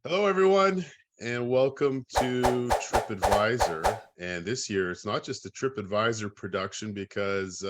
Hello, everyone, and welcome to TripAdvisor. And this year, it's not just a TripAdvisor production because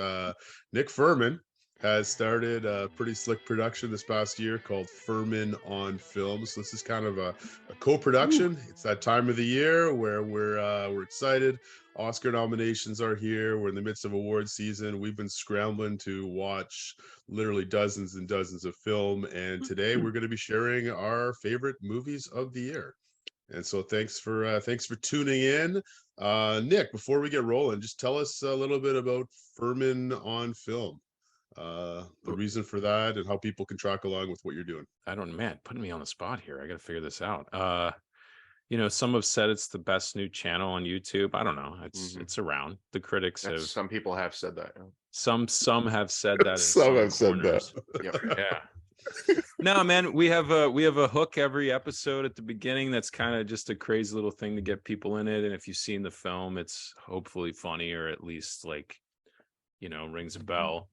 Nick Furman has started a pretty slick production this past year called Furman on Film. So this is kind of a co-production. It's that time of the year where we're excited. Oscar nominations are here. We're in the midst of award season. We've been scrambling to watch literally dozens and dozens of film, and today we're going to be sharing our favorite movies of the year. And so thanks for tuning in. Nick, before we get rolling, just tell us a little bit about Furman on Film, the reason for that, and how people can track along with what you're doing. I don't, man, putting me on the spot here. I got to figure this out. Some have said it's the best new channel on YouTube. I don't know. It's around. The critics have. Some people have said that. Some have said that. Some have said that. Yep. Yeah. No, man, we have a hook every episode at the beginning. That's kind of just a crazy little thing to get people in it. And if you've seen the film, it's hopefully funny, or at least rings a bell.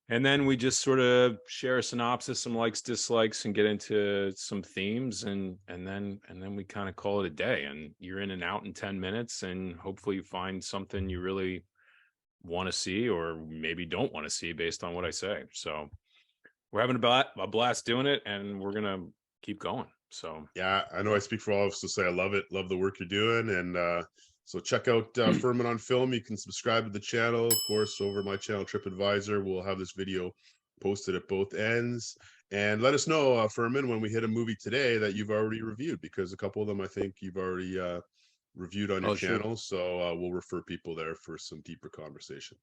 And then we just sort of share a synopsis, some likes, dislikes, and get into some themes, and then we kind of call it a day. And you're in and out in 10 minutes, and hopefully you find something you really want to see, or maybe don't want to see based on what I say. So we're having a blast doing it, and we're gonna keep going. So yeah, I know I speak for all of us to say I love it, love the work you're doing, and so check out Furman on Film. You can subscribe to the channel, of course, over my channel TripAdvisor. We'll have this video posted at both ends, and let us know, Furman, when we hit a movie today that you've already reviewed, because a couple of them I think you've already reviewed on your channel. Sure. So we'll refer people there for some deeper conversation.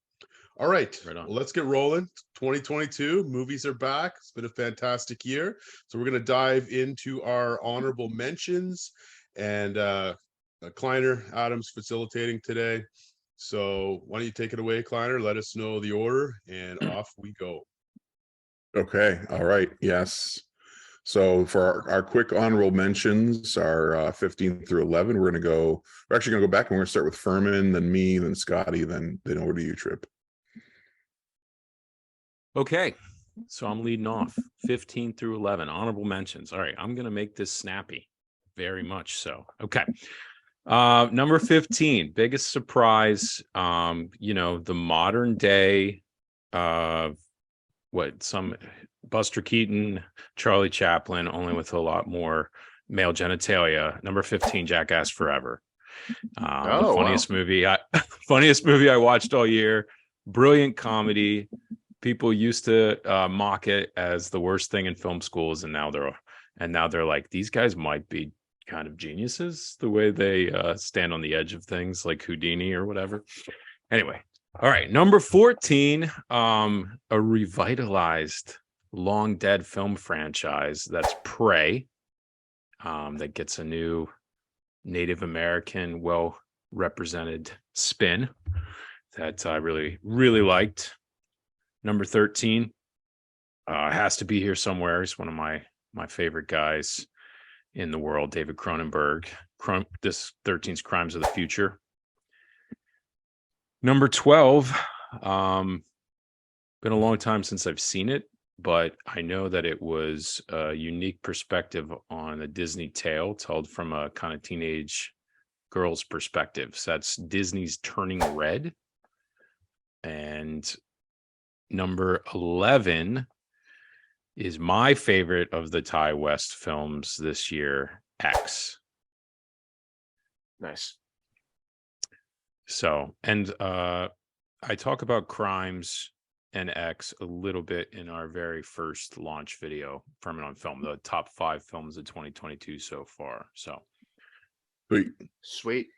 All right, well, let's get rolling. 2022 movies are back. It's been a fantastic year, so we're going to dive into our honorable mentions, and Kleiner Adams facilitating today. So why don't you take it away, Kleiner? Let us know the order, and off we go. Okay. All right. Yes. So for our quick honorable mentions, our 15 through 11, we're actually going to go back, and we're going to start with Furman, then me, then Scotty, then over to you, Trip. Okay. So I'm leading off 15 through 11 honorable mentions. All right. I'm going to make this snappy, very much so. Okay. Number 15, biggest surprise, the modern day, some Buster Keaton, Charlie Chaplin, only with a lot more male genitalia. Number 15, Jackass Forever. The funniest movie I watched all year. Brilliant comedy. People used to mock it as the worst thing in film schools, and now they're like, these guys might be kind of geniuses, the way they stand on the edge of things, like Houdini or whatever. Anyway, all right, number 14, a revitalized long dead film franchise, that's Prey, that gets a new Native American well represented spin that I really, really liked. Number 13, has to be here somewhere. He's one of my favorite guys in the world, David Cronenberg. This 13's Crimes of the Future. Number 12, been a long time since I've seen it, but I know that it was a unique perspective on a Disney tale told from a kind of teenage girl's perspective. So that's Disney's Turning Red. And number 11 is my favorite of the Ty West films this year, X. Nice. So, and I talk about Crimes and X a little bit in our very first launch video, Furman on Film, the top 5 films of 2022 so far. So, sweet.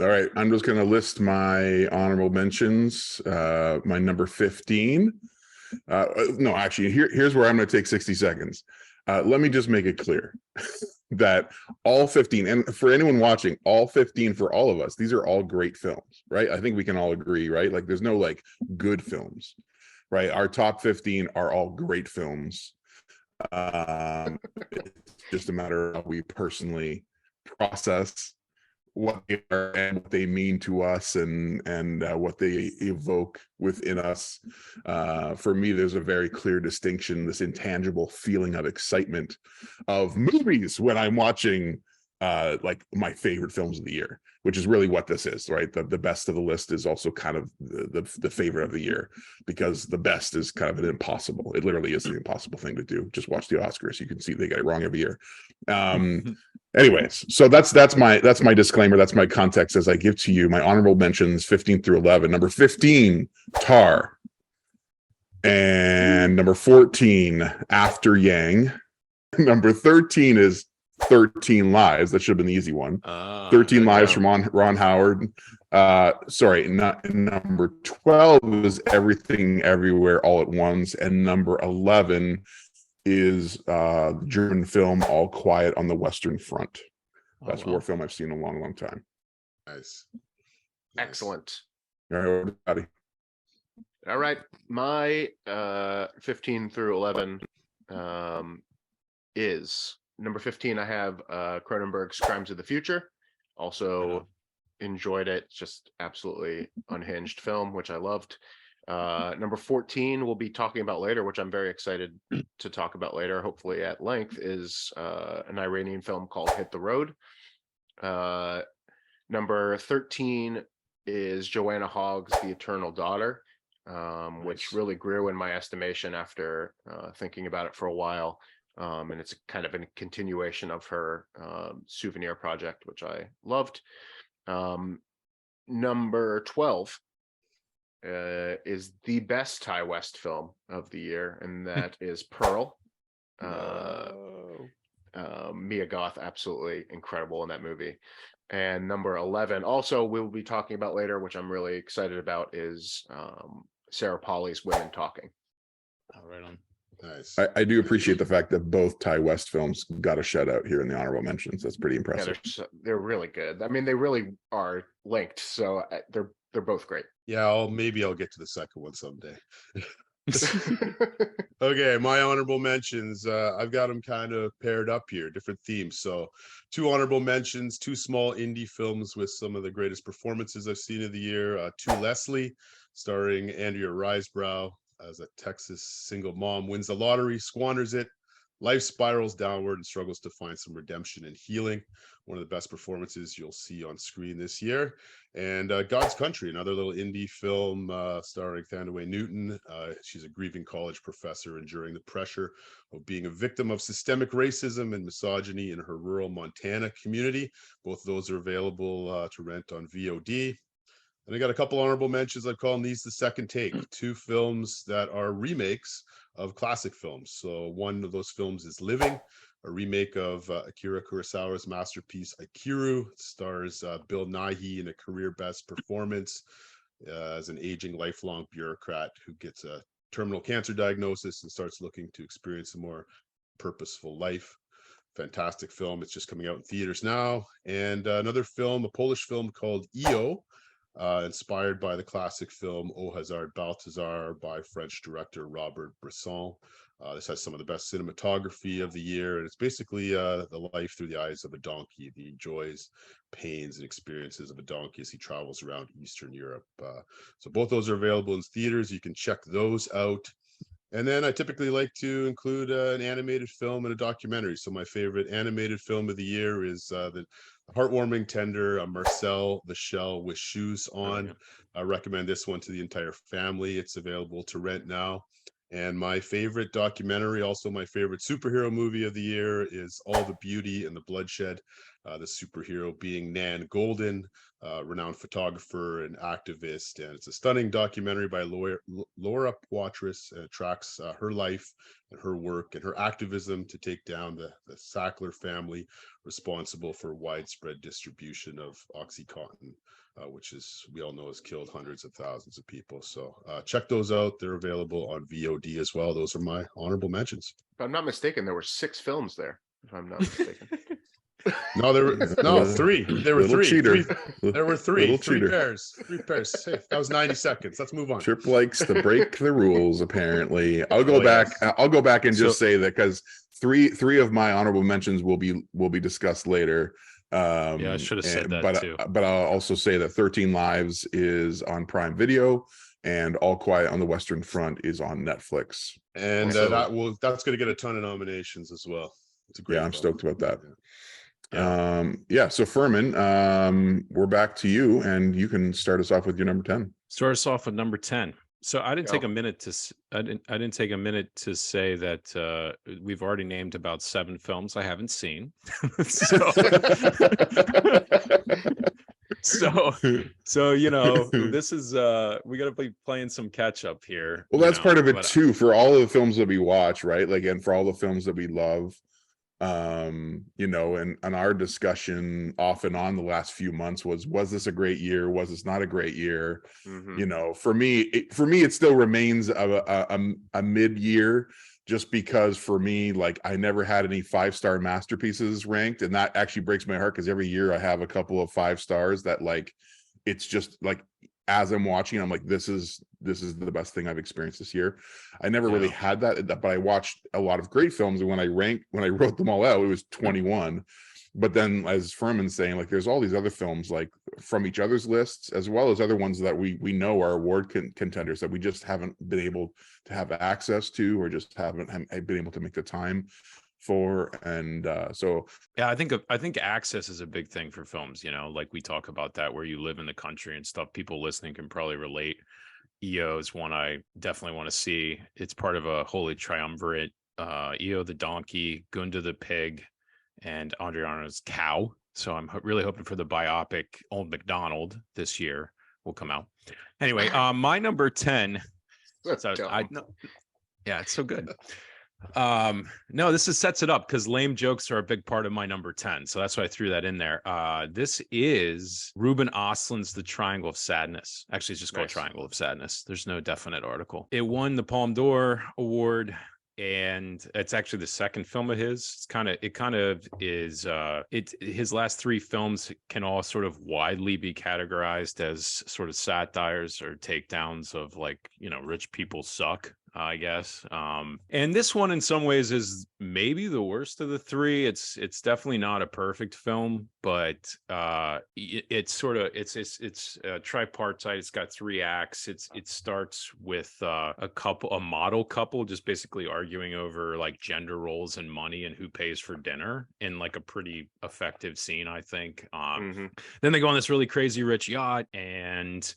All right, I'm just going to list my honorable mentions. My number 15. No, actually, here's where I'm going to take 60 seconds. Let me just make it clear that all 15, and for anyone watching, all 15 for all of us, these are all great films, right? I think we can all agree, right? Like, there's no like good films, right? Our top 15 are all great films. It's just a matter of how we personally process what they are and what they mean to us, and what they evoke within us. For me, there's a very clear distinction, this intangible feeling of excitement of movies when I'm watching like my favorite films of the year, which is really what this is, right? The best of the list is also kind of the favorite of the year, because the best is kind of an impossible. It literally is an impossible thing to do. Just watch the Oscars. You can see they get it wrong every year. Anyways, so that's my disclaimer. That's my context as I give to you my honorable mentions 15 through 11. Number 15, Tar. And number 14, After Yang. Number 13 is 13 Lives. That should have been the easy one. 13 Lives from Ron Howard. Sorry, not number 12 is Everything Everywhere All at Once, and number 11 is the German film All Quiet on the Western Front. Best war film I've seen in a long, long time. Nice. Excellent. All right, everybody. All right, my 15 through 11 is number 15. I have Cronenberg's Crimes of the Future. Also enjoyed it. Just absolutely unhinged film, which I loved. Number 14 we'll be talking about later, which I'm very excited to talk about later, hopefully at length, is an Iranian film called Hit the Road. Number 13 is Joanna Hogg's The Eternal Daughter, which really grew in my estimation after thinking about it for a while. And it's kind of a continuation of her Souvenir project, which I loved. Number 12 is the best Ty West film of the year, and that is Pearl. Mia Goth, absolutely incredible in that movie. And number 11, also we'll be talking about later, which I'm really excited about, is Sarah Polley's Women Talking. Right on. Nice. I do appreciate the fact that both Ty West films got a shout out here in the honorable mentions. That's pretty impressive. Yeah, they're really good. I mean, they really are linked, so they're both great. Yeah, maybe I'll get to the second one someday. Okay, my honorable mentions. I've got them kind of paired up here, different themes. So 2 honorable mentions, 2 small indie films with some of the greatest performances I've seen of the year. To Leslie, starring Andrea Riseborough as a Texas single mom, wins the lottery, squanders it, life spirals downward and struggles to find some redemption and healing. One of the best performances you'll see on screen this year. And God's Country, another little indie film starring Thandiwe Newton. She's a grieving college professor enduring the pressure of being a victim of systemic racism and misogyny in her rural Montana community. Both of those are available to rent on VOD. And I got a couple honorable mentions. I call them these the second take. 2 films that are remakes of classic films. So one of those films is Living, a remake of Akira Kurosawa's masterpiece Akiru. It stars Bill Nighy in a career best performance as an aging lifelong bureaucrat who gets a terminal cancer diagnosis and starts looking to experience a more purposeful life. Fantastic film. It's just coming out in theaters now. And another film, a Polish film called EO, inspired by the classic film O Hazard Balthazar by French director Robert Bresson. This has some of the best cinematography of the year, and it's basically the life through the eyes of a donkey, the joys, pains, and experiences of a donkey as he travels around Eastern Europe. So both those are available in theaters. You can check those out. And then I typically like to include an animated film and a documentary. So my favorite animated film of the year is the heartwarming, tender Marcel the Shell with Shoes On. I recommend this one to the entire family. It's available to rent now. And my favorite documentary, also my favorite superhero movie of the year, is All the Beauty and the Bloodshed. The superhero being Nan Golden, renowned photographer and activist. And it's a stunning documentary by Laura Poitras, and it tracks her life and her work and her activism to take down the Sackler family responsible for widespread distribution of OxyContin, which is, we all know, has killed hundreds of thousands of people. So check those out. They're available on VOD as well. Those are my honorable mentions. If I'm not mistaken, there were 6 films there, if I'm not mistaken. No, there were 3. There were 3. Cheater. There were 3. 3 cheater. pairs. 3 pairs. Hey, that was 90 seconds. Let's move on. Trip likes to break the rules. Apparently, I'll go back. Yes. I'll go back and just say that because three of my honorable mentions will be discussed later. Yeah, I should have said that too. But I'll also say that 13 Lives is on Prime Video, and All Quiet on the Western Front is on Netflix. And that's going to get a ton of nominations as well. It's a great. Yeah, I'm stoked about that. Yeah. So Furman, we're back to you, and you can start us off with your number 10. Start us off with number 10. So I didn't take a minute to say that we've already named about 7 films I haven't seen. So you know, this is we got to be playing some catch up here. Well, that's part of it too, for all of the films that we watch, right? Like, and for all the films that we love. You know, and our discussion off and on the last few months was this a great year? Was this not a great year? You know, for me, it still remains a mid-year, just because for me, like, I never had any 5-star masterpieces ranked, and that actually breaks my heart, because every year I have a couple of 5 stars that, like, it's just like, as I'm watching, I'm like, this is the best thing I've experienced this year. I never really had that, but I watched a lot of great films, and when I wrote them all out, it was 21. But then, as Furman's saying, like, there's all these other films, like, from each other's lists, as well as other ones that we know are award contenders that we just haven't been able to have access to, or just haven't been able to make the time for. And so yeah, I think access is a big thing for films, you know, like we talk about that, where you live in the country and stuff. People listening can probably relate. EO is one I definitely want to see. It's part of a holy triumvirate. EO the donkey, Gunda the pig, and Adriano's cow. So I'm really hoping for the biopic Old MacDonald this year will come out. Anyway, my number 10. Yeah, it's so good. No, this sets it up, because lame jokes are a big part of my number 10, so that's why I threw that in there. This is Ruben Östlund's The Triangle of Sadness. Actually, it's just called Triangle of Sadness. There's no definite article. It won the Palme d'Or award, and it's actually the second film of his. His last 3 films can all sort of widely be categorized as sort of satires or takedowns of, like, you know, rich people suck, I guess. And this one in some ways is maybe the worst of the 3. It's definitely not a perfect film, but it's tripartite. It's got 3 acts. It starts with a model couple just basically arguing over, like, gender roles and money and who pays for dinner, in, like, a pretty effective scene, I think. Then they go on this really crazy rich yacht, and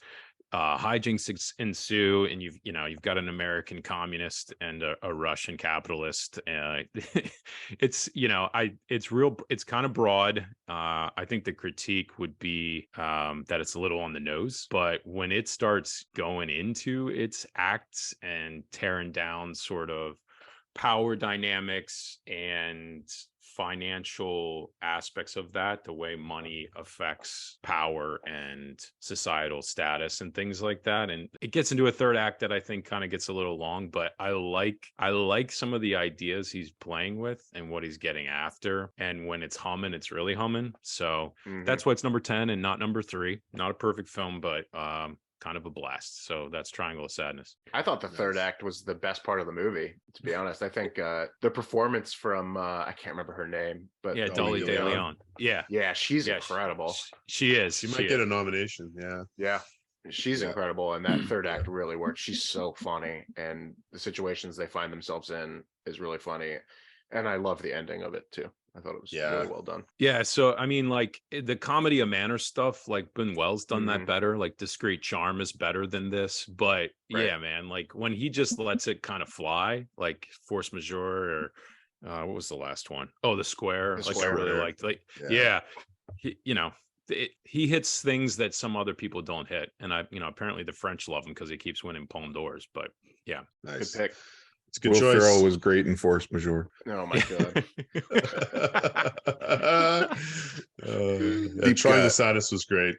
hijinks ensue, and you've got an American communist and a Russian capitalist. It's kind of broad. I think the critique would be that it's a little on the nose, but when it starts going into its acts and tearing down sort of power dynamics and financial aspects of that, the way money affects power and societal status and things like that, and it gets into a third act that I think kind of gets a little long, but I like some of the ideas he's playing with and what he's getting after, and when it's humming, it's really humming. So that's why it's number 10 and not number 3. Not a perfect film, but kind of a blast. So that's Triangle of Sadness. I thought the third act was the best part of the movie, to be honest. I think the performance from I can't remember her name, but Dolly De Leon. Yeah, she's incredible. She is. She might get a nomination. Yeah. She's incredible, and that third act really works. She's so funny, and the situations they find themselves in is really funny. And I love the ending of it too. I thought it was really well done. Yeah, so I mean, like, the comedy of manners stuff, like, Buñuel's done that better. Like, Discreet Charm is better than this, but yeah, man, like, when he just lets it kind of fly, like Force Majeure, or what was the last one? Oh, The Square. I really liked. Like, he hits things that some other people don't hit, and apparently the French love him because he keeps winning Palme d'Ors. But yeah, nice. Good pick. It's a good Will choice. Ferrell was great in Force Majeure. Oh my god. Triangle of Sadness was great.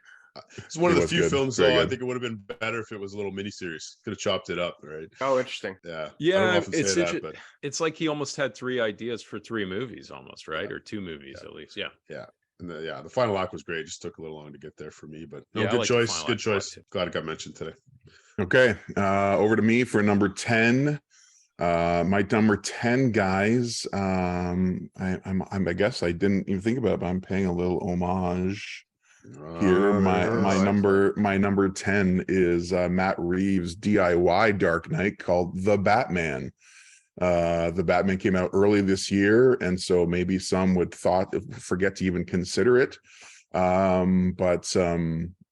It's one of the few films, though, I think it would have been better if it was a little miniseries. Could have chopped it up, right? Oh, interesting. Yeah. It's like he almost had 3 ideas for 3 movies, almost, right? Or 2 movies at least. Yeah. And the final act was great. It just took a little long to get there for me, but good choice. Good choice. Glad it got mentioned today. Okay, over to me for number 10. My number 10, guys. I guess I didn't even think about it, but I'm paying a little homage here. My number 10 is Matt Reeves' DIY Dark Knight called The Batman. The Batman came out early this year, and so maybe some would forget to even consider it. But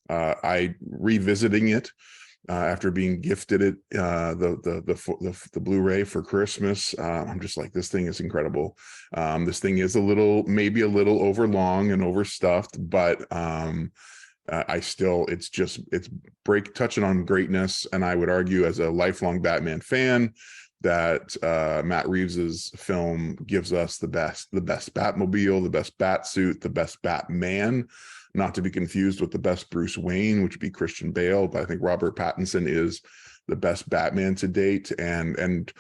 I revisiting it after being gifted it the Blu-ray for Christmas. I'm just like, this thing is incredible. This thing is maybe a little overlong and overstuffed, but it's touching on greatness. And I would argue, as a lifelong Batman fan, that Matt Reeves's film gives us the best Batmobile, the best Batsuit, the best Batman, not to be confused with the best Bruce Wayne, which would be Christian Bale. But I think Robert Pattinson is the best Batman to date, and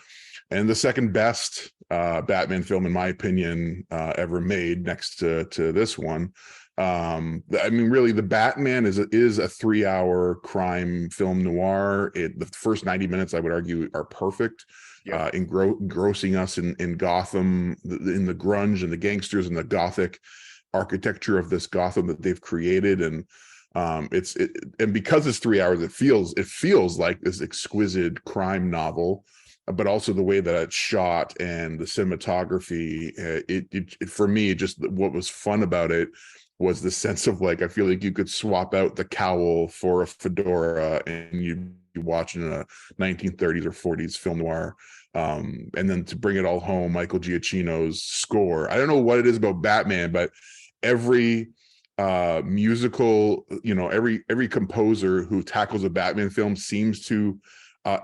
the second best Batman film, in my opinion, ever made, next to this one. I mean, really, The Batman is a 3-hour crime film noir. The first 90 minutes, I would argue, are perfect. Yeah. Engrossing us in Gotham, in the grunge and the gangsters and the gothic architecture of this Gotham that they've created. And and because it's 3 hours, it feels like this exquisite crime novel, but also the way that it's shot and the cinematography. For me, just what was fun about it was the sense of, like, I feel like you could swap out the cowl for a fedora and you'd be watching a 1930s or 40s film noir. And then to bring it all home, Michael Giacchino's score. I don't know what it is about Batman, but every musical, every composer who tackles a Batman film seems to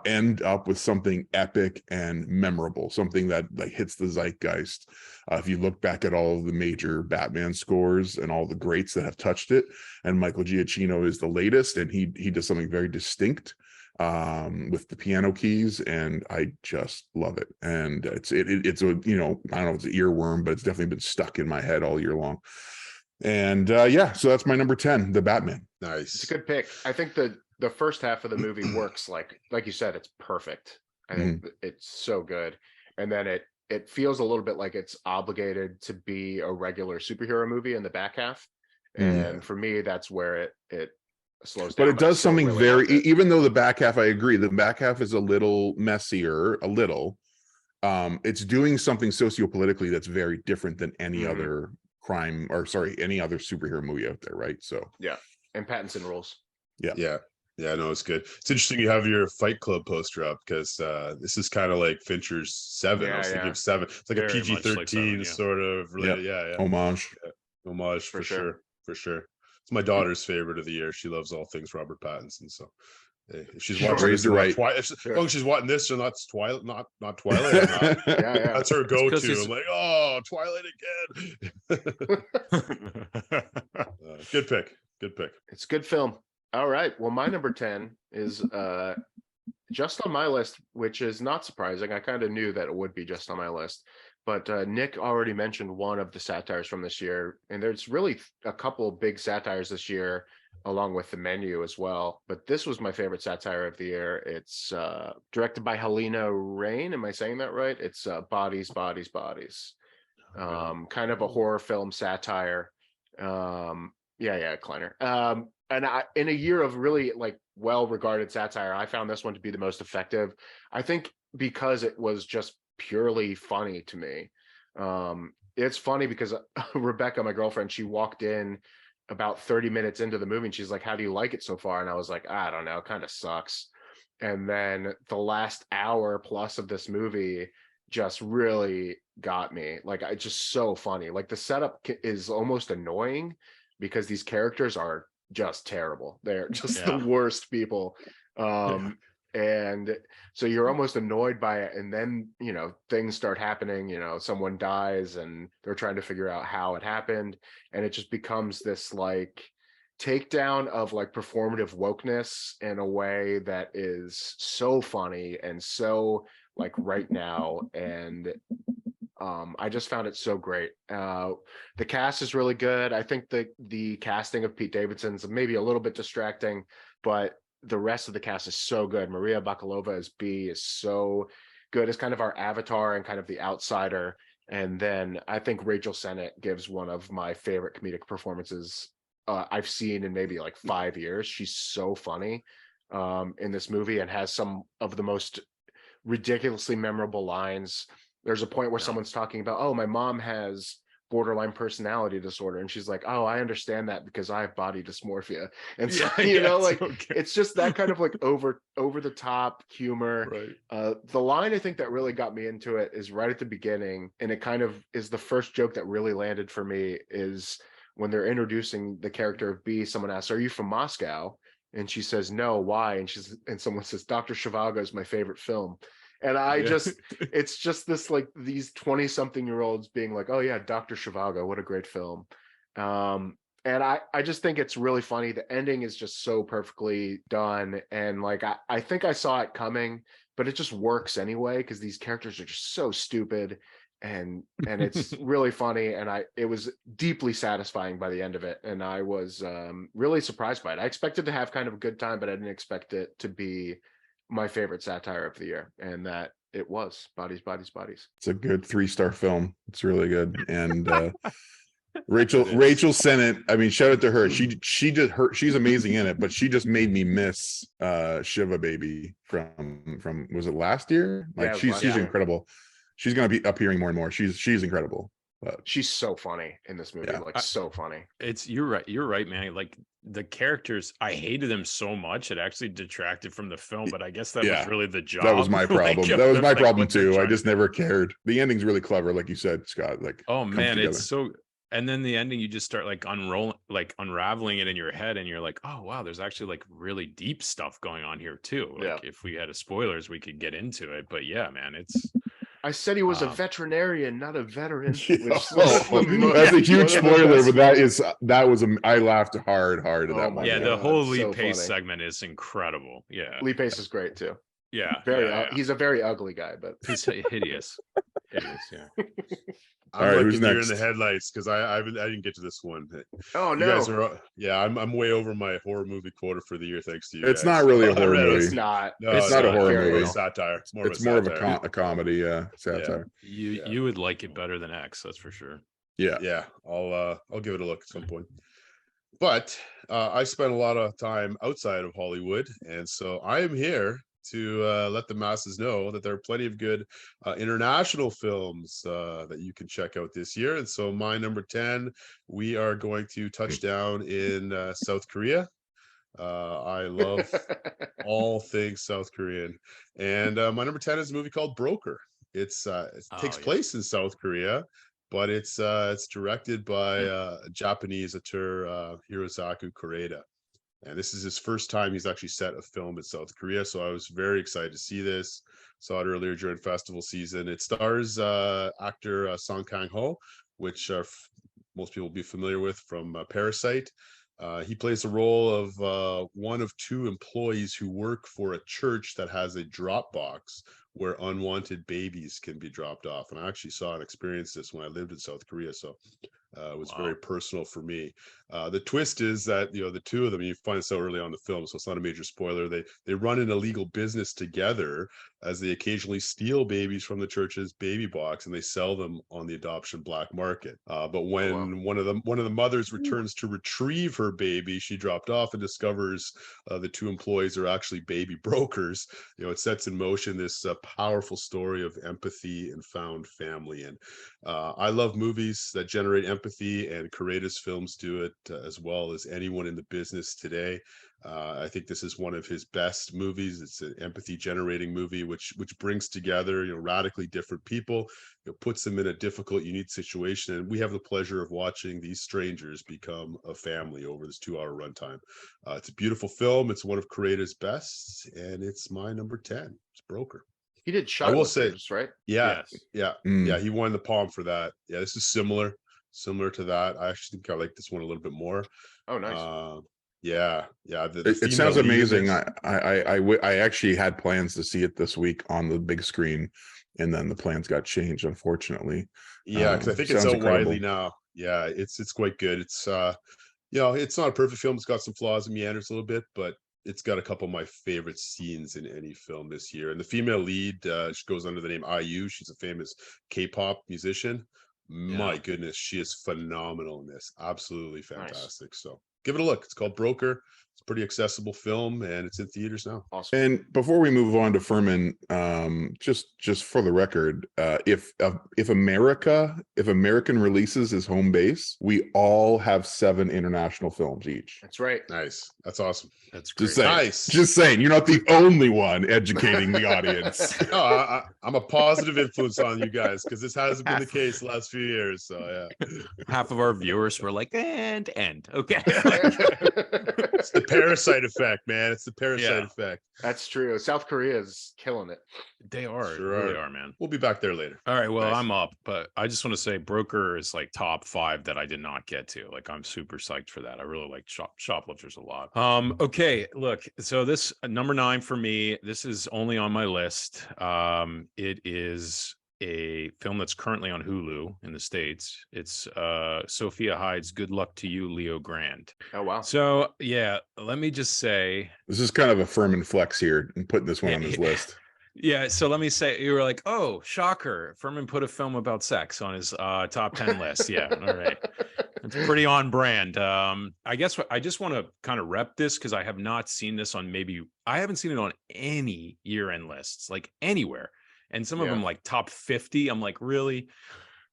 end up with something epic and memorable, something that, like, hits the zeitgeist. If you look back at all of the major Batman scores and all the greats that have touched it, and Michael Giacchino is the latest, and he does something very distinct with the piano keys, and I just love it. And it's a, I don't know if it's an earworm, but it's definitely been stuck in my head all year long. And so that's my number 10, The Batman. Nice. It's a good pick. I think the first half of the movie works like you said, it's perfect. I think it's so good. And then it feels a little bit like it's obligated to be a regular superhero movie in the back half. And for me, that's where it slows down. But it does something really even though the back half, I agree, the back half is a little messier, it's doing something sociopolitically that's very different than any other any other superhero movie out there, right? So yeah, and Pattinson rules. Yeah, no, it's good. It's interesting you have your Fight Club poster up, because this is kind of like Fincher's 7. I was thinking of 7. It's like very a PG-13 like sort of related. Homage. Homage for sure. It's my daughter's favorite of the year. She loves all things Robert Pattinson. So if she's watching this, as long as she's watching this, so not Twilight, not Twilight. That's her go-to. I'm like, oh, Twilight again. Good pick. It's a good film. All right. Well, my number 10 is just on my list, which is not surprising. I kind of knew that it would be just on my list. But Nick already mentioned one of the satires from this year. And there's really a couple big satires this year, along with The Menu as well. But this was my favorite satire of the year. It's directed by Helena Rain. Am I saying that right? It's Bodies, Bodies, Bodies. Kind of a horror film satire. Kleiner. And in a year of really, like, well-regarded satire, I found this one to be the most effective. I think because it was just purely funny to me. It's funny because Rebecca, my girlfriend, she walked in about 30 minutes into the movie and she's like, how do you like it so far? And I was like, I don't know, it kind of sucks. And then the last hour plus of this movie just really got me. Like, it's just so funny. Like, the setup is almost annoying because these characters are just terrible. They're just the worst people. And so you're almost annoyed by it. And then, things start happening, someone dies and they're trying to figure out how it happened. And it just becomes this, like, takedown of, like, performative wokeness in a way that is so funny and so, like, right now. And I just found it so great. The cast is really good. I think the casting of Pete Davidson's maybe a little bit distracting, but the rest of the cast is so good. Maria Bakalova as B is so good as kind of our avatar and kind of the outsider. And then I think Rachel Sennett gives one of my favorite comedic performances I've seen in maybe like 5 years. She's so funny in this movie and has some of the most ridiculously memorable lines. There's a point where someone's talking about, oh, my mom has borderline personality disorder, and she's like, oh, I understand that because I have body dysmorphia. And so it's just that kind of like over the top humor. Right. The line I think that really got me into it is right at the beginning, and it kind of is the first joke that really landed for me, is when they're introducing the character of B. Someone asks, are you from Moscow? And she says, no, why? And someone says, Dr. Zhivago is my favorite film. And it's just this, like, these 20-something-year-olds being like, oh yeah, Dr. Zhivago, what a great film. And I just think it's really funny. The ending is just so perfectly done. And like, I think I saw it coming, but it just works anyway, because these characters are just so stupid, and it's really funny. And it was deeply satisfying by the end of it. And I was really surprised by it. I expected to have kind of a good time, but I didn't expect it to be my favorite satire of the year, and that it was. Bodies. It's a good 3-star film. It's really good. And Rachel Sennett, I mean, shout out to her. She's amazing in it, but she just made me miss Shiva Baby from was it last year? Like, she's incredible. She's gonna be appearing more and more. She's incredible. But she's so funny in this movie, so funny. You're right, man. Like, the characters, I hated them so much it actually detracted from the film, but I guess that was really the job. That was my problem. That was my problem too. I just never cared. The ending's really clever, like you said, Scott. Like, oh man, it's so. And then the ending, you just start like unraveling it in your head, and you're like, oh wow, there's actually like really deep stuff going on here too. Like, if we had spoilers, we could get into it. But yeah, man, it's. I said he was a veterinarian, not a veteran. That's a huge spoiler, but I laughed hard at that one. Yeah, the whole Lee Pace segment is incredible. Yeah, Lee Pace is great too. Yeah, he's a very ugly guy, but he's hideous. Yeah. I'm looking here in the headlights because I didn't get to this one. Oh no! You guys are, I'm way over my horror movie quota for the year, thanks to you. It's not really a horror movie. It's not. No, it's not a horror movie. It's satire. It's more of a comedy. Satire. You would like it better than X, that's for sure. Yeah. I'll give it a look at some point. But I spent a lot of time outside of Hollywood, and so I am here to let the masses know that there are plenty of good international films that you can check out this year. And so my number 10, we are going to touch down in South Korea. I love all things South Korean. And my number 10 is a movie called Broker. It takes place in South Korea, but it's directed by a Japanese auteur, Hirosaku Koreeda. And this is his first time he's actually set a film in South Korea. So I was very excited to see this. Saw it earlier during festival season. It stars actor Song Kang-ho, which most people will be familiar with from Parasite. He plays the role of one of 2 employees who work for a church that has a drop box where unwanted babies can be dropped off. And I actually saw and experienced this when I lived in South Korea. So it was very personal for me. The twist is that, the 2 of them, you find this out early on in the film, so it's not a major spoiler. They run an illegal business together as they occasionally steal babies from the church's baby box and they sell them on the adoption black market. But when one of the mothers returns to retrieve her baby she dropped off and discovers the 2 employees are actually baby brokers, it sets in motion this powerful story of empathy and found family. And I love movies that generate empathy, and Koreeda's films do it as well as anyone in the business today. I think this is one of his best movies. It's an empathy generating movie which brings together radically different people, puts them in a difficult, unique situation, and we have the pleasure of watching these strangers become a family over this 2-hour runtime. It's a beautiful film. It's one of Koreeda's best, and it's my number 10. It's Broker. He did Shot, I will say, right? Yeah. He won the Palm for that. Yeah, this is similar to that. I actually think I like this one a little bit more. Oh, nice. It sounds amazing. I actually had plans to see it this week on the big screen, and then the plans got changed, unfortunately. Because I think it's out widely now. Yeah, it's quite good. It's it's not a perfect film. It's got some flaws and meanders a little bit, but it's got a couple of my favorite scenes in any film this year. And the female lead, she goes under the name IU. She's a famous K-pop musician. My goodness, she is phenomenal in this. Absolutely fantastic. Nice. So give it a look. It's called Broker. It's a pretty accessible film, and it's in theaters now. Awesome. And before we move on to Furman, just for the record, if American releases is home base, we all have 7 international films each. That's right. Nice. That's awesome. That's great. Just saying, nice. Just saying, you're not the only one educating the audience. No, I'm a positive influence on you guys because this hasn't been the case the last few years. So yeah, half of our viewers were like, and okay. It's the parasite effect, man. It's the parasite effect. That's true. South Korea is killing it. They are. Sure they really are, man. We'll be back there later. All right. Well, I'm up, but I just want to say Broker is like top 5 that I did not get to. Like, I'm super psyched for that. I really like Shoplifters a lot. Okay. Look, so this number 9 for me, this is only on my list. It is a film that's currently on Hulu in the States. It's Sophia Hyde's Good Luck to You, Leo Grand. Oh, wow. So, yeah, let me just say. This is kind of a Furman flex here and putting this one on his list. Yeah, so let me say, you were like, oh, shocker. Furman put a film about sex on his top 10 list. Yeah, all right. It's pretty on brand. I guess I just want to kind of rep this because I have not seen this on I haven't seen it on any year-end lists, like anywhere. And some of them like top 50. I'm like, really?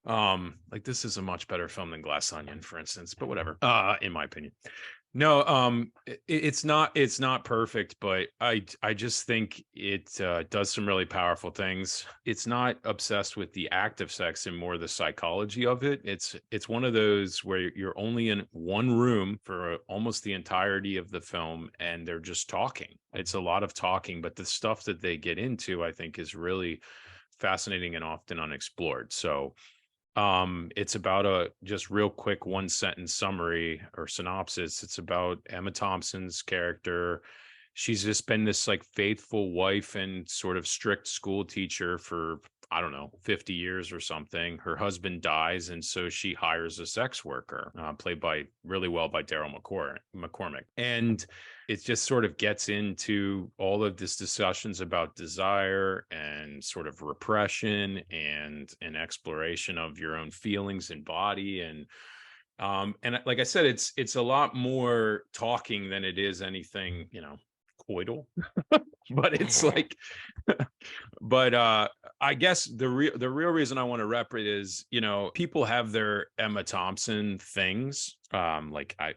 Like this is a much better film than Glass Onion, for instance, but whatever, in my opinion. No, it's not perfect, but I just think it does some really powerful things. It's not obsessed with the act of sex and more the psychology of it. It's one of those where you're only in one room for almost the entirety of the film, and they're just talking. It's a lot of talking, but the stuff that they get into, I think, is really fascinating and often unexplored. So it's about a just real quick 1-sentence summary or synopsis. It's about Emma Thompson's character. She's just been this like faithful wife and sort of strict school teacher for, I don't know, 50 years or something. Her husband dies, and so she hires a sex worker, played by really well by Daryl McCormick. And it just sort of gets into all of this discussions about desire and sort of repression and an exploration of your own feelings and body. And like I said, it's a lot more talking than it is anything, coital. But it's like, but I guess the real reason I want to rep it is, people have their Emma Thompson things. Like I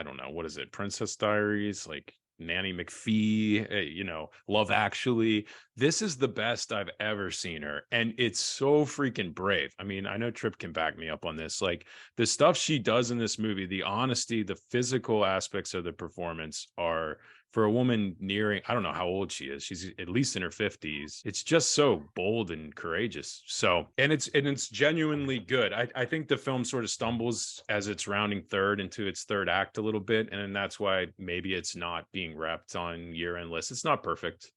don't know, what is it? Princess Diaries, like Nanny McPhee, Love Actually. This is the best I've ever seen her. And it's so freaking brave. I mean, I know Tripp can back me up on this. Like the stuff she does in this movie, the honesty, the physical aspects of the performance are, for a woman nearing, I don't know how old she is. She's at least in her 50s. It's just so bold and courageous. So, and it's genuinely good. I think the film sort of stumbles as it's rounding third into its third act a little bit. And that's why maybe it's not being repped on year-end lists. It's not perfect.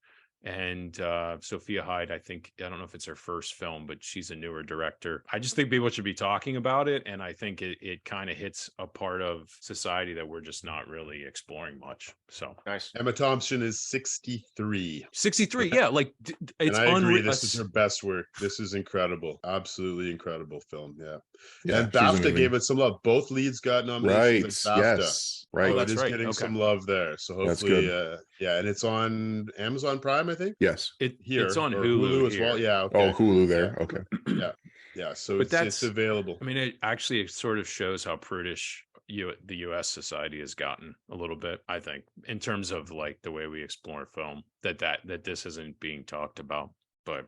And Sophia Hyde, I don't know if it's her first film, but she's a newer director. I just think people should be talking about it. And I think it kind of hits a part of society that we're just not really exploring much. So nice. Emma Thompson is 63. 63. Yeah. Like it's and I agree. unreal. This is her best work. This is incredible. Absolutely incredible film. Yeah. And she's BAFTA amazing. gave it some love. Both leads got nominations at BAFTA. Yes. Right. So it is getting some love there. So hopefully, and it's on Amazon Prime, I think. Yes. It's on Hulu as well. Yeah. Okay. Oh, Hulu there. Okay. Yeah. So it's available. I mean, it sort of shows how prudish the U.S. society has gotten a little bit, I think, in terms of like the way we explore film, that this isn't being talked about. But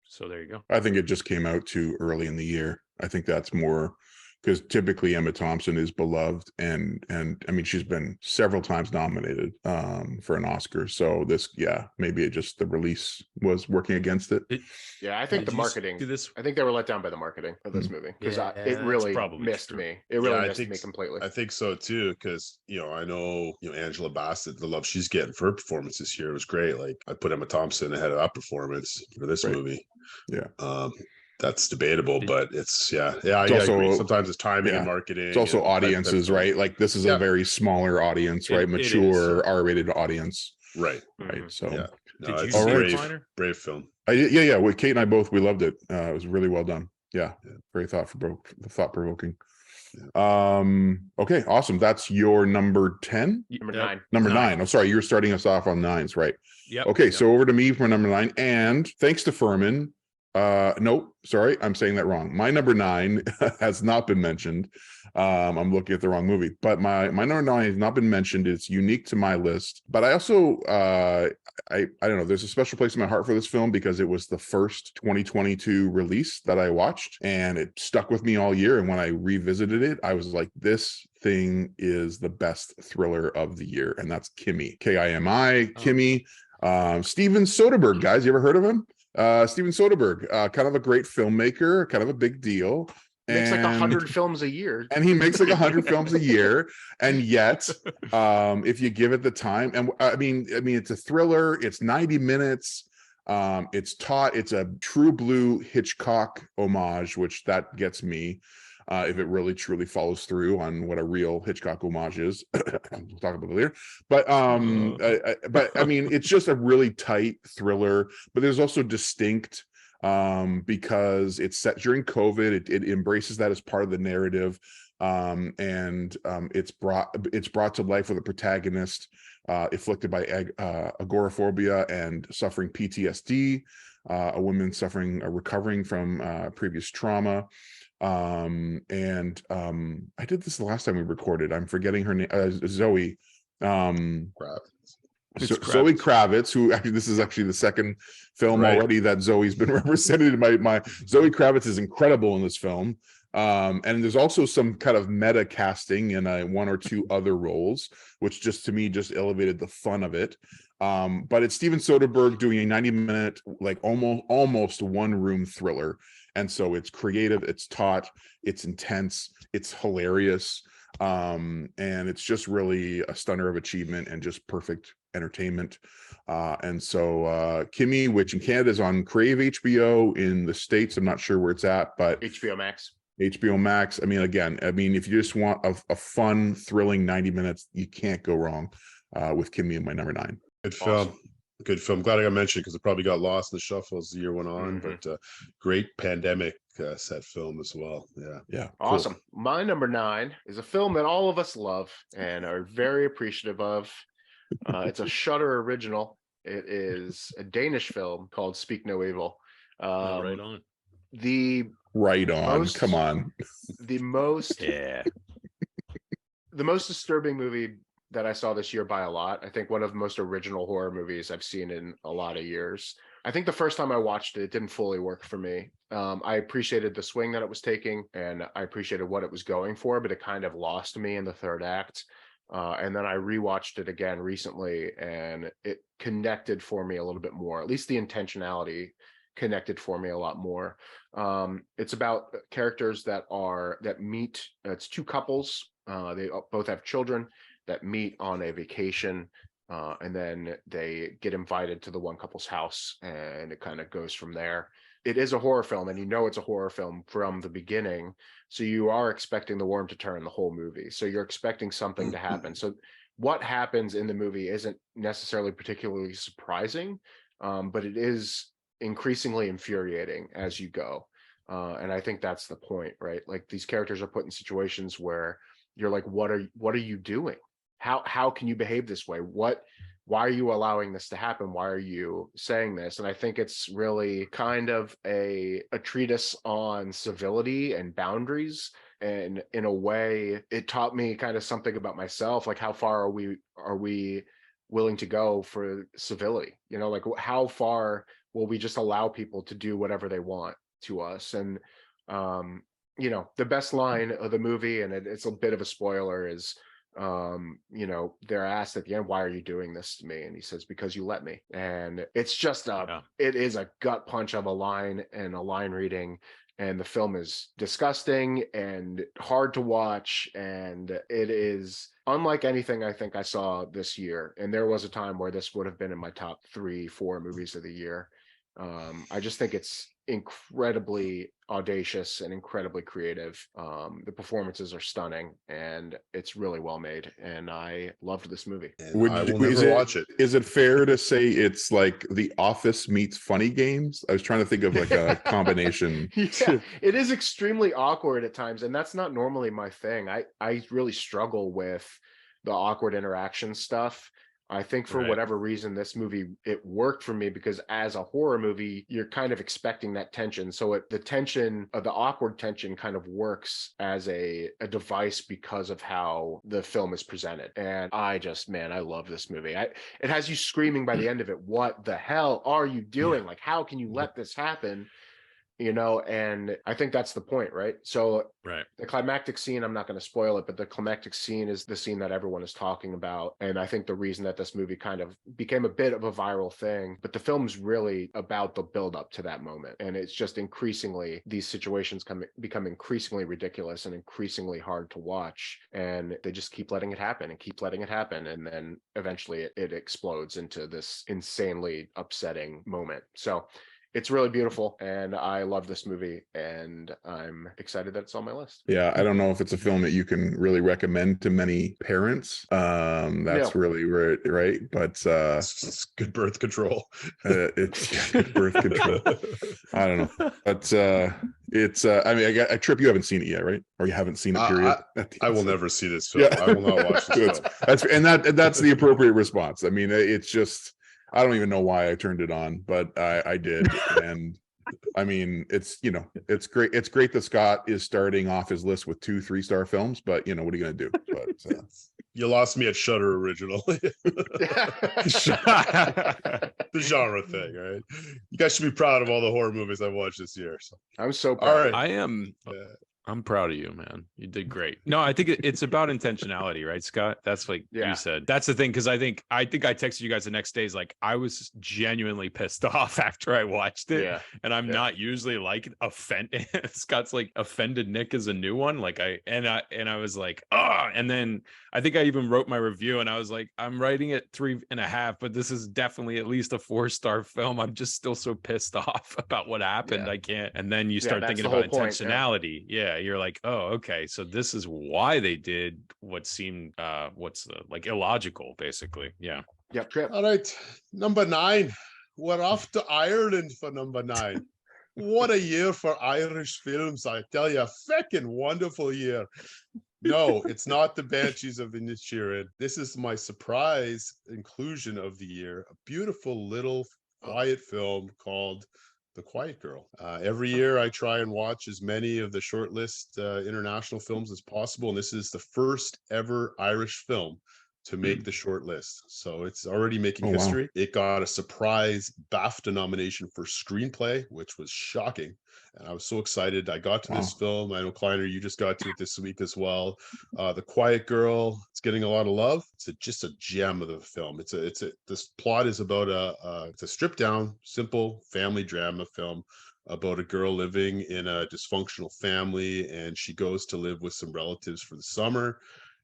so there you go. I think it just came out too early in the year. I think that's more because typically Emma Thompson is beloved and I mean she's been several times nominated for an Oscar. So maybe it just the release was working against it. I think the marketing. I think they were let down by the marketing of this movie because it really missed me. It really missed me completely. I think so too because I know Angela Bassett, the love she's getting for her performance this year was great. Like I put Emma Thompson ahead of that performance for this movie. Yeah. That's debatable, but it's I also, agree. Sometimes it's timing and marketing. It's also audiences, right? Like this is a very smaller audience, right? Mature, R-rated audience, right? So, did you see brave film? Yeah. With Kate and I both, we loved it. It was really well done. Yeah. Very thought provoking. Okay, awesome. That's your number 10. Number 9. I'm sorry, you're starting us off on 9s, right? Yeah. Okay, so over to me for number 9, and thanks to Furman. No, sorry, I'm saying that wrong. My number 9 has not been mentioned. I'm looking at the wrong movie, but my number 9 has not been mentioned. It's unique to my list, but I also I don't know, there's a special place in my heart for this film because it was the first 2022 release that I watched, and it stuck with me all year. And when I revisited it, I was like, this thing is the best thriller of the year, and that's Kimi. Kimi. Kimi. Steven Soderbergh, guys, you ever heard of him? Steven Soderbergh, kind of a great filmmaker, kind of a big deal. Makes like 100 films a year. And he makes like 100 films a year. And yet, if you give it the time, and I mean, it's a thriller, it's 90 minutes. It's a true blue Hitchcock homage, which that gets me. If it really truly follows through on what a real Hitchcock homage is. We'll talk about it later. But I mean, it's just a really tight thriller, but there's also distinct because it's set during COVID. It embraces that as part of the narrative. And it's brought to life with a protagonist afflicted by agoraphobia and suffering PTSD, a woman recovering from previous trauma. I did this the last time we recorded. I'm forgetting her name. Zoe. Zoe Kravitz, who actually, this is actually the second film already that Zoe's been represented in my Zoe Kravitz is incredible in this film. And there's also some kind of meta casting in one or two other roles, which just to me just elevated the fun of it. But it's Steven Soderbergh doing a 90-minute, like almost one-room thriller. And so it's creative, it's taut, it's intense, it's hilarious. And it's just really a stunner of achievement and just perfect entertainment. And so Kimi, which in Canada is on Crave HBO, in the States, I'm not sure where it's at, but HBO Max. I mean, again, if you just want a fun, thrilling 90 minutes, you can't go wrong with Kimi in my number 9. Good film. Awesome. Good film. Glad I got mentioned because it probably got lost in the shuffle as the year went on. But great pandemic set film as well. Yeah. Awesome. Cool. My number 9 is a film that all of us love and are very appreciative of. It's a Shudder original. It is a Danish film called Speak No Evil. Right on. Come on. The most disturbing movie that I saw this year by a lot. I think one of the most original horror movies I've seen in a lot of years. I think the first time I watched it, it didn't fully work for me. I appreciated the swing that it was taking, and I appreciated what it was going for, but it kind of lost me in the third act. And then I rewatched it again recently, and it connected for me a little bit more. At least the intentionality connected for me a lot more. It's about characters that meet. It's two couples. They both have children that meet on a vacation, and then they get invited to the one couple's house, and it kind of goes from there. It is a horror film, and you know it's a horror film from the beginning, so you are expecting the worm to turn the whole movie. So you're expecting something to happen. So what happens in the movie isn't necessarily particularly surprising, but it is increasingly infuriating as you go. And I think that's the point, right? Like, these characters are put in situations where you're like, what are you doing? How can you behave this way? Why are you allowing this to happen? Why are you saying this? And I think it's really kind of a treatise on civility and boundaries. And in a way, it taught me kind of something about myself. Like, how far are we willing to go for civility? You know, like, how far will we just allow people to do whatever they want to us? And, you know, the best line of the movie, and it's a bit of a spoiler, is, you know, they're asked at the end, why are you doing this to me? And he says, because you let me. And it's just it is a gut punch of a line and a line reading. And the film is disgusting and hard to watch. And it is unlike anything I think I saw this year. And there was a time where this would have been in my top 3-4 movies of the year. I just think it's incredibly audacious and incredibly creative. The performances are stunning, and it's really well made, and I loved this movie. And I will never watch it. Is it fair to say it's like The Office meets Funny Games? I was trying to think of like a combination. Yeah, it is extremely awkward at times, and that's not normally my thing. I really struggle with the awkward interaction stuff. I think for whatever reason, this movie, it worked for me because as a horror movie, you're kind of expecting that tension. So the tension of the awkward tension kind of works as a device because of how the film is presented. And I love this movie. It has you screaming by the end of it, what the hell are you doing? Like, how can you let this happen? And I think that's the point, right? So the climactic scene, I'm not going to spoil it, but the climactic scene is the scene that everyone is talking about. And I think the reason that this movie kind of became a bit of a viral thing, but the film's really about the build up to that moment. And it's just increasingly, these situations become increasingly ridiculous and increasingly hard to watch. And they just keep letting it happen and keep letting it happen. And then eventually it explodes into this insanely upsetting moment. So it's really beautiful, and I love this movie, and I'm excited that it's on my list. Yeah, I don't know if it's a film that you can really recommend to many parents. That's really right, but it's good birth control. It's good birth control. I don't know, but it's. I mean, I Trip, you haven't seen it yet, right? Or you haven't seen it? Period. I will never see this film. I will not watch this film. That's the appropriate response. I mean, it's just. I don't even know why I turned it on, but I did. And I mean, it's great. It's great that Scott is starting off his list with 2 3-star films, but what are you going to do? But you lost me at Shudder originally. The genre thing, right? You guys should be proud of all the horror movies I've watched this year. So I'm so proud. All right. I am. I'm proud of you, man. You did great. No, I think it's about intentionality, right, Scott? That's like you said. That's the thing, because I think I texted you guys the next day. Is like I was genuinely pissed off after I watched it, and I'm not usually like offended. Scott's like offended Nick is a new one. Like I was like, and then I think I even wrote my review, and I was like, I'm writing it 3.5, but this is definitely at least a 4-star film. I'm just still so pissed off about what happened. I can't. And then you start thinking about intentionality. You're like, oh, okay, so this is why they did what seemed illogical, basically. Yep. All right, number 9. We're off to Ireland for number 9. What a year for Irish films, I tell you. Feckin' wonderful year. No, it's not the Banshees of Inisherin. This is my surprise inclusion of the year. A beautiful little quiet film called The Quiet Girl. Every year I try and watch as many of the shortlist international films as possible, and this is the first ever Irish film to make the short list. So it's already making history. Wow. It got a surprise BAFTA nomination for screenplay, which was shocking. And I was so excited. I got to this film. I know, Kleiner, you just got to it this week as well. The Quiet Girl, it's getting a lot of love. It's just a gem of the film. This plot is about it's a stripped down, simple family drama film about a girl living in a dysfunctional family, and she goes to live with some relatives for the summer.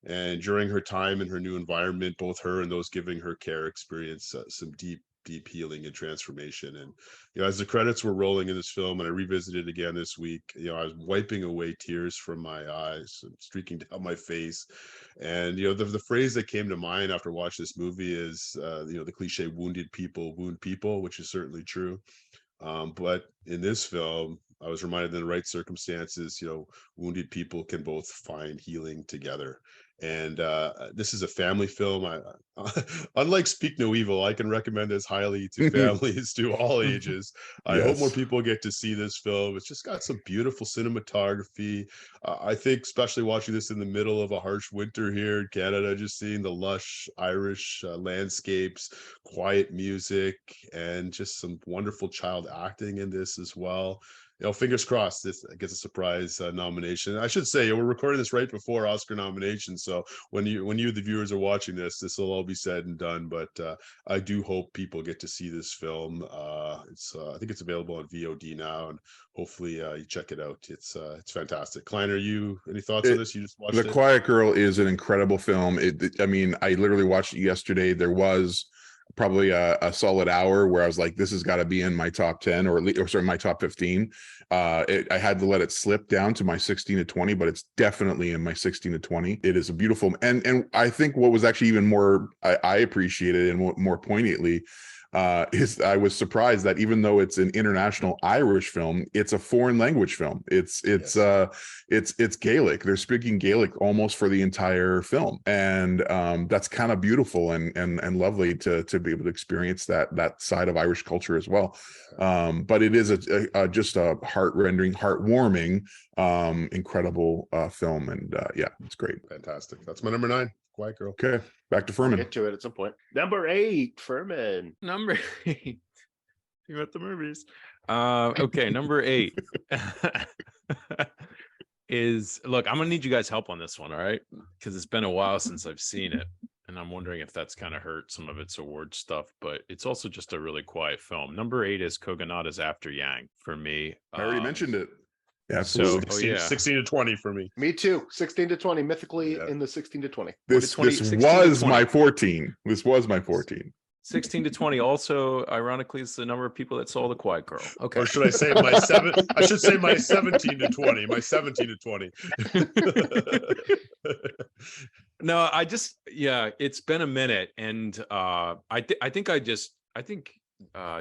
And during her time in her new environment, both her and those giving her care experience some deep healing and transformation. And as the credits were rolling in this film, and I revisited it again this week, I was wiping away tears from my eyes and streaking down my face. And the phrase that came to mind after watching this movie is the cliche "wounded people wound people," which is certainly true. But in this film, I was reminded that in the right circumstances, wounded people can both find healing together. And this is a family film. Unlike Speak No Evil, I can recommend this highly to families to all ages. I hope more people get to see this film. It's just got some beautiful cinematography. I think, especially watching this in the middle of a harsh winter here in Canada, just seeing the lush Irish landscapes, quiet music, and just some wonderful child acting in this as well. Fingers crossed this gets a surprise nomination. I should say, we're recording this right before Oscar nominations, so when you the viewers are watching this will all be said and done. But I do hope people get to see this film. I think it's available on VOD now, and hopefully you check it out. It's fantastic. Kleiner, any thoughts on this? You just watched it? The Quiet Girl is an incredible film. I mean, I literally watched it yesterday. There was probably a solid hour where I was like, this has got to be in my top 10 or sorry, my top 15. I had to let it slip down to my 16 to 20, but it's definitely in my 16 to 20. It is a beautiful, and I think what was actually even more I appreciated and more poignantly is I was surprised that even though it's an international Irish film, it's a foreign language film. It's Gaelic. They're speaking Gaelic almost for the entire film, and that's kind of beautiful and lovely to be able to experience that side of Irish culture as well. But it is just a heart-rending, heartwarming, incredible film, and yeah, it's great. Fantastic. That's my number 9. Quiet Girl. Okay, back to Furman. We'll get to it at some point. Number 8, Furman. Number 8. You at the movies. Okay, number 8 is, look, I'm gonna need you guys' help on this one, all right? Because it's been a while since I've seen it, and I'm wondering if that's kind of hurt some of its award stuff, but it's also just a really quiet film. Number 8 is Kogonada's After Yang for me. I already mentioned it. Yeah, So, 16 to 20 for me. Me too. 16 to 20, mythically in the 16 to 20. This was my 14. This was my 14. 16 to 20 also, ironically, is the number of people that saw The Quiet Girl. Okay. Or should I say my 17 to 20. My 17 to 20. No, it's been a minute, and I think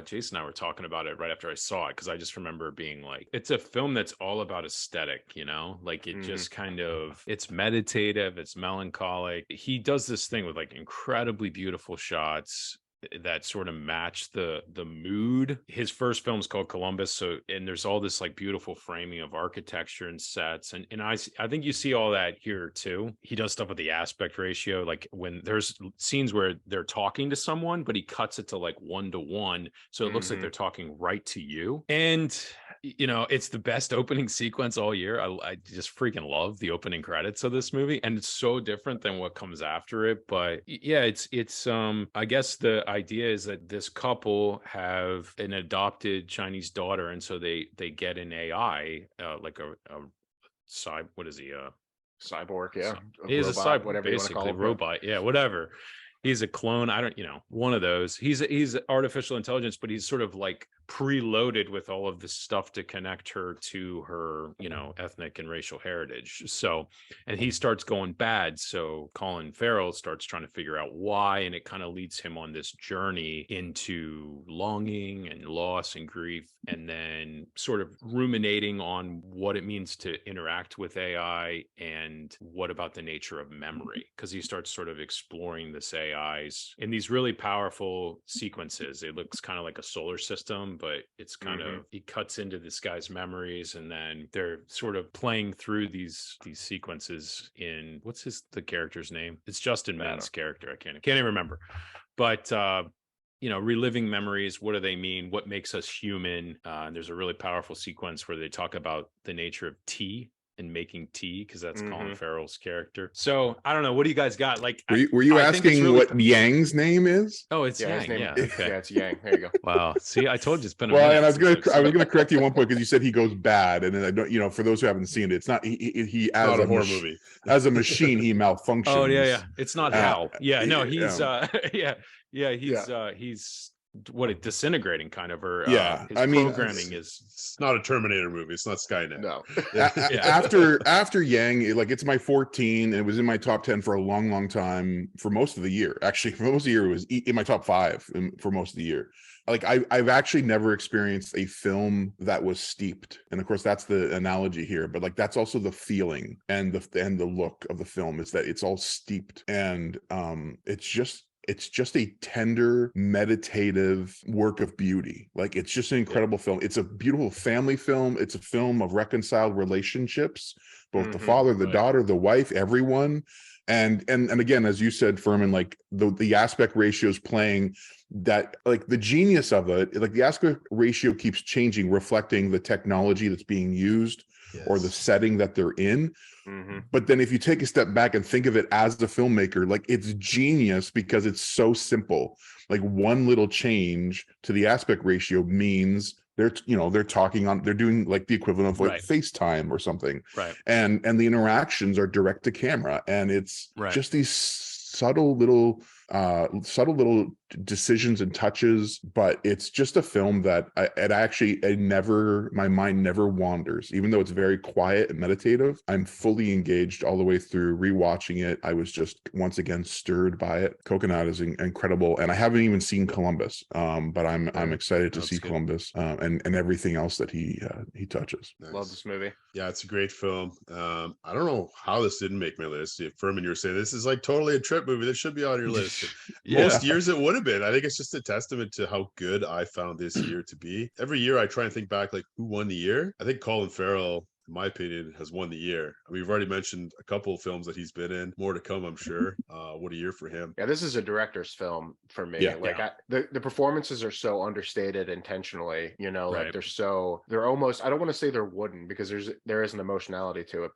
Jason and I were talking about it right after I saw it, because I just remember being like, it's a film that's all about aesthetic, like it just kind of, it's meditative, it's melancholic. He does this thing with like incredibly beautiful shots that sort of match the mood. His first film is called Columbus, and there's all this like beautiful framing of architecture and sets, and I think you see all that here too. He does stuff with the aspect ratio, like when there's scenes where they're talking to someone, but he cuts it to like 1-to-1, so it looks like they're talking right to you. And it's the best opening sequence all year. I just freaking love the opening credits of this movie, and it's so different than what comes after it. But yeah, it's I guess the idea is that this couple have an adopted Chinese daughter, and so they get an AI, like a what is he? Cyborg, yeah. He's a cyborg, whatever basically, you want to call him. robot, yeah, whatever. He's a clone. I don't, one of those. He's artificial intelligence, but he's sort of like preloaded with all of this stuff to connect her to her, ethnic and racial heritage. So, and he starts going bad. So Colin Farrell starts trying to figure out why, and it kind of leads him on this journey into longing and loss and grief, and then sort of ruminating on what it means to interact with AI and what about the nature of memory, because he starts sort of exploring this AIs in these really powerful sequences. It looks kind of like a solar system, but it's kind of, he cuts into this guy's memories, and then they're sort of playing through these sequences in, what's the character's name? It's Justin Min's character. I can't even remember, but reliving memories. What do they mean? What makes us human? And there's a really powerful sequence where they talk about the nature of tea and making tea, because that's Colin Farrell's character. So I don't know. What do you guys got? Like, were you asking really what Yang's name is? Oh, it's Yang. Yeah, okay. Yeah, it's Yang. There you go. Wow. See, I told you it's been a well, minute. And I was gonna correct you at one point, because you said he goes bad, and then I don't. For those who haven't seen it, it's not he as not a horror movie. As a machine, he malfunctions. Oh yeah. It's not Hal. Yeah, no, he's he's disintegrating kind of, or his programming is. It's not a Terminator movie. It's not Skynet. No. After Yang, like, it's my 14, and it was in my top 10 for a long time, for most of the year. Actually, for most of the year, it was in my top 5 for most of the year. Like, I've actually never experienced a film that was steeped, and of course that's the analogy here, but like that's also the feeling and the look of the film, is that it's all steeped, and it's just a tender, meditative work of beauty. Like, it's just an incredible film. It's a beautiful family film. It's a film of reconciled relationships, both the father, the daughter, the wife, everyone. And again, as you said, Furman, like the aspect ratios playing that, like the genius of it, like the aspect ratio keeps changing, reflecting the technology that's being used or the setting that they're in. But then if you take a step back and think of it as the filmmaker, like, it's genius because it's so simple. Like, one little change to the aspect ratio means they're doing like the equivalent of like FaceTime or something. Right. And the interactions are direct to camera, and it's just these subtle little subtle little decisions and touches, but it's just a film that my mind never wanders. Even though it's very quiet and meditative, I'm fully engaged all the way through. Rewatching it, I was just once again stirred by it. Coconut is incredible, and I haven't even seen Columbus, but I'm excited to see Columbus and everything else that he touches. Nice. Love this movie. Yeah, it's a great film. I don't know how this didn't make my list. If Furman, you were saying this is like totally a trip movie, this should be on your list. Most years it would have been. I think it's just a testament to how good I found this year to be. Every year I try and think back, like, who won the year. I think Colin Farrell, in my opinion, has won the year. I mean, we've already mentioned a couple of films that he's been in. More to come, I'm sure. What a year for him. Yeah, this is a director's film for me. The performances are so understated intentionally, you know, like they're almost, I don't want to say they're wooden, because there is an emotionality to it,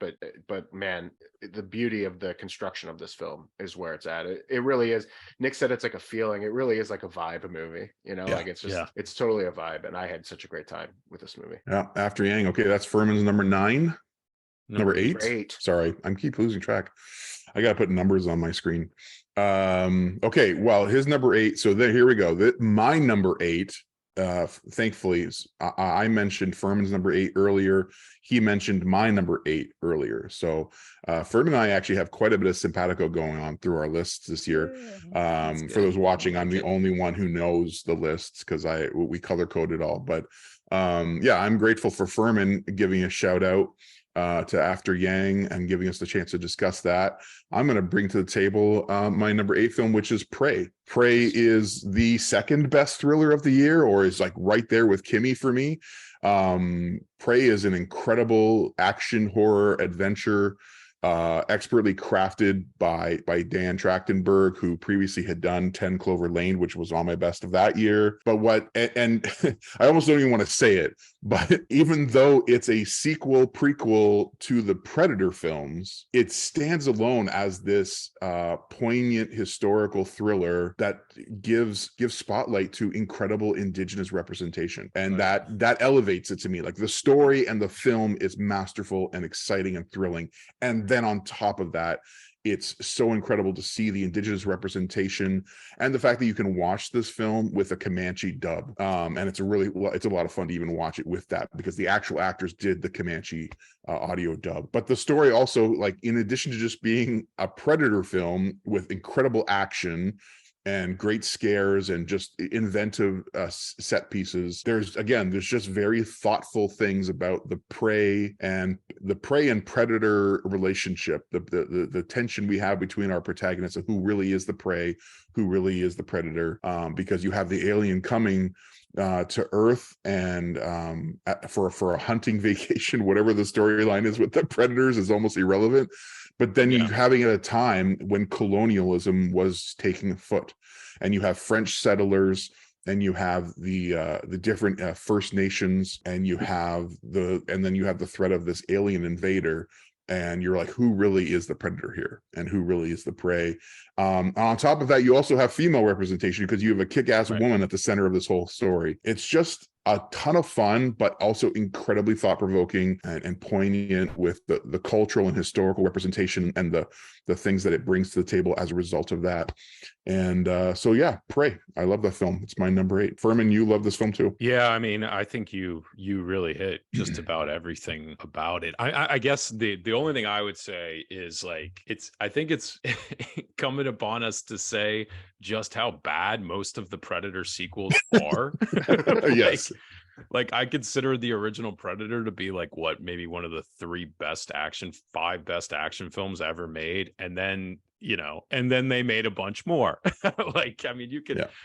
but man, the beauty of the construction of this film is where it's at. It really is. Nick said it's like a feeling. It really is like a vibe movie, you know, like it's just, it's totally a vibe. And I had such a great time with this movie. Yeah. After Yang. Okay. That's Furman's number 9. Number 8. Sorry, I keep losing track. I got to put numbers on my screen. Okay, well, his number 8. So here we go. My number 8, thankfully, I mentioned Furman's number 8 earlier. He mentioned my number 8 earlier. So Furman and I actually have quite a bit of simpatico going on through our lists this year. For those watching, I'm the only one who knows the lists because we color code it all. But I'm grateful for Furman giving a shout out to After Yang and giving us the chance to discuss that. I'm going to bring to the table my number 8 film, which is Prey. Prey is the second best thriller of the year, or is like right there with Kimi for me. Prey is an incredible action horror adventure, expertly crafted by Dan Trachtenberg, who previously had done 10 Clover Lane, which was on my best of that year. But and I almost don't even want to say it, but even though it's a prequel to the Predator films, it stands alone as this poignant historical thriller that gives spotlight to incredible indigenous representation, and that elevates it to me. Like, the story and the film is masterful and exciting and thrilling, and then on top of that, it's so incredible to see the indigenous representation and the fact that you can watch this film with a Comanche dub. And it's a lot of fun to even watch it with that, because the actual actors did the Comanche audio dub. But the story also, like, in addition to just being a Predator film with incredible action and great scares and just inventive set pieces, there's just very thoughtful things about the prey and predator relationship, the tension we have between our protagonists and who really is the prey, who really is the predator, because you have the alien coming to Earth and for a hunting vacation. Whatever the storyline is with the predators is almost irrelevant. But then you're having it at a time when colonialism was taking foot, and you have French settlers, and you have the different First Nations, and you have the threat of this alien invader. And you're like, who really is the predator here, and who really is the prey? On top of that, you also have female representation, because you have a kick-ass woman at the center of this whole story. It's just a ton of fun, but also incredibly thought-provoking and poignant with the cultural and historical representation and the things that it brings to the table as a result of that. And Prey. I love that film. It's my number 8. Furman, you love this film too. Yeah, I mean, I think you really hit just about everything about it. I guess the only thing I would say is, like, I think it's incumbent upon us to say just how bad most of the Predator sequels are. Yes. Like, I consider the original Predator to be like maybe one of the 5 best action films ever made. And then, they made a bunch more. Like, I mean,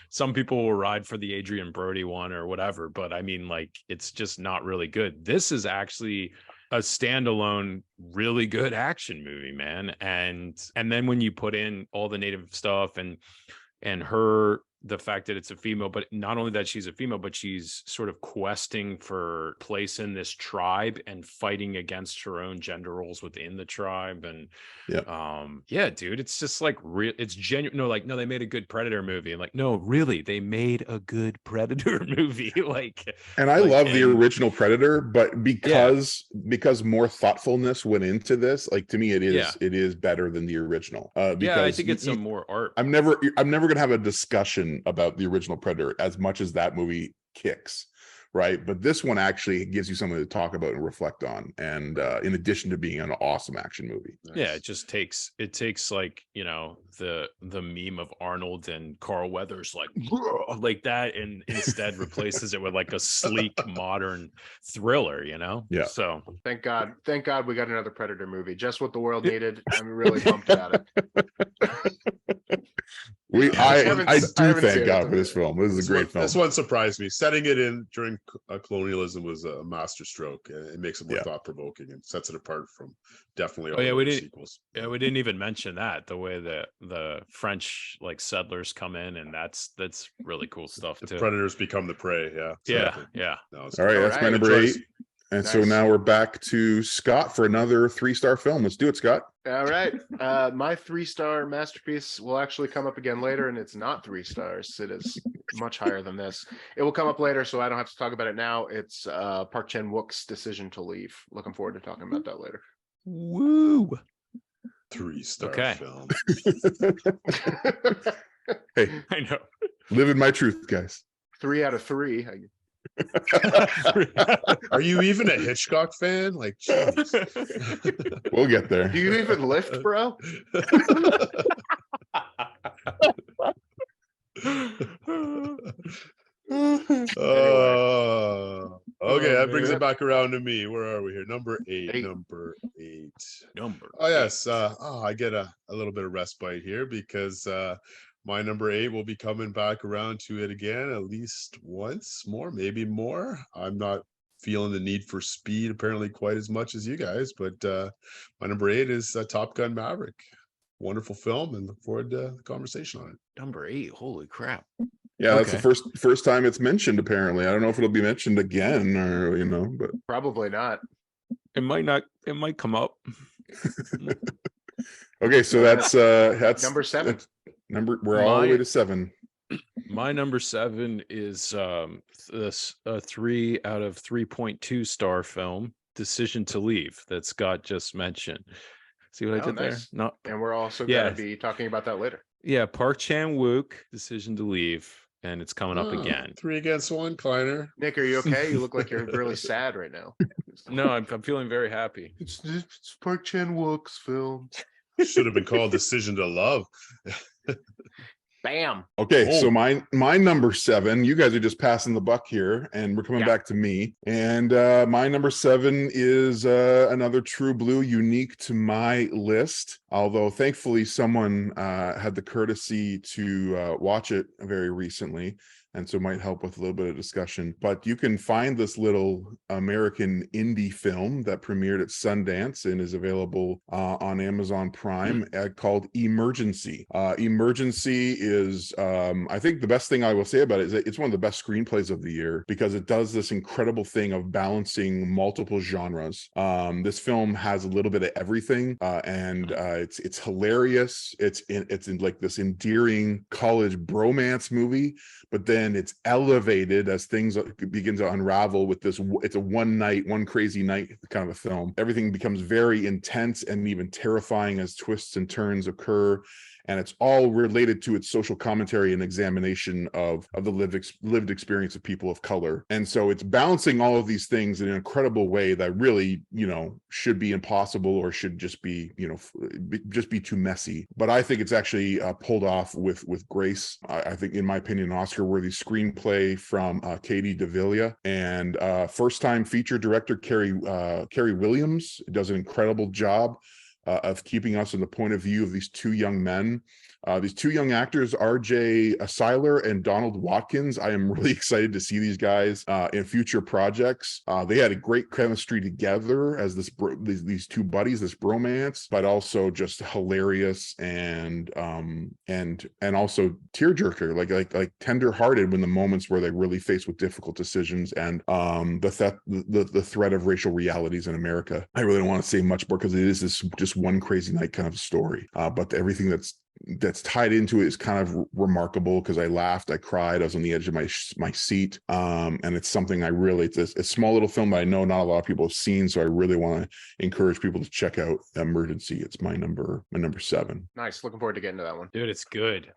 some people will ride for the Adrian Brody one or whatever, but I mean, like, it's just not really good. This is actually a standalone, really good action movie, man. And then when you put in all the native stuff and her the fact that it's a female, but not only that she's a female, but she's sort of questing for place in this tribe and fighting against her own gender roles within the tribe. And yeah, dude, it's just like real. It's genuine. No, like, no, they made a good Predator movie. And like, no, really, they made a good Predator movie. Like, and I love the original Predator, but because more thoughtfulness went into this, like, to me, it is better than the original. Because I think it's a more art. I'm never gonna have a discussion about the original Predator as much as that movie kicks, right? But this one actually gives you something to talk about and reflect on, and in addition to being an awesome action movie. Yeah, it takes like, you know, the meme of Arnold and Carl Weathers like that, and instead replaces it with like a sleek modern thriller, you know? Yeah. So thank God we got another Predator movie, just what the world needed. I'm really pumped about it. I do thank God for this film. This is a great film. This one surprised me. Setting it in during colonialism was a masterstroke. It makes it more thought provoking and sets it apart from definitely all the sequels. Yeah, we didn't even mention that, the way that the French like settlers come in, and that's really cool stuff too. The predators become the prey. Yeah. Exactly. Yeah. No, all right, that's my number 8. And so now we're back to Scott for another 3-star film. Let's do it, Scott. All right. My 3-star masterpiece will actually come up again later, and it's not 3 stars. It is much higher than this. It will come up later, so I don't have to talk about it now. It's Park Chan-wook's Decision to Leave. Looking forward to talking about that later. Woo! 3-star film. Hey, I know. Living my truth, guys. 3 out of 3. Are you even a Hitchcock fan? Like, geez. We'll get there. Do you even lift, bro? Okay, that brings it back around to me. Where are we here? Number 8. Number 8. Oh yes. I get a little bit of respite here because my number 8 will be coming back around to it again at least once more, maybe more. I'm not feeling the need for speed apparently quite as much as you guys, but my number 8 is Top Gun Maverick. Wonderful film, and look forward to the conversation on it. Number 8, holy crap. Yeah, that's the first time it's mentioned, apparently. I don't know if it'll be mentioned again, or, you know, but probably not. It might come up. Okay, so that's number 7. We're all the way to 7. My number 7 is this 3 out of 3.2 star film, Decision to Leave, that Scott just mentioned. See what I did there? No, and we're also going to be talking about that later. Yeah, Park Chan-wook, Decision to Leave, and it's coming up again. 3 against 1, Kleiner. Nick, are you okay? You look like you're really sad right now. No, I'm feeling very happy. It's Park Chan-wook's film. Should have been called Decision to Love. Bam. Okay, so my number 7, you guys are just passing the buck here, and we're coming back to me. And my number 7 is another True Blue, unique to my list. Although thankfully someone had the courtesy to watch it very recently, and so might help with a little bit of discussion. But you can find this little American indie film that premiered at Sundance and is available on Amazon Prime called Emergency. Emergency is, I think the best thing I will say about it is that it's one of the best screenplays of the year because it does this incredible thing of balancing multiple genres. This film has a little bit of everything, and it's hilarious. It's in like this endearing college bromance movie, but then it's elevated as things begin to unravel with this. It's a one crazy night kind of a film. Everything becomes very intense and even terrifying as twists and turns occur. And it's all related to its social commentary and examination of the lived experience of people of color. And so it's balancing all of these things in an incredible way that really, you know, should be impossible or should just be, you know, just be too messy. But I think it's actually pulled off with grace. I think, in my opinion, an Oscar-worthy screenplay from Katie DeVilla, and first-time feature director Carrie Williams does an incredible job of keeping us in the point of view of these 2 young men These two young actors, RJ Seiler and Donald Watkins. I am really excited to see these guys in future projects. They had a great chemistry together as these two buddies, this bromance, but also just hilarious and also tearjerker, like tender-hearted when the moments where they're really faced with difficult decisions and the threat of racial realities in America. I really don't want to say much more because it is this just one crazy night kind of story. But everything that's tied into it is kind of remarkable because I laughed, I cried, I was on the edge of my seat. And it's something it's a small little film that I know not a lot of people have seen. So I really want to encourage people to check out Emergency. It's my number 7. Nice. Looking forward to getting to that one. Dude, it's good.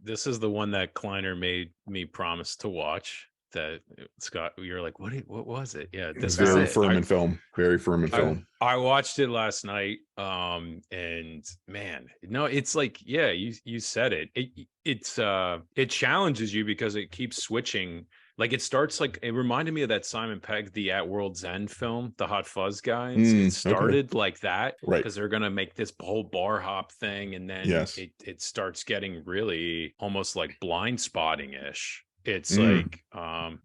This is the one that Kleiner made me promise to watch. That Scott, you're like, what was it? Yeah, this is very it. Furman film. Very Furman film. I watched it last night. And man, no, it's like, yeah, you said it. It challenges you because it keeps switching. Like it starts like it reminded me of that Simon Pegg, the At World's End film, the Hot Fuzz guys. It started like that, right? Because they're gonna make this whole bar hop thing, and then it starts getting really almost like Blind Spotting ish. It's like,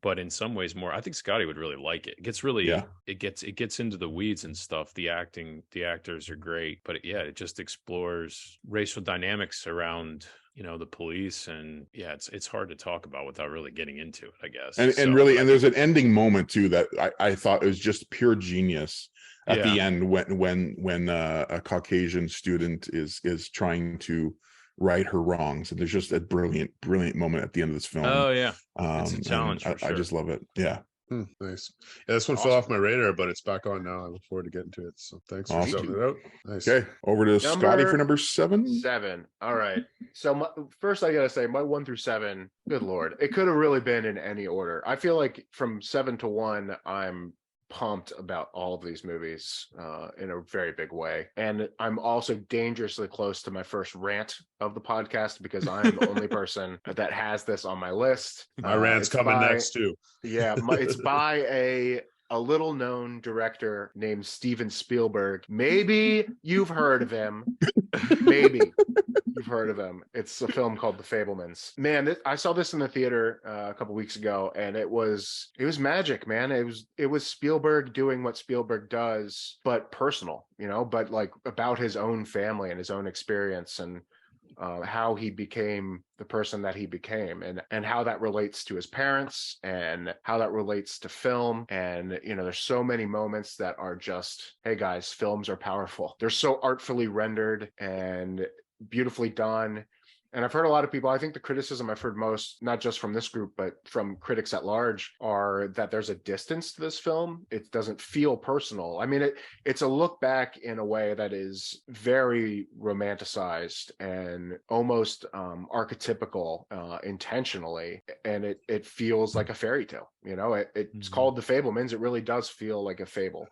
but in some ways more. I think Scotty would really like it. It gets really, it gets into the weeds and stuff. The actors are great, but it just explores racial dynamics around the police, and it's hard to talk about without really getting into it, I guess. And there's an ending moment too that I thought it was just pure genius at the end when a Caucasian student is trying to right her wrongs, and there's just a brilliant moment at the end of this film. It's a challenge for sure. I just love it. Nice. This one fell off my radar, but it's back on now. I look forward to getting to it. So thanks for shouting it out. Nice. Okay, over to Scotty for number 7. All right. So first I gotta say, my 1 through 7, good lord, it could have really been in any order. I feel like from 7 to 1, I'm pumped about all of these movies in a very big way, and I'm also dangerously close to my first rant of the podcast because I'm the only person that has this on my list. My rant's coming next too. It's by a little known director named Steven Spielberg. Maybe you've heard of him. Maybe you've heard of him. It's a film called The Fabelmans. Man, I saw this in the theater a couple weeks ago, and it was magic, man. It was Spielberg doing what Spielberg does, but personal, but like about his own family and his own experience, and how he became the person that he became, and how that relates to his parents, and how that relates to film. And there's so many moments that are just, hey guys, films are powerful. They're so artfully rendered and beautifully done. And I've heard a lot of people, I think the criticism I've heard most, not just from this group, but from critics at large, are that there's a distance to this film. It doesn't feel personal. I mean, it's a look back in a way that is very romanticized and almost archetypical intentionally. And it feels like a fairy tale. It's called The Fabelmans. It really does feel like a fable.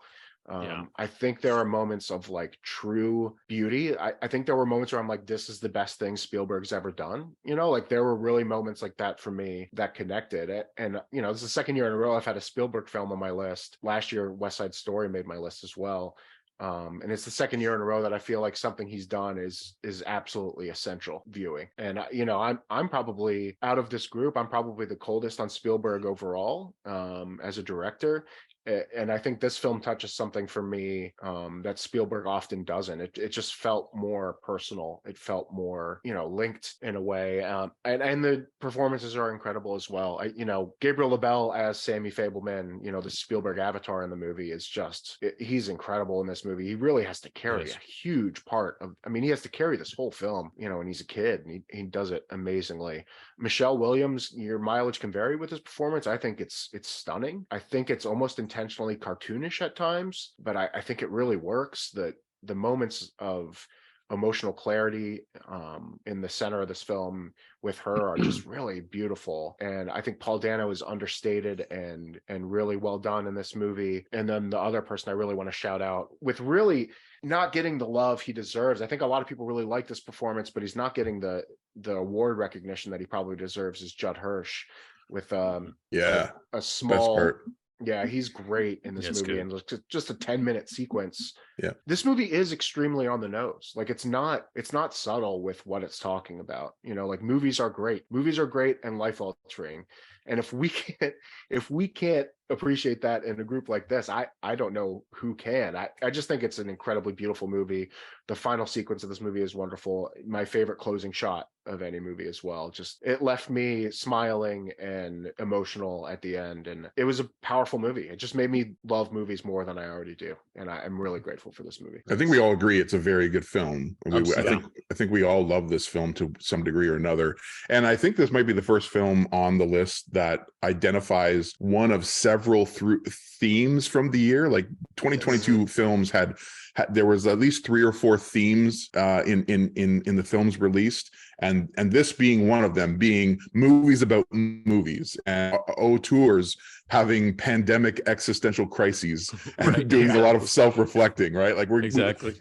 I think there are moments of like true beauty. I think there were moments where I'm like, this is the best thing Spielberg's ever done. Like there were really moments like that for me that connected it. And this is the second year in a row I've had a Spielberg film on my list. Last year, West Side Story made my list as well. And it's the second year in a row that I feel like something he's done is absolutely essential viewing. And I'm probably, out of this group, I'm probably the coldest on Spielberg overall as a director. And I think this film touches something for me that Spielberg often doesn't. It just felt more personal. It felt more, linked in a way. And the performances are incredible as well. Gabriel LaBelle as Sammy Fabelman, the Spielberg avatar in the movie is just, he's incredible in this movie. He really has to carry a huge part of, he has to carry this whole film, and he's a kid, and he does it amazingly. Michelle Williams, your mileage can vary with his performance. I think it's stunning. I think it's almost intentionally cartoonish at times, but I think it really works. The moments of emotional clarity in the center of this film with her are just really beautiful. And I think Paul Dano is understated and really well done in this movie. And then the other person I really want to shout out, with really not getting the love he deserves. I think a lot of people really like this performance, but he's not getting the award recognition that he probably deserves, is Judd Hirsch with a small Yeah, he's great in this movie, good. and just a 10-minute sequence. Yeah, this movie is extremely on the nose. Like it's not subtle with what it's talking about. Like movies are great and life altering, and if we can't appreciate that in a group like this, I don't know who can. I just think it's an incredibly beautiful movie. The final sequence of this movie is wonderful. My favorite closing shot of any movie as well. Just it left me smiling and emotional at the end, and it was a powerful movie. It just made me love movies more than I already do, and I'm really grateful for this movie. I think we all agree it's a very good film. I think we all love this film to some degree or another, and I think this might be the first film on the list that identifies one of several themes from the year. Like 2022 films had there was at least 3 or 4 themes in the films released, and this being one of them, being movies about movies, and auteurs having pandemic existential crises and doing a lot of self-reflecting, right? Like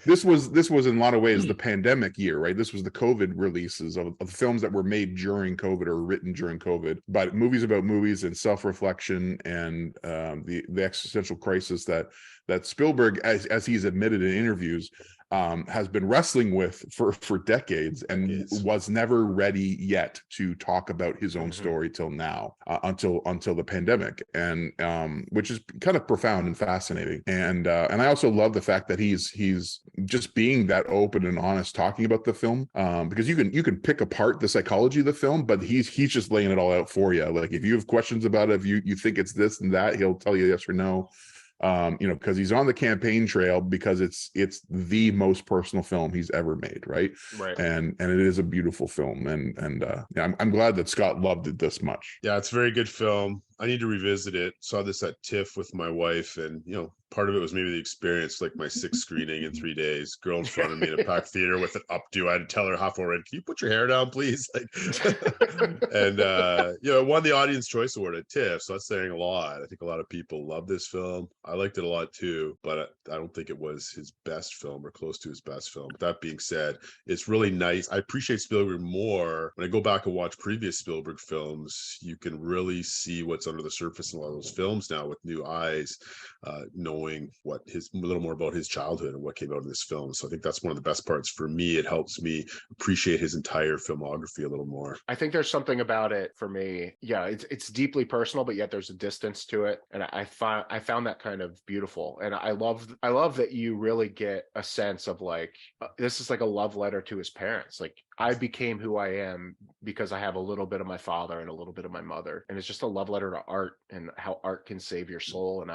this was in a lot of ways the pandemic year, right? This was the COVID releases of films that were made during COVID or written during COVID, but movies about movies and self-reflection and the existential crisis that Spielberg, as he's admitted in interviews, has been wrestling with for decades and was never ready yet to talk about his own story till now, until the pandemic, and which is kind of profound and fascinating. And I also love the fact that he's just being that open and honest talking about the film, because you can pick apart the psychology of the film, but he's just laying it all out for you. Like if you have questions about it, if you think it's this and that, he'll tell you yes or no. Because he's on the campaign trail, because it's the most personal film he's ever made, right? And it is a beautiful film, and yeah, I'm glad that Scott loved it this much. Yeah, it's a very good film. I need to revisit it. Saw this at TIFF with my wife, and part of it was maybe the experience, like my 6th screening in 3 days. Girl in front of me in a packed theater with an updo. I had to tell her half over, can you put your hair down, please? And it won the Audience Choice Award at TIFF, so that's saying a lot. I think a lot of people love this film. I liked it a lot too, but I don't think it was his best film or close to his best film. That being said, it's really nice. I appreciate Spielberg more. When I go back and watch previous Spielberg films, you can really see what's under the surface in a lot of those films now with new eyes, knowing a little more about his childhood and what came out in this film. So I think that's one of the best parts for me. It helps me appreciate his entire filmography a little more. I think there's something about it for me. Yeah, it's deeply personal, but yet there's a distance to it, and I found that kind of beautiful. And I love that you really get a sense of like this is like a love letter to his parents. Like I became who I am because I have a little bit of my father and a little bit of my mother, and it's just a love letter to art and how art can save your soul. And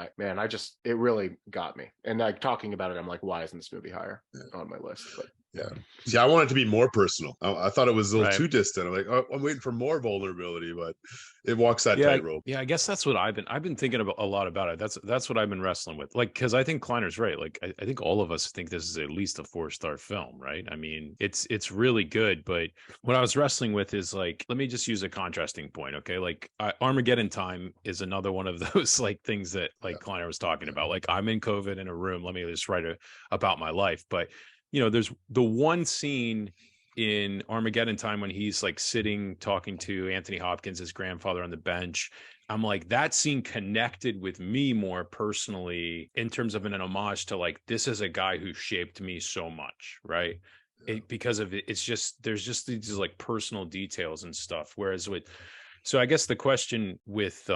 it really got me. And like talking about it, I'm like, why isn't this movie higher on my list? But yeah. See, I want it to be more personal. I thought it was a little too distant. I'm like, I'm waiting for more vulnerability, but it walks that tightrope. Yeah, I guess that's what I've been thinking about a lot about it. That's what I've been wrestling with. Like, because I think Kliner's right. Like, I think all of us think this is at least a 4-star film, right? I mean, it's really good. But what I was wrestling with is like, let me just use a contrasting point, okay? Like, Armageddon Time is another one of those like things that like Kline was talking about. Like, I'm in COVID in a room. Let me just write about my life, but. There's the one scene in Armageddon Time when he's like sitting talking to Anthony Hopkins, his grandfather, on the bench. I'm like, that scene connected with me more personally in terms of an homage to like, this is a guy who shaped me so much, right? Because of it, it's just, there's just these like personal details and stuff. Whereas so I guess the question with,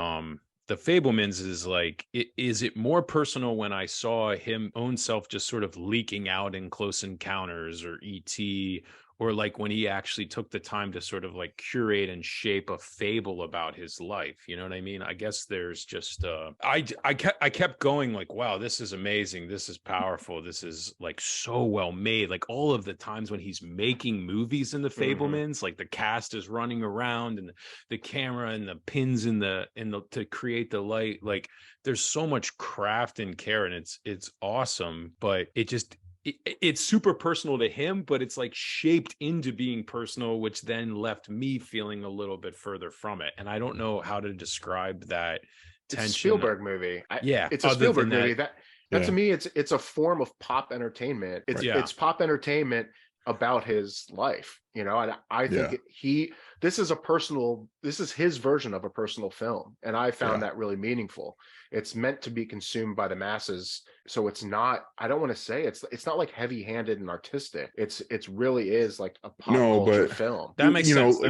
the Fabelmans is like, is it more personal when I saw him own self just sort of leaking out in Close Encounters or E.T., or like when he actually took the time to sort of like curate and shape a fable about his life? You know what I mean? I guess there's just I kept going like, wow, this is amazing, this is powerful, this is like so well made. Like all of the times when he's making movies in the Fabelmans, like the cast is running around and the camera and the pins in the to create the light, like there's so much craft and care, and it's awesome. But it's super personal to him, but it's like shaped into being personal, which then left me feeling a little bit further from it. And I don't know how to describe that tension. It's a Spielberg movie. It's a Spielberg movie. That to me, it's a form of pop entertainment. It's pop entertainment about his life, and I think this is his version of a personal film, and I found that really meaningful. It's meant to be consumed by the masses. So it's not, I don't want to say it's not like heavy-handed and artistic. It's really is like a pop culture film. That makes sense.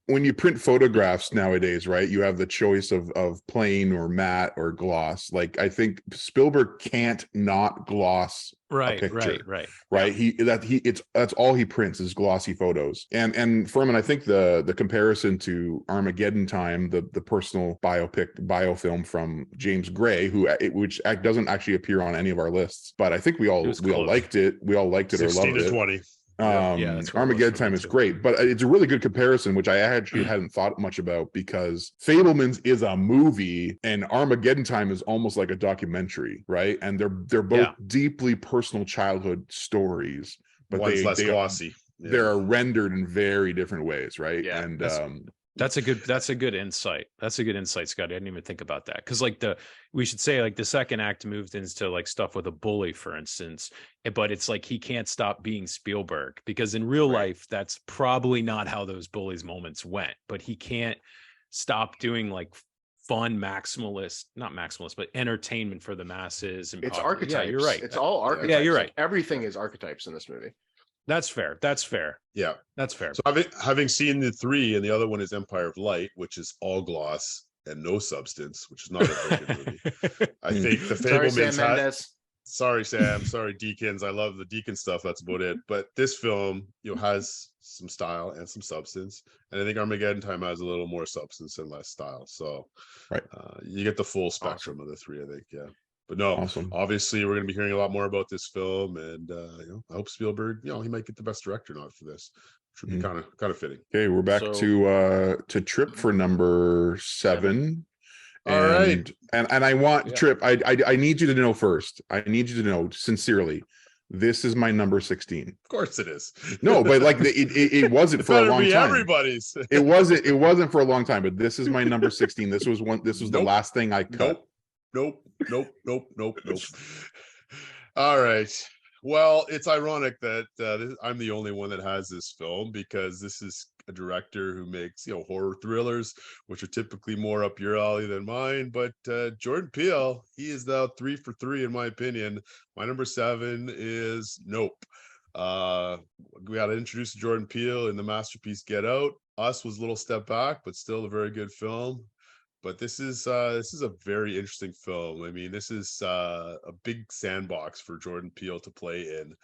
When you print photographs nowadays, right, you have the choice of plain or matte or gloss. Like, I think Spielberg can't not gloss a picture. Right. Yeah. That's all he prints is glossy photos. And Furman, I think the comparison to Armageddon Time, the personal biofilm from James Gray, which doesn't actually appear on any of our lists, but I think we all liked it. We all liked it or loved it. 20. Armageddon Time is great, but it's a really good comparison, which I actually hadn't thought much about, because Fabelmans is a movie and Armageddon Time is almost like a documentary, right? And they're both deeply personal childhood stories, but one's less glossy. They're rendered in very different ways, right? Yeah, and that's a good insight. That's a good insight, Scott. I didn't even think about that, because we should say like the second act moved into like stuff with a bully, for instance, but it's like he can't stop being Spielberg, because in real life that's probably not how those bullies moments went, but he can't stop doing like fun not maximalist, but entertainment for the masses. And it's archetypes. Yeah, you're right. It's all archetypes. Yeah, you're right. Like, everything is archetypes in this movie. That's fair. Yeah, that's fair. So having seen the 3, and the other one is Empire of Light, which is all gloss and no substance, which is not a very good movie. I think the Fabelmans sorry, Sam. Sorry, Deakins. I love the Deakins stuff. That's about it. But this film, has some style and some substance, and I think Armageddon Time has a little more substance and less style. So, you get the full spectrum of the 3. I think, yeah. But no, obviously we're going to be hearing a lot more about this film, and I hope Spielberg, he might get the best director nod for this, which would be kind of fitting. Okay, we're back to Trip for number 7. All right, and I want Trip. I need you to know first. I need you to know sincerely, this is my number 16. Of course it is. No, but like it wasn't for a long time. Everybody's. It wasn't for a long time, but this is my number 16. This was the last thing I cut. Nope. All right. Well, it's ironic that I'm the only one that has this film, because this is a director who makes horror thrillers, which are typically more up your alley than mine. But Jordan Peele, he is now 3 for 3 in my opinion. My number 7 is Nope. We got to introduce Jordan Peele in the masterpiece Get Out. Us was a little step back, but still a very good film. But this is a very interesting film. I mean, this is a big sandbox for Jordan Peele to play in,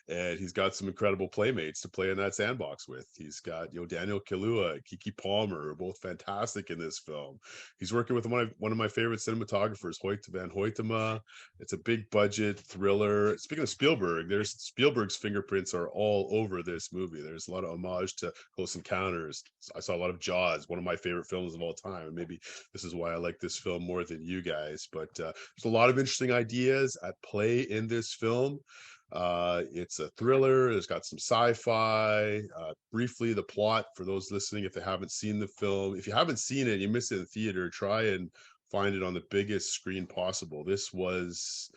and he's got some incredible playmates to play in that sandbox with. He's got Daniel Kaluuya, Kiki Palmer, are both fantastic in this film. He's working with one of my favorite cinematographers, Hoyt van Hoytema. It's a big budget thriller. Speaking of Spielberg, Spielberg's fingerprints are all over this movie. There's a lot of homage to Close Encounters. I saw a lot of Jaws, one of my favorite films of all time, and maybe this is why I like this film more than you guys. But there's a lot of interesting ideas at play in this film. It's a thriller. It's got some sci-fi. Briefly, the plot for those listening, if they haven't seen the film, if you haven't seen it, you missed it in the theater, try and find it on the biggest screen possible. This was,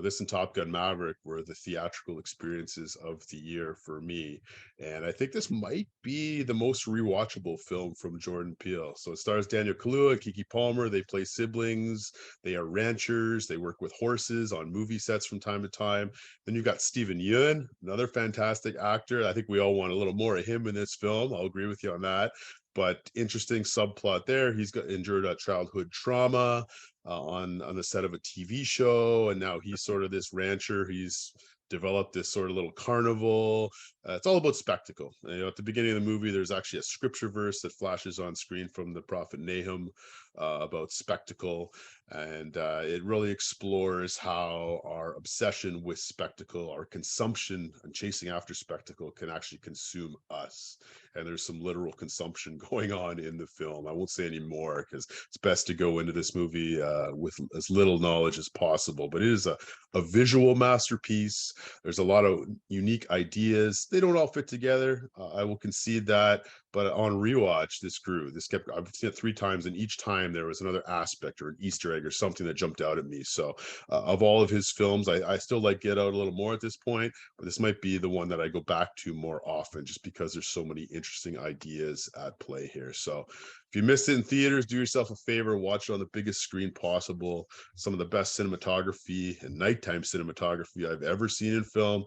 this and Top Gun Maverick were the theatrical experiences of the year for me. And I think this might be the most rewatchable film from Jordan Peele. So it stars Daniel Kaluuya, Kiki Palmer. They play siblings. They are ranchers. They work with horses on movie sets from time to time. Then you've got Steven Yeun, another fantastic actor. I think we all want a little more of him in this film. I'll agree with you on that. But interesting subplot there. He's endured a childhood trauma on the set of a TV show, and now he's sort of this rancher. He's developed this sort of little carnival. It's all about spectacle. At the beginning of the movie, there's actually a scripture verse that flashes on screen from the prophet Nahum about spectacle. And it really explores how our obsession with spectacle, our consumption and chasing after spectacle can actually consume us. And there's some literal consumption going on in the film. I won't say any more because it's best to go into this movie with as little knowledge as possible. But it is a visual masterpiece. There's a lot of unique ideas. They don't all fit together. I will concede that. but on rewatch, this grew. I've seen it 3 times, and each time there was another aspect or an Easter egg or something that jumped out at me. So of all of his films, I still like Get Out a little more at this point, but this might be the one that I go back to more often, just because there's so many interesting ideas at play here. So if you missed it in theaters, do yourself a favor, watch it on the biggest screen possible. Some of the best cinematography and nighttime cinematography I've ever seen in film.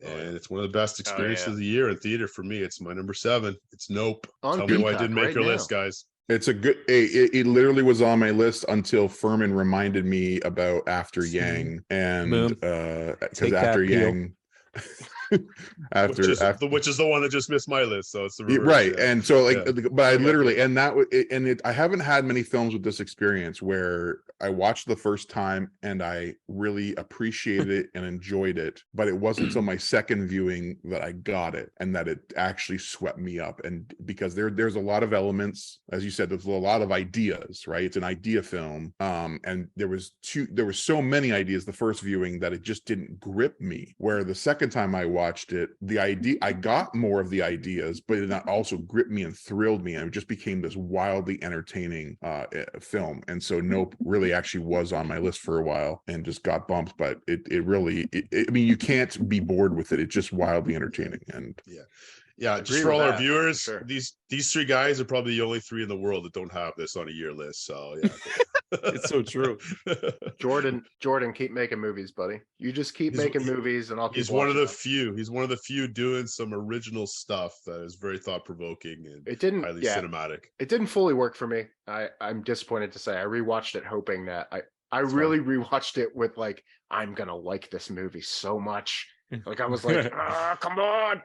And it's one of the best experiences of the year in theater for me. It's my number 7. It's Nope. Tell me why I didn't make your list, guys. It's a good. It literally was on my list until Furman reminded me about After Yang, and because After Yang, which is the one that just missed my list, so it's the reverse, right. Yeah. And so but I literally, and I haven't had many films with this experience where I watched the first time and I really appreciated it and enjoyed it, but it wasn't until my second viewing that I got it and that it actually swept me up. And because there's a lot of elements, as you said, there's a lot of ideas, right? It's an idea film, and there was so many ideas the first viewing that it just didn't grip me, where the second time I watched it, I got more of the ideas, but it also gripped me and thrilled me, and it just became this wildly entertaining film. And so Nope really actually was on my list for a while and just got bumped, but it really, I mean, you can't be bored with it. It's just wildly entertaining. And just for all our viewers, sure, these 3 guys are probably the only 3 in the world that don't have this on a year list. So yeah. It's so true. Jordan, keep making movies, buddy. You just keep making movies, and I'll keep. He's one of the few. He's one of the few doing some original stuff that is very thought provoking and highly cinematic. It didn't fully work for me. I'm disappointed to say. I rewatched it hoping that I really rewatched it with like, I'm gonna like this movie so much. Like I was like, come on.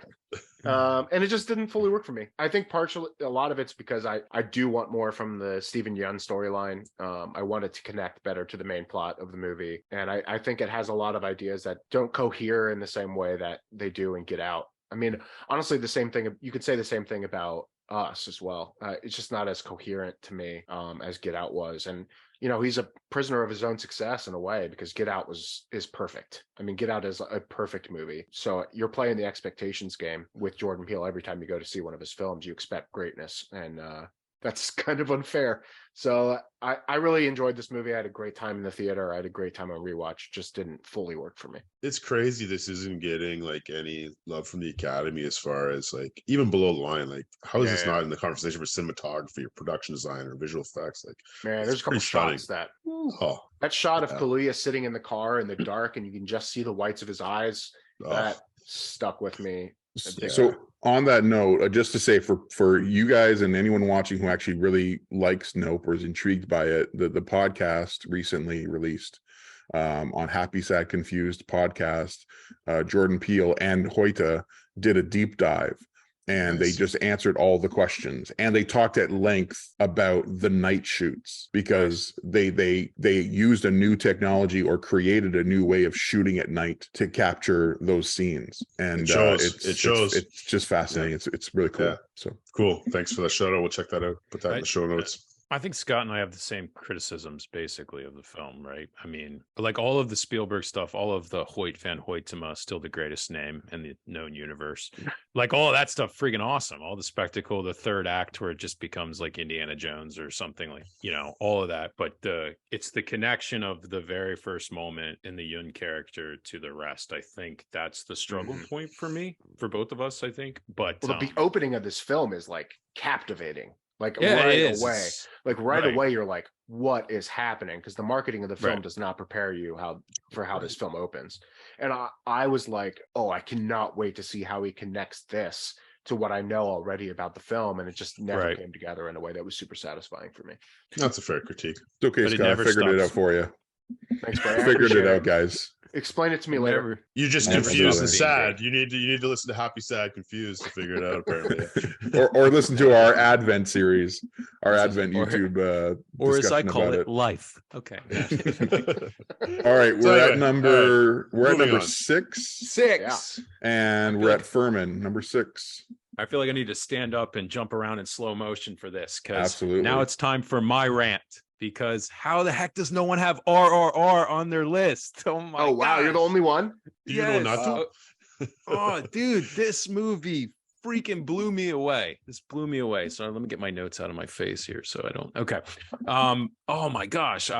And it just didn't fully work for me. I think a lot of it's because I do want more from the Stephen Yeun storyline. I wanted to connect better to the main plot of the movie. And I think it has a lot of ideas that don't cohere in the same way that they do in Get Out. I mean, honestly, the same thing, you could say the same thing about Us as well. It's just not as coherent to me as Get Out was. And he's a prisoner of his own success in a way, because Get Out is perfect. I mean, Get Out is a perfect movie. So you're playing the expectations game with Jordan Peele. Every time you go to see one of his films, you expect greatness, and that's kind of unfair. So I really enjoyed this movie. I had a great time in the theater. I had a great time on rewatch. Just didn't fully work for me. It's crazy this isn't getting like any love from the Academy, as far as like even below the line. Like, how is this not in the conversation for cinematography or production design or visual effects? Like, man, there's a couple shots that shot of Kaluuya sitting in the car in the dark and you can just see the whites of his eyes. That stuck with me. So on that note, just to say for you guys and anyone watching who actually really likes Nope or is intrigued by it, the podcast recently released on Happy, Sad, Confused podcast, Jordan Peele and Hoyta did a deep dive. And they just answered all the questions, and they talked at length about the night shoots, because they used a new technology or created a new way of shooting at night to capture those scenes. And it's just fascinating. Yeah. It's really cool. Yeah. So cool. Thanks for the shout out. We'll check that out. Put that in the show notes. I think Scott and I have the same criticisms basically of the film, right? I mean, like all of the Spielberg stuff, all of the Hoyt van Hoytema, still the greatest name in the known universe. Like all of that stuff, freaking awesome. All the spectacle, the third act where it just becomes like Indiana Jones or something, like, all of that. But it's the connection of the very first moment in the Yun character to the rest. I think that's the struggle point for me, for both of us, I think. But the opening of this film is like captivating. Like right away, you're like, what is happening? Because the marketing of the film does not prepare you for how this film opens. And I was like, I cannot wait to see how he connects this to what I know already about the film. And it just never came together in a way that was super satisfying for me. That's a fair critique. It's okay, but Scott. I figured it out for you. Thanks, Brian. I figured it out, guys. Explain it to me later. You just confused and sad. You need to listen to Happy, Sad, Confused to figure it out, apparently. or listen to our Advent series, our Advent YouTube or as I call it, Life. Okay. All right, we're at number 6. And we're at Furman, number 6. I feel like I need to stand up and jump around in slow motion for this, because Absolutely. Now it's time for my rant. Because how the heck does no one have RRR on their list? Oh my! Oh wow, you're the only one. Yes. Dude, this movie freaking blew me away. This blew me away. So let me get my notes out of my face here so I don't. Okay. Oh my gosh.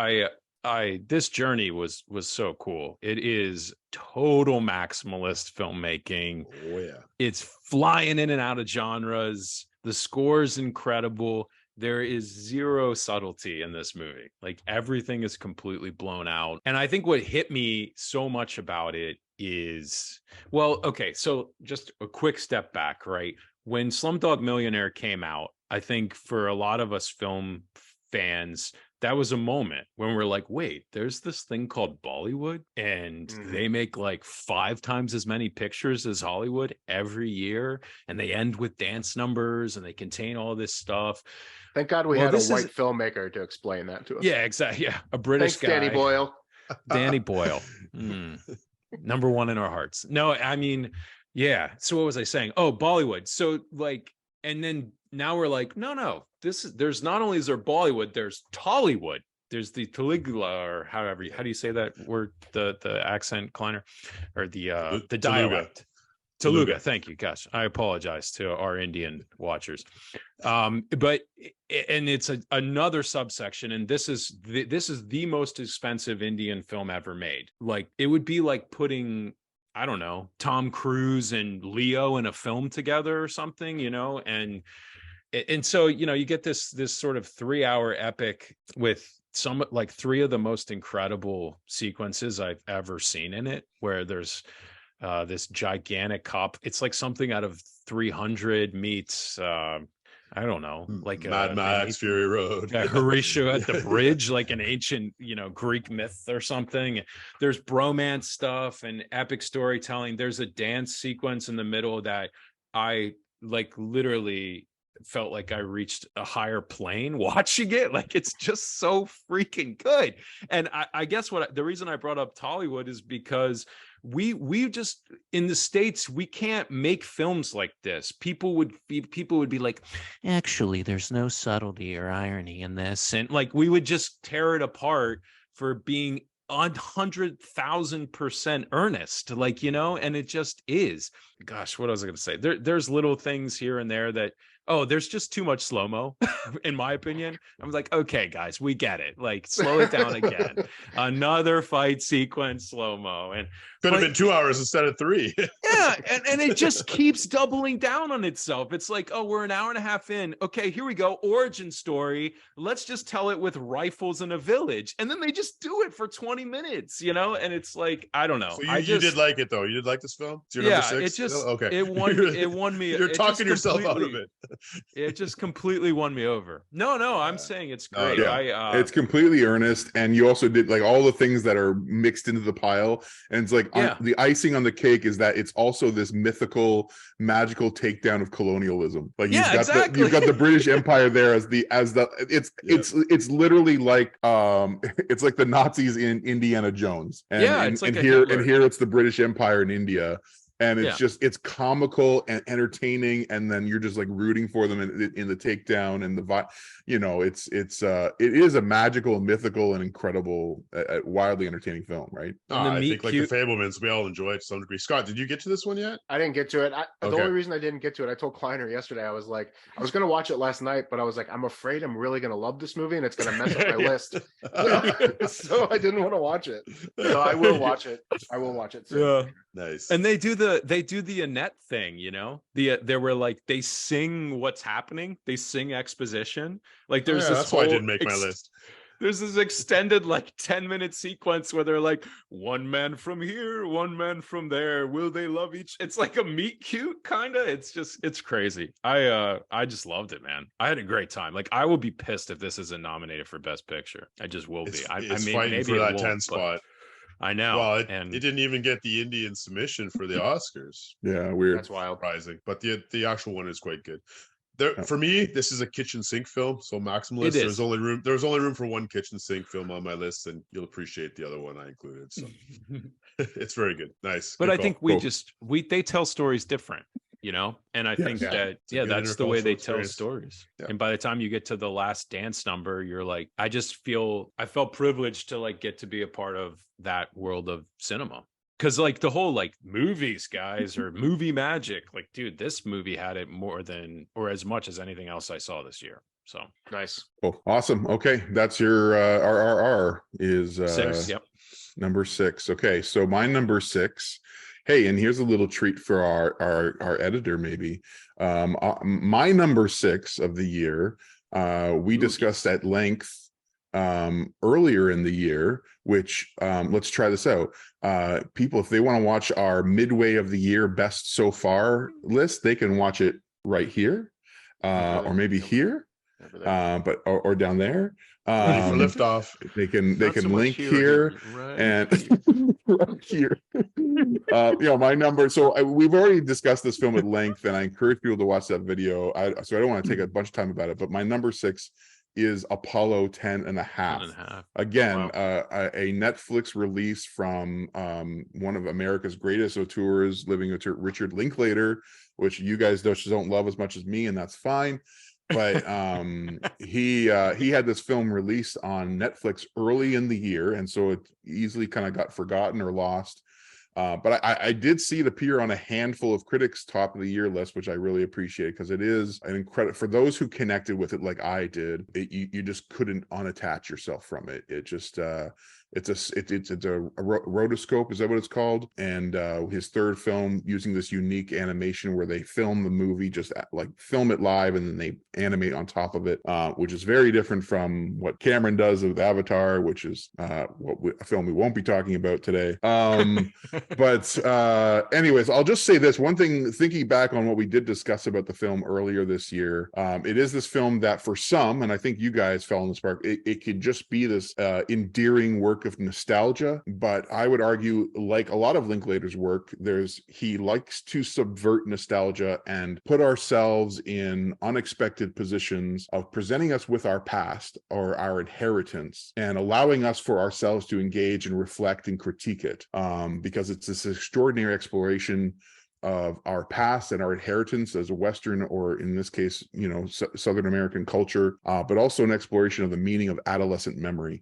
This journey was so cool. It is total maximalist filmmaking. Oh yeah. It's flying in and out of genres. The score's incredible. There is zero subtlety in this movie. Like everything is completely blown out. And I think what hit me so much about it is, well, okay, so just a quick step back, right? When Slumdog Millionaire came out, I think for a lot of us film fans, that was a moment when we're like, wait, there's this thing called Bollywood, and they make like 5 times as many pictures as Hollywood every year, and they end with dance numbers, and they contain all this stuff. Thank God we had a white filmmaker to explain that to us. Yeah, exactly. Yeah, a British guy. Danny Boyle. Danny Boyle. Number one in our hearts. No, I mean, yeah. So what was I saying? Oh, Bollywood. So like, and then now we're like, no, there's not only is there Bollywood, there's Tollywood. There's the Telugu, or how do you say that word? The accent, Kleiner, or the dialect. Telugu. Thank you. Gosh, I apologize to our Indian watchers. But it's another subsection, and this is the most expensive Indian film ever made. Like it would be like putting, I don't know, Tom Cruise and Leo in a film together or something, and so you get this sort of 3-hour epic with some like 3 of the most incredible sequences I've ever seen in it, where there's this gigantic cop. It's like something out of 300 meets I don't know, like Mad Max Fury Road. Horatio at the bridge, like an ancient, Greek myth or something. There's bromance stuff and epic storytelling. There's a dance sequence in the middle that I like literally felt like I reached a higher plane watching it. Like it's just so freaking good. And I guess the reason I brought up Tollywood is because we just in the States, we can't make films like this. People would be like, actually, there's no subtlety or irony in this, and like we would just tear it apart for being 100,000% earnest, like and it just is. Gosh, what was I going to say? There's little things here and there that, there's just too much slow-mo, in my opinion. I'm like, okay, guys, we get it. Like, slow it down again. Another fight sequence, slow-mo. And could have been 2 hours instead of 3. Yeah, and it just keeps doubling down on itself. It's like, we're an hour and a half in. Okay, here we go. Origin story. Let's just tell it with rifles in a village. And then they just do it for 20 minutes, and it's like, I don't know. So you did like it, though. You did like this film? It's your number 6? It just, okay. It won me. You're talking yourself out of it. It just completely won me over. No, I'm saying it's great. It's completely earnest, and you also did like all the things that are mixed into the pile, and it's like the icing on the cake is that it's also this mythical, magical takedown of colonialism. Like you've got the British Empire there as it's literally like it's like the Nazis in Indiana Jones, and here it's the British Empire in India. And it's just, it's comical and entertaining, and then you're just like rooting for them in the takedown and it is a magical, mythical, and incredible, wildly entertaining film, right? I think like the Fablemans, we all enjoy it to some degree. Scott, did you get to this one yet? I didn't get to it. The only reason I didn't get to it, I told Kleiner yesterday, I was like, I was going to watch it last night, but I was like, I'm afraid I'm really going to love this movie and it's going to mess up my list. So I didn't want to watch it. So I will watch it. I will watch it soon. Yeah. Nice. And they do the Annette thing, they were like, they sing what's happening. They sing exposition. Like there's that's why I didn't make my list. There's this extended like 10-minute sequence where they're like, one man from here, one man from there. Will they love each? It's like a meet cute kind of. It's crazy. I just loved it, man. I had a great time. Like I will be pissed if this isn't nominated for Best Picture. I just will be. I mean, fighting maybe for that won't, 10 spot. I know. Well, it didn't even get the Indian submission for the Oscars. Yeah, weird. That's wild. Surprising. But the actual one is quite good. For me, this is a kitchen sink film, so maximalist. There's only room for one kitchen sink film on my list, and you'll appreciate the other one I included. So it's very good. Nice. But good I think they tell stories different, and I think that's the way they tell stories. Yeah. And by the time you get to the last dance number, you're like, I felt privileged to like get to be a part of that world of cinema. because like the whole like movies, guys, or movie magic, like, dude, this movie had it more than or as much as anything else I saw this year. So Nice. Oh, awesome. Okay, that's your RRR is 6. Yep. number 6. Okay, so my number 6. Hey, and here's a little treat for our editor, maybe. My number 6 of the year, we discussed at length earlier in the year, which let's try this out. People, if they want to watch our midway of the year best so far list, they can watch it right here, or maybe here. But or down there. Ready for liftoff. They can Not so much link here right and right here. My number. So we've already discussed this film at length, and I encourage people to watch that video. So I don't want to take a bunch of time about it, but my number 6 is Apollo 10 and a half. Again, wow. A Netflix release from one of America's greatest auteurs, living auteur, Richard Linklater, which you guys don't love as much as me, and that's fine. But he had this film released on Netflix early in the year, and so it easily kind of got forgotten or lost. But I did see it appear on a handful of critics' top of the year list, which I really appreciate, because it is an incredible, for those who connected with it like I did. You just couldn't unattach yourself from it. It just it's a rotoscope, is that what it's called? And his third film, using this unique animation where they film the movie, just like film it live and then they animate on top of it, which is very different from what Cameron does with Avatar, which is a film we won't be talking about today. But anyways, I'll just say this one thing, thinking back on what we did discuss about the film earlier this year. It is this film that for some, and I think you guys fell in the spark, it could just be this endearing work of nostalgia. But I would argue, like a lot of Linklater's work, he likes to subvert nostalgia and put ourselves in unexpected positions of presenting us with our past or our inheritance and allowing us for ourselves to engage and reflect and critique it, because it's this extraordinary exploration of our past and our inheritance as a Western, or in this case, Southern American culture, but also an exploration of the meaning of adolescent memory.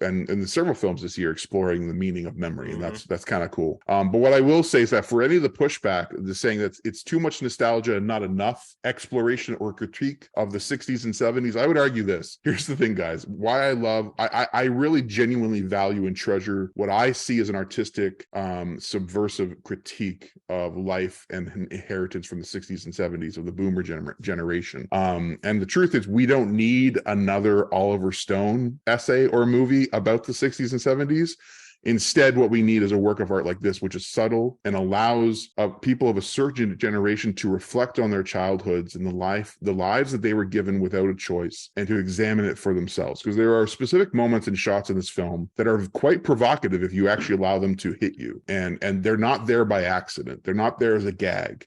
And the several films this year exploring the meaning of memory, and that's kind of cool. But what I will say is that for any of the pushback, the saying that it's too much nostalgia and not enough exploration or critique of the 60s and 70s, I would argue this. Here's the thing, guys. Why I really genuinely value and treasure what I see as an artistic, subversive critique of life and inheritance from the 60s and 70s of the boomer generation. And the truth is, we don't need another Oliver Stone essay or movie about the 60s and 70s. Instead, what we need is a work of art like this, which is subtle and allows people of a certain generation to reflect on their childhoods and the lives that they were given without a choice, and to examine it for themselves. Because there are specific moments and shots in this film that are quite provocative if you actually allow them to hit you. And they're not there by accident. They're not there as a gag,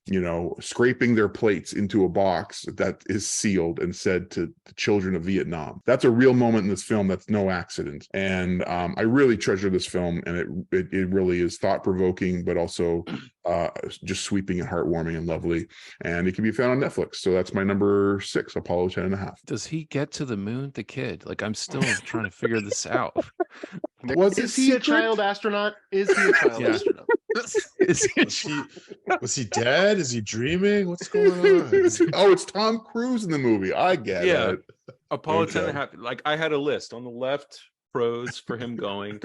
scraping their plates into a box that is sealed and said to the children of Vietnam. That's a real moment in this film. That's no accident. And I really treasure this film. And it really is thought-provoking, but also just sweeping and heartwarming and lovely. And it can be found on Netflix. So that's my number 6, Apollo 10 and a half. Does he get to the moon, the kid? Like, I'm still trying to figure this out. Is he a child astronaut? Is he a child astronaut? Was he dead? Is he dreaming? What's going on? It's Tom Cruise in the movie. I get it. Apollo 10 and a half. Like, I had a list on the left. Pros for him going.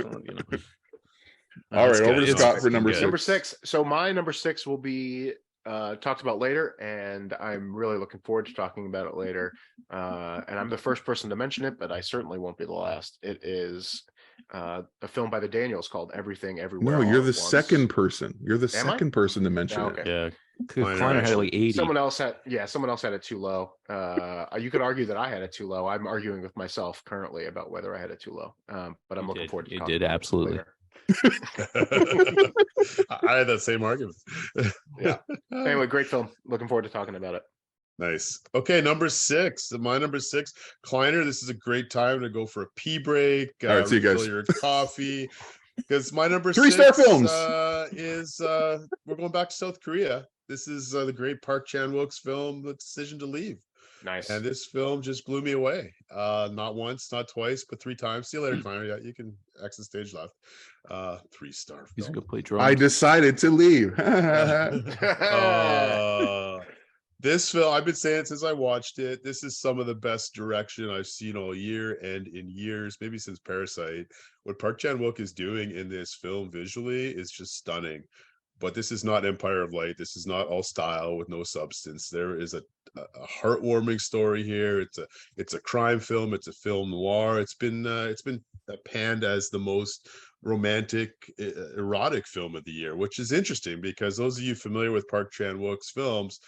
All right, over to Scott for number 6. Number 6. So my number 6 will be talked about later, and I'm really looking forward to talking about it later. And I'm the first person to mention it, but I certainly won't be the last. It is a film by the Daniels called Everything Everywhere. No, you're the second person. You're the second person to mention it. Yeah. Kline had like 80. Someone else had it too low. You could argue that I had it too low. I'm arguing with myself currently about whether I had it too low. But I'm looking forward to talking about it absolutely. later. I had that same argument. Yeah. Anyway, great film. Looking forward to talking about it. Nice. Okay, number 6. My number 6, Kleiner. This is a great time to go for a pee break. All right, see you guys. Your coffee. Because my number 3-star 6 films is we're going back to South Korea. This is the great Park Chan-wook's film, The Decision to Leave. Nice. And this film just blew me away. Not once, not twice, but 3 times. See you later, Kleiner. Yeah, you can exit stage left. 3-star He's film. gonna play drums. I decided to leave. This film, I've been saying since I watched it, this is some of the best direction I've seen all year and in years, maybe since Parasite. What Park Chan-wook is doing in this film visually is just stunning. But this is not Empire of Light. This is not all style with no substance. There is a heartwarming story here. It's a crime film. It's a film noir. It's been panned as the most romantic erotic film of the year, which is interesting because those of you familiar with Park Chan-wook's films,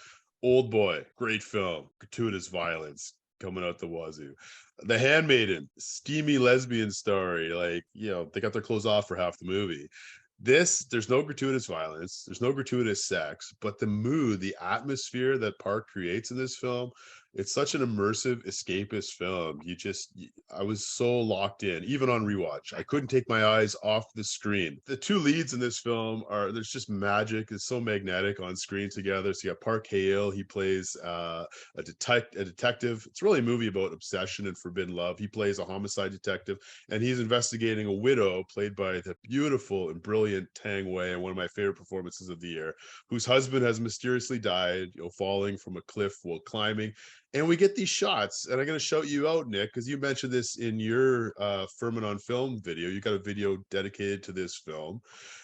Old Boy, great film, gratuitous violence coming out the wazoo. The Handmaiden, steamy lesbian story, like, you know, they got their clothes off for half the movie. There's no gratuitous violence, there's no gratuitous sex, but the mood, the atmosphere that Park creates in this film, it's such an immersive escapist film. I was so locked in, even on rewatch. I couldn't take my eyes off the screen. The 2 leads in this film there's just magic. It's so magnetic on screen together. So you got Park Hae-il, he plays a detective. It's really a movie about obsession and forbidden love. He plays a homicide detective, and he's investigating a widow played by the beautiful and brilliant Tang Wei, and one of my favorite performances of the year, whose husband has mysteriously died, falling from a cliff while climbing. And we get these shots, and I'm going to shout you out, Nick, because you mentioned this in your Furman on Film video. You got a video dedicated to this film.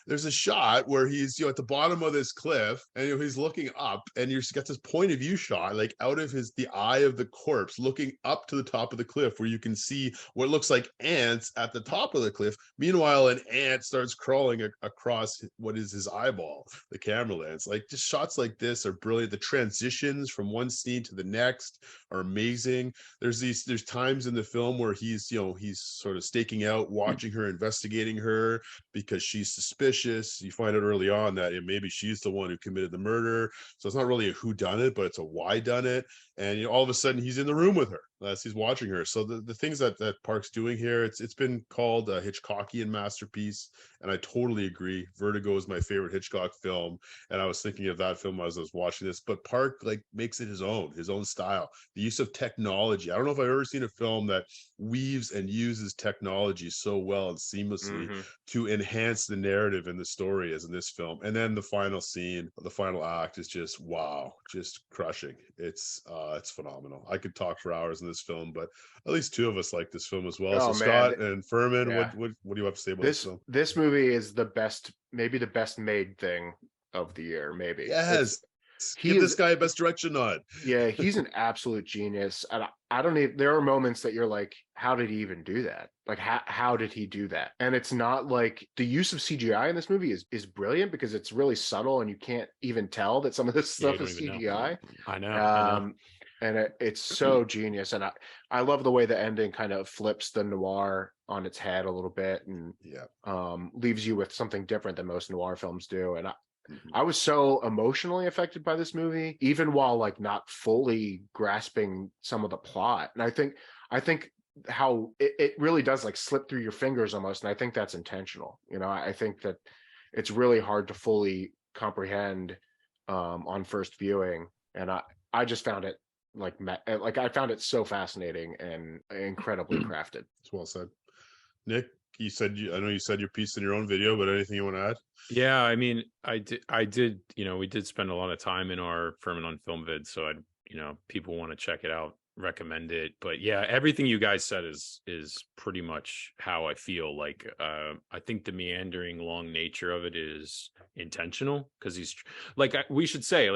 There's a shot where he's at the bottom of this cliff, and he's looking up, and you've got this point of view shot, like out of the eye of the corpse, looking up to the top of the cliff, where you can see what looks like ants at the top of the cliff. Meanwhile, an ant starts crawling across what is his eyeball, the camera lens. Like, just shots like this are brilliant. The transitions from one scene to the next are amazing. There's times in the film where he's sort of staking out, watching her, investigating her because she's suspicious. You find out early on that maybe she's the one who committed the murder. So it's not really a whodunit, but it's a why done it. And all of a sudden he's in the room with her as he's watching her. So the things that Park's doing here, it's been called a Hitchcockian masterpiece, and I totally agree. Vertigo is my favorite Hitchcock film, and I was thinking of that film as I was watching this. But Park makes it his own style. The use of technology. I don't know if I've ever seen a film that weaves and uses technology so well and seamlessly to enhance the narrative and the story as in this film. And then the final scene, the final act is just wow, just crushing. It's phenomenal. I could talk for hours in this film, but at least 2 of us like this film as well. So Scott and Furman, what do you have to say about this film? This movie is the best, maybe the best made thing of the year, maybe. Yes. Give this guy a best direction nod. Yeah, he's an absolute genius. And I don't even, there are moments that you're like, how did he even do that? Like, how did he do that? And it's not like the use of CGI in this movie is brilliant because it's really subtle and you can't even tell that some of this stuff is CGI. I know. And it's so genius. And I love the way the ending kind of flips the noir on its head a little bit and leaves you with something different than most noir films do. And I was so emotionally affected by this movie, even while not fully grasping some of the plot. And I think how it really does slip through your fingers almost. And I think that's intentional. I think that it's really hard to fully comprehend on first viewing. And I just found it I found it so fascinating and incredibly crafted. It's well said. Nick, I know you said your piece in your own video, but anything you want to add? Yeah, I mean, I did, we did spend a lot of time in our Furman on Film vid, so people want to check it out, recommend it. But yeah, everything you guys said is pretty much how I feel. I think the meandering long nature of it is intentional because we should say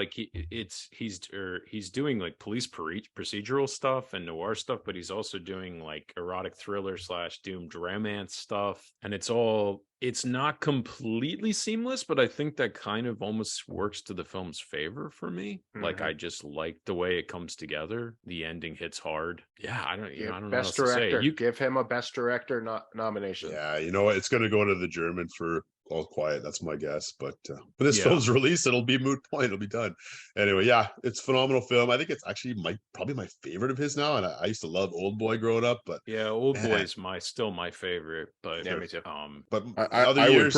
he's doing police procedural stuff and noir stuff, but he's also doing erotic thriller / doomed romance stuff, and it's not completely seamless, but I think that kind of almost works to the film's favor for me. I just like the way it comes together. The ending hits hard. Yeah, I don't know. Best director. You give him a best director nomination. Yeah, you know what? It's going to go to the German for All Quiet. That's my guess. But when this film's released, it'll be moot point. It'll be done. Anyway, yeah, it's a phenomenal film. I think it's actually probably my favorite of his now. And I used to love Old Boy growing up, but yeah, Old Boy is still my favorite. But yeah, me too. But other years,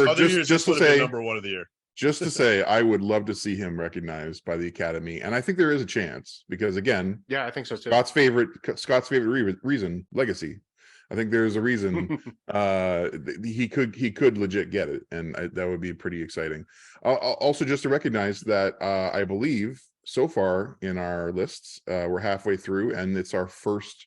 just to say, number 1 of the year. just to say, I would love to see him recognized by the Academy, and I think there is a chance because, again, Yeah, I think so too. Scott's favorite reason, legacy. I think there's a reason he could legit get it, and that would be pretty exciting. Also, just to recognize that I believe so far in our lists, we're halfway through, and it's our first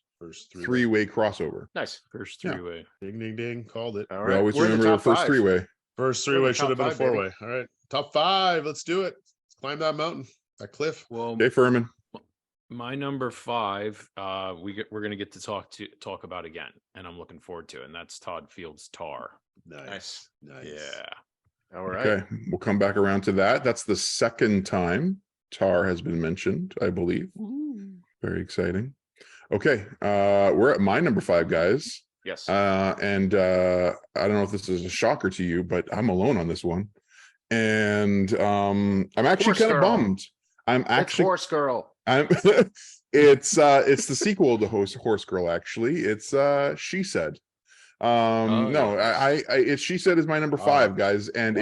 three-way crossover. Nice. First three-way. Ding, ding, ding. Called it. All We right. always We're in the remember the top first 5. three-way. First We're in three-way the should have top been a 5, baby. four-way. All right. Top 5. Let's do it. Let's climb that mountain, that cliff. Well, Hey, Furman. my number 5, we're going to get to talk about again, and I'm looking forward to it. And that's Todd Field's Tar. Nice. Yeah. All right. Okay, we'll come back around to that. That's the second time Tar has been mentioned, I believe. Very exciting. Okay, we're at my number 5, guys. Yes. And I don't know if this is a shocker to you, but I'm alone on this one. And I'm actually kind of bummed. It's Horse Girl. It's the sequel to Horse Girl, actually. It's She Said. It's She Said is my number 5, guys. And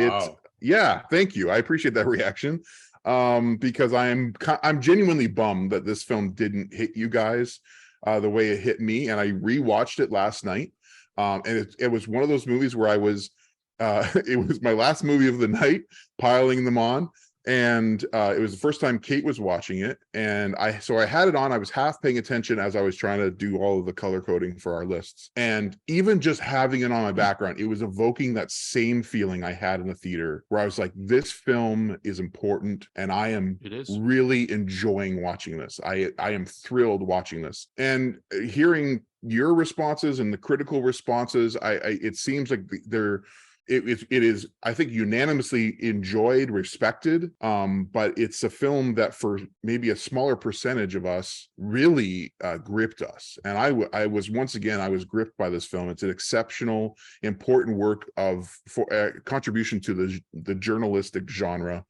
thank you. I appreciate that reaction. Because I'm genuinely bummed that this film didn't hit you guys the way it hit me, and I rewatched it last night. And it was one of those movies where I was it was my last movie of the night, piling them on. And it was the first time Kate was watching it, and I had it on. I was half paying attention as I was trying to do all of the color coding for our lists, and even just having it on my background, it was evoking that same feeling I had in the theater, where I was like, "This film is important, and I am really enjoying watching this. I am thrilled watching this." And hearing your responses and the critical responses, it seems like it is, I think, unanimously enjoyed, respected, but it's a film that for maybe a smaller percentage of us really gripped us. And I was gripped by this film. It's an exceptional, important work of contribution to the journalistic genre.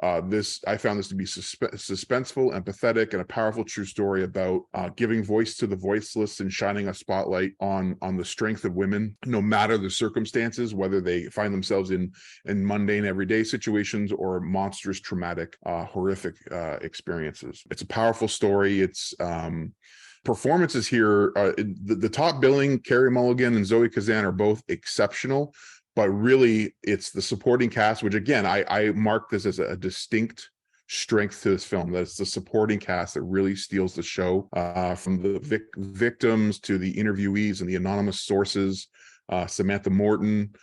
I found this to be suspenseful, empathetic, and a powerful true story about giving voice to the voiceless and shining a spotlight on the strength of women, no matter the circumstances, whether they find themselves in mundane everyday situations or monstrous, traumatic, horrific experiences. It's a powerful story. It's performances here. The top billing, Carey Mulligan and Zoe Kazan, are both exceptional. But really, it's the supporting cast, which, again, I mark this as a distinct strength to this film. That it's the supporting cast that really steals the show, from the victims to the interviewees and the anonymous sources. Samantha Morton,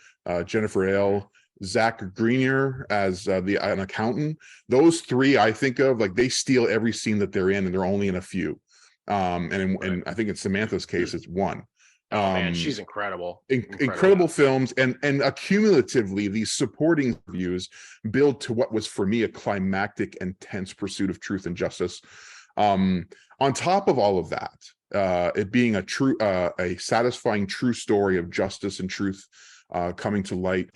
Jennifer Hale, Zach Greenier as an accountant. Those three, I think of, like, they steal every scene that they're in, and they're only in a few. And I think in Samantha's case, it's one. Oh man, she's incredible. Incredible films, and accumulatively, these supporting reviews build to what was for me a climactic and tense pursuit of truth and justice. On top of all of that, it being a satisfying true story of justice and truth coming to light,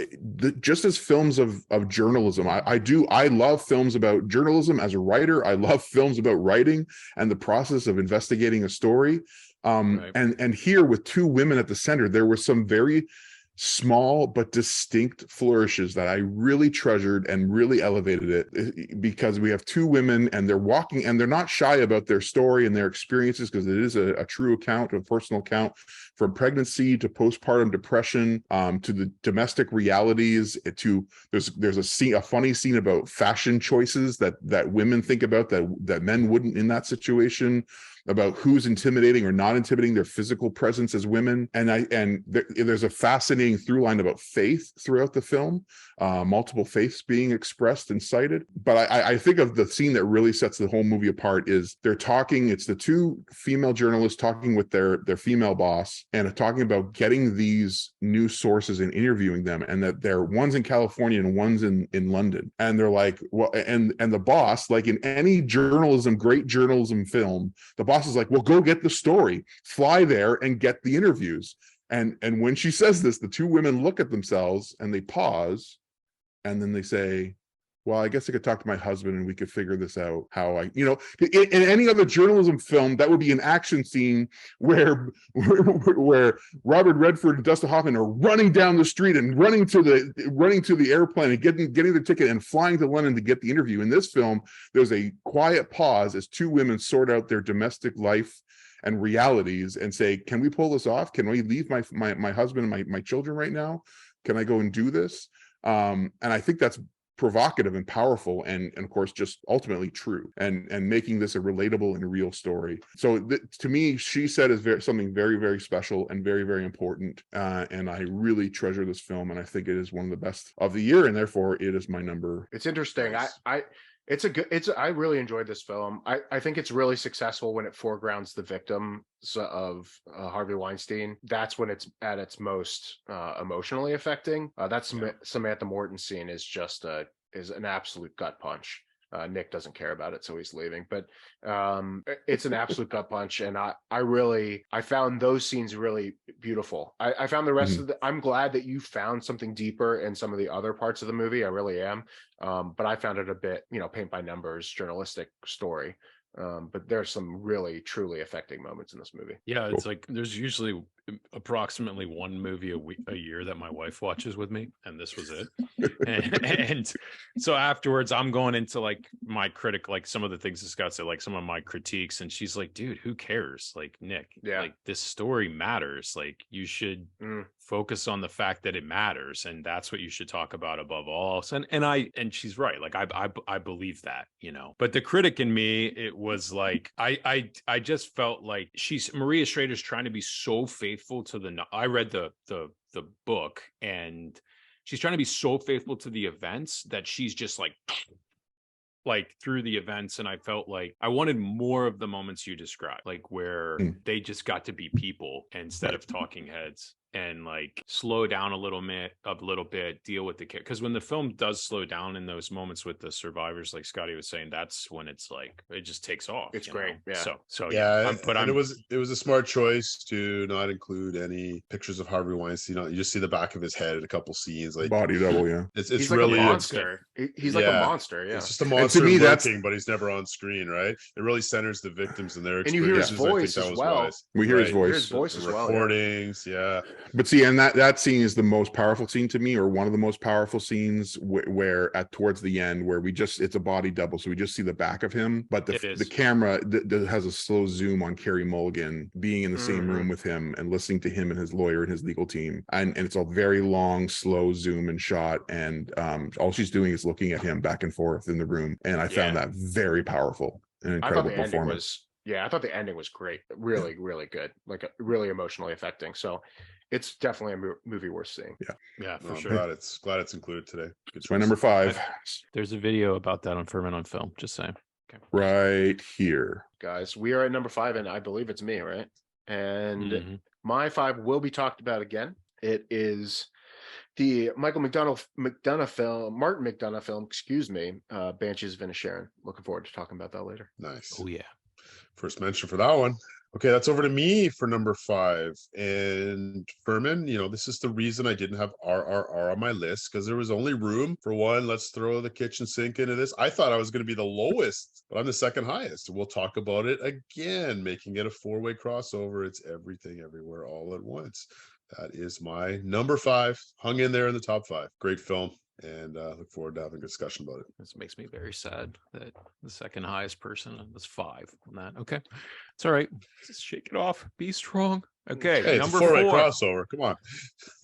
just as films of journalism. I love films about journalism as a writer. I love films about writing and the process of investigating a story. And here, with two women at the center, there were some very small but distinct flourishes that I really treasured and really elevated it, because we have two women, and they're walking, and they're not shy about their story and their experiences, because it is a true account, a personal account, from pregnancy to postpartum depression, to the domestic realities, to there's a funny scene about fashion choices that women think about that men wouldn't in that situation, about who's intimidating or not intimidating their physical presence as women. And there's a fascinating through line about faith throughout the film, multiple faiths being expressed and cited. But I think of the scene that really sets the whole movie apart is they're talking, it's the two female journalists talking with their female boss, and talking about getting these new sources and interviewing them, and that one's in California and one's in London. And they're like, well, and the boss, like in any great journalism film, the boss is like, well, go get the story, fly there and get the interviews. And when she says this, the two women look at themselves and they pause, and then they say, well, I guess I could talk to my husband and we could figure this out. How in any other journalism film, that would be an action scene where Robert Redford and Dustin Hoffman are running down the street and running to the airplane and getting the ticket and flying to London to get the interview. In this film, there's a quiet pause as two women sort out their domestic life and realities and say, can we pull this off? Can we leave my husband and my children right now? Can I go and do this? And I think that's provocative and powerful, and of course just ultimately true, and making this a relatable and real story. So to me, She Said is something very, very special and very, very important, and I really treasure this film, and I think it is one of the best of the year, and therefore it is my number. It's interesting. I really enjoyed this film. I think it's really successful when it foregrounds the victim of Harvey Weinstein. That's when it's at its most emotionally affecting. Samantha Morton scene is just is an absolute gut punch. Nick doesn't care about it, so he's leaving. But it's an absolute gut punch, and I found those scenes really beautiful. I found the rest of I'm glad that you found something deeper in some of the other parts of the movie. I really am. But I found it a bit, paint by numbers, journalistic story. But there's some really truly affecting moments in this movie. Yeah, it's like there's usually approximately one movie a year that my wife watches with me, and this was it. and so afterwards, I'm going into like my critic, like some of the things that Scott said, like some of my critiques, and she's like, "Dude, who cares? Like, Nick, like this story matters. Like, you should focus on the fact that it matters, and that's what you should talk about above all else." And she's right. Like, I believe that, But the critic in me, it was like I just felt like Maria Schrader's trying to be so faithful to I read the book, and she's trying to be so faithful to the events that she's just like through the events, and I felt like I wanted more of the moments you described, like where they just got to be people instead of talking heads, and like slow down a little bit, deal with the kid. Because when the film does slow down in those moments with the survivors, like Scotty was saying, that's when it's like it just takes off. It's great. So yeah. It was a smart choice to not include any pictures of Harvey Weinstein. You just see the back of his head in a couple scenes, like body double. Yeah, it's he's really like a monster. He's like a monster. Yeah, it's just a monster to me, lurking, but he's never on screen, right? It really centers the victims and their experiences. And you hear his voice as well. We hear his voice. Recordings, yeah. But see, and that scene is the most powerful scene to me, or one of the most powerful scenes, where towards the end, where it's a body double, so we just see the back of him, but the camera has a slow zoom on Carey Mulligan being in the same room with him and listening to him and his lawyer and his legal team, and it's a very long, slow zoom and shot, and all she's doing is looking at him back and forth in the room, and I found that very powerful and incredible performance. I thought the ending was great, really, really good, like really emotionally affecting. So it's definitely a movie worth seeing. Yeah, for sure. Glad it's included today. It's my number 5. There's a video about that on Furman on Film. Just saying. Okay. Right here, guys. We are at number 5, and I believe it's me, right? And my 5 will be talked about again. It is the Martin McDonough film, Banshees of Inisherin. Looking forward to talking about that later. Nice. Oh yeah. First mention for that one. Okay, that's over to me for number 5. And Furman, this is the reason I didn't have RRR on my list, because there was only room for one. Let's throw the kitchen sink into this. I thought I was going to be the lowest, but I'm the second highest. We'll talk about it again, making it a 4-way crossover. It's Everything Everywhere All at Once. That is my number 5. Hung in there in the top 5. Great film. And look forward to having a discussion about it. This makes me very sad that the second highest person was 5 on that. Okay, it's all right. Just shake it off. Be strong. Okay, hey, number it's a 4-way 4 crossover. Come on.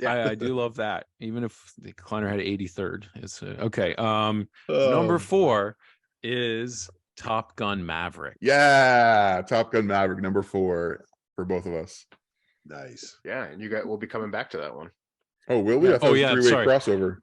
I do love that. Even if the Kleiner had 83rd, it's okay. Number 4 is Top Gun Maverick. Yeah, Top Gun Maverick, number 4 for both of us. Nice. Yeah, and we'll be coming back to that one. Oh, will we? I thought it was a 3-way crossover.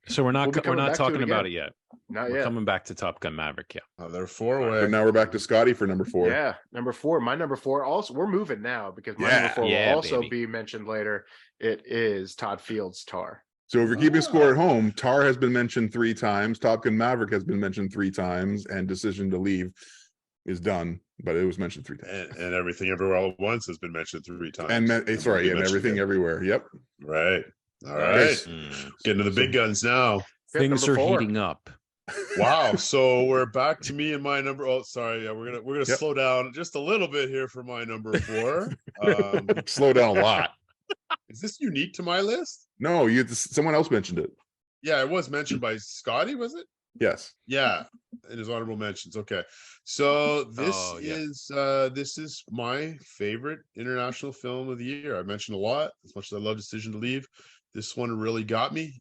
So we're not talking about it yet. Not we're yet. Coming back to Top Gun Maverick. Yeah. They're 4-way. But now we're back to Scotty for number 4. Yeah, number 4. My number 4 also. We're moving now because my number 4 will also be mentioned later. It is Todd Field's Tar. So if you're keeping score at home, Tar has been mentioned 3 times. Top Gun Maverick has been mentioned 3 times, and Decision to Leave is done, but it was mentioned 3 times. And Everything Everywhere All at Once has been mentioned 3 times. And Everything Everywhere. Yep. Right. All right. Getting to the big guns now. Things are heating up. Wow. So we're back to me and my number. Oh, sorry. Yeah, we're gonna Yep. slow down just a little bit here for my number 4. Slow down a lot. Is this unique to my list? No, someone else mentioned it. Yeah, it was mentioned by Scotty, was it? Yes. Yeah, in his honorable mentions. Okay. So Oh, yeah. this is my favorite international film of the year. I mentioned a lot, as much as I love Decision to Leave. This one really got me.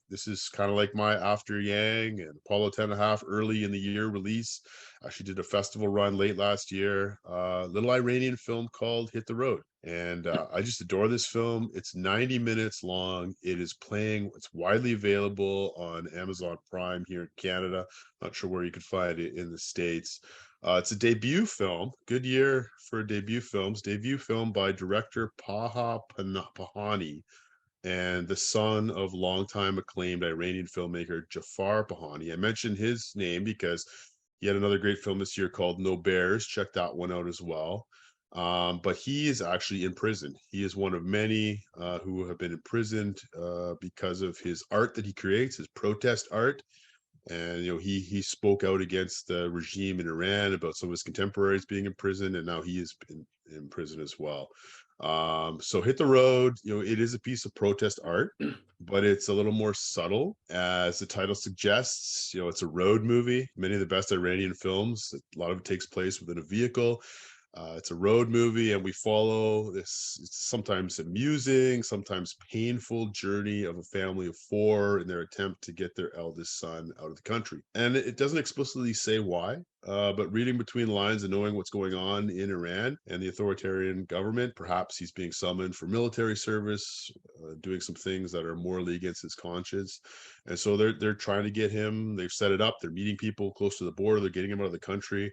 This is kind of like my After Yang and Apollo 10.5 early in the year release. Actually did a festival run late last year. Little Iranian film called Hit the Road. And I just adore this film. It's 90 minutes long. It is playing. It's widely available on Amazon Prime here in Canada. Not sure where you could find it in the States. It's a debut film. Good year for debut films. Debut film by director Paha Pahani, and the son of longtime acclaimed Iranian filmmaker Jafar Pahani. I mentioned his name because he had another great film this year called No Bears. Check that one out as well. But he is actually in prison. He is one of many who have been imprisoned because of his art that he creates, his protest art. And he spoke out against the regime in Iran about some of his contemporaries being in prison, and now he is in prison as well. So Hit the Road, it is a piece of protest art, but it's a little more subtle, as the title suggests. It's a road movie. Many of the best Iranian films, a lot of it takes place within a vehicle. It's a road movie, and we follow this sometimes amusing, sometimes painful journey of a family of 4 in their attempt to get their eldest son out of the country. And it doesn't explicitly say why, but reading between the lines and knowing what's going on in Iran and the authoritarian government, perhaps he's being summoned for military service, doing some things that are morally against his conscience. And so they're trying to get him. They've set it up. They're meeting people close to the border. They're getting him out of the country.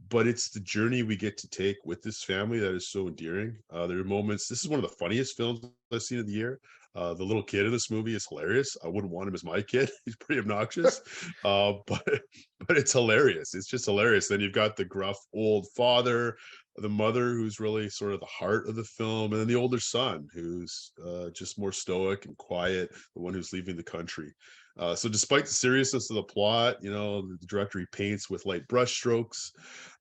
But it's the journey we get to take with this family that is so endearing. There are moments. This is one of the funniest films I've seen of the year. The little kid in this movie is hilarious. I wouldn't want him as my kid. He's pretty obnoxious, but it's hilarious. It's just hilarious. Then you've got the gruff old father, the mother who's really sort of the heart of the film, and then the older son who's just more stoic and quiet, the one who's leaving the country. So despite the seriousness of the plot, the director, he paints with light brush strokes.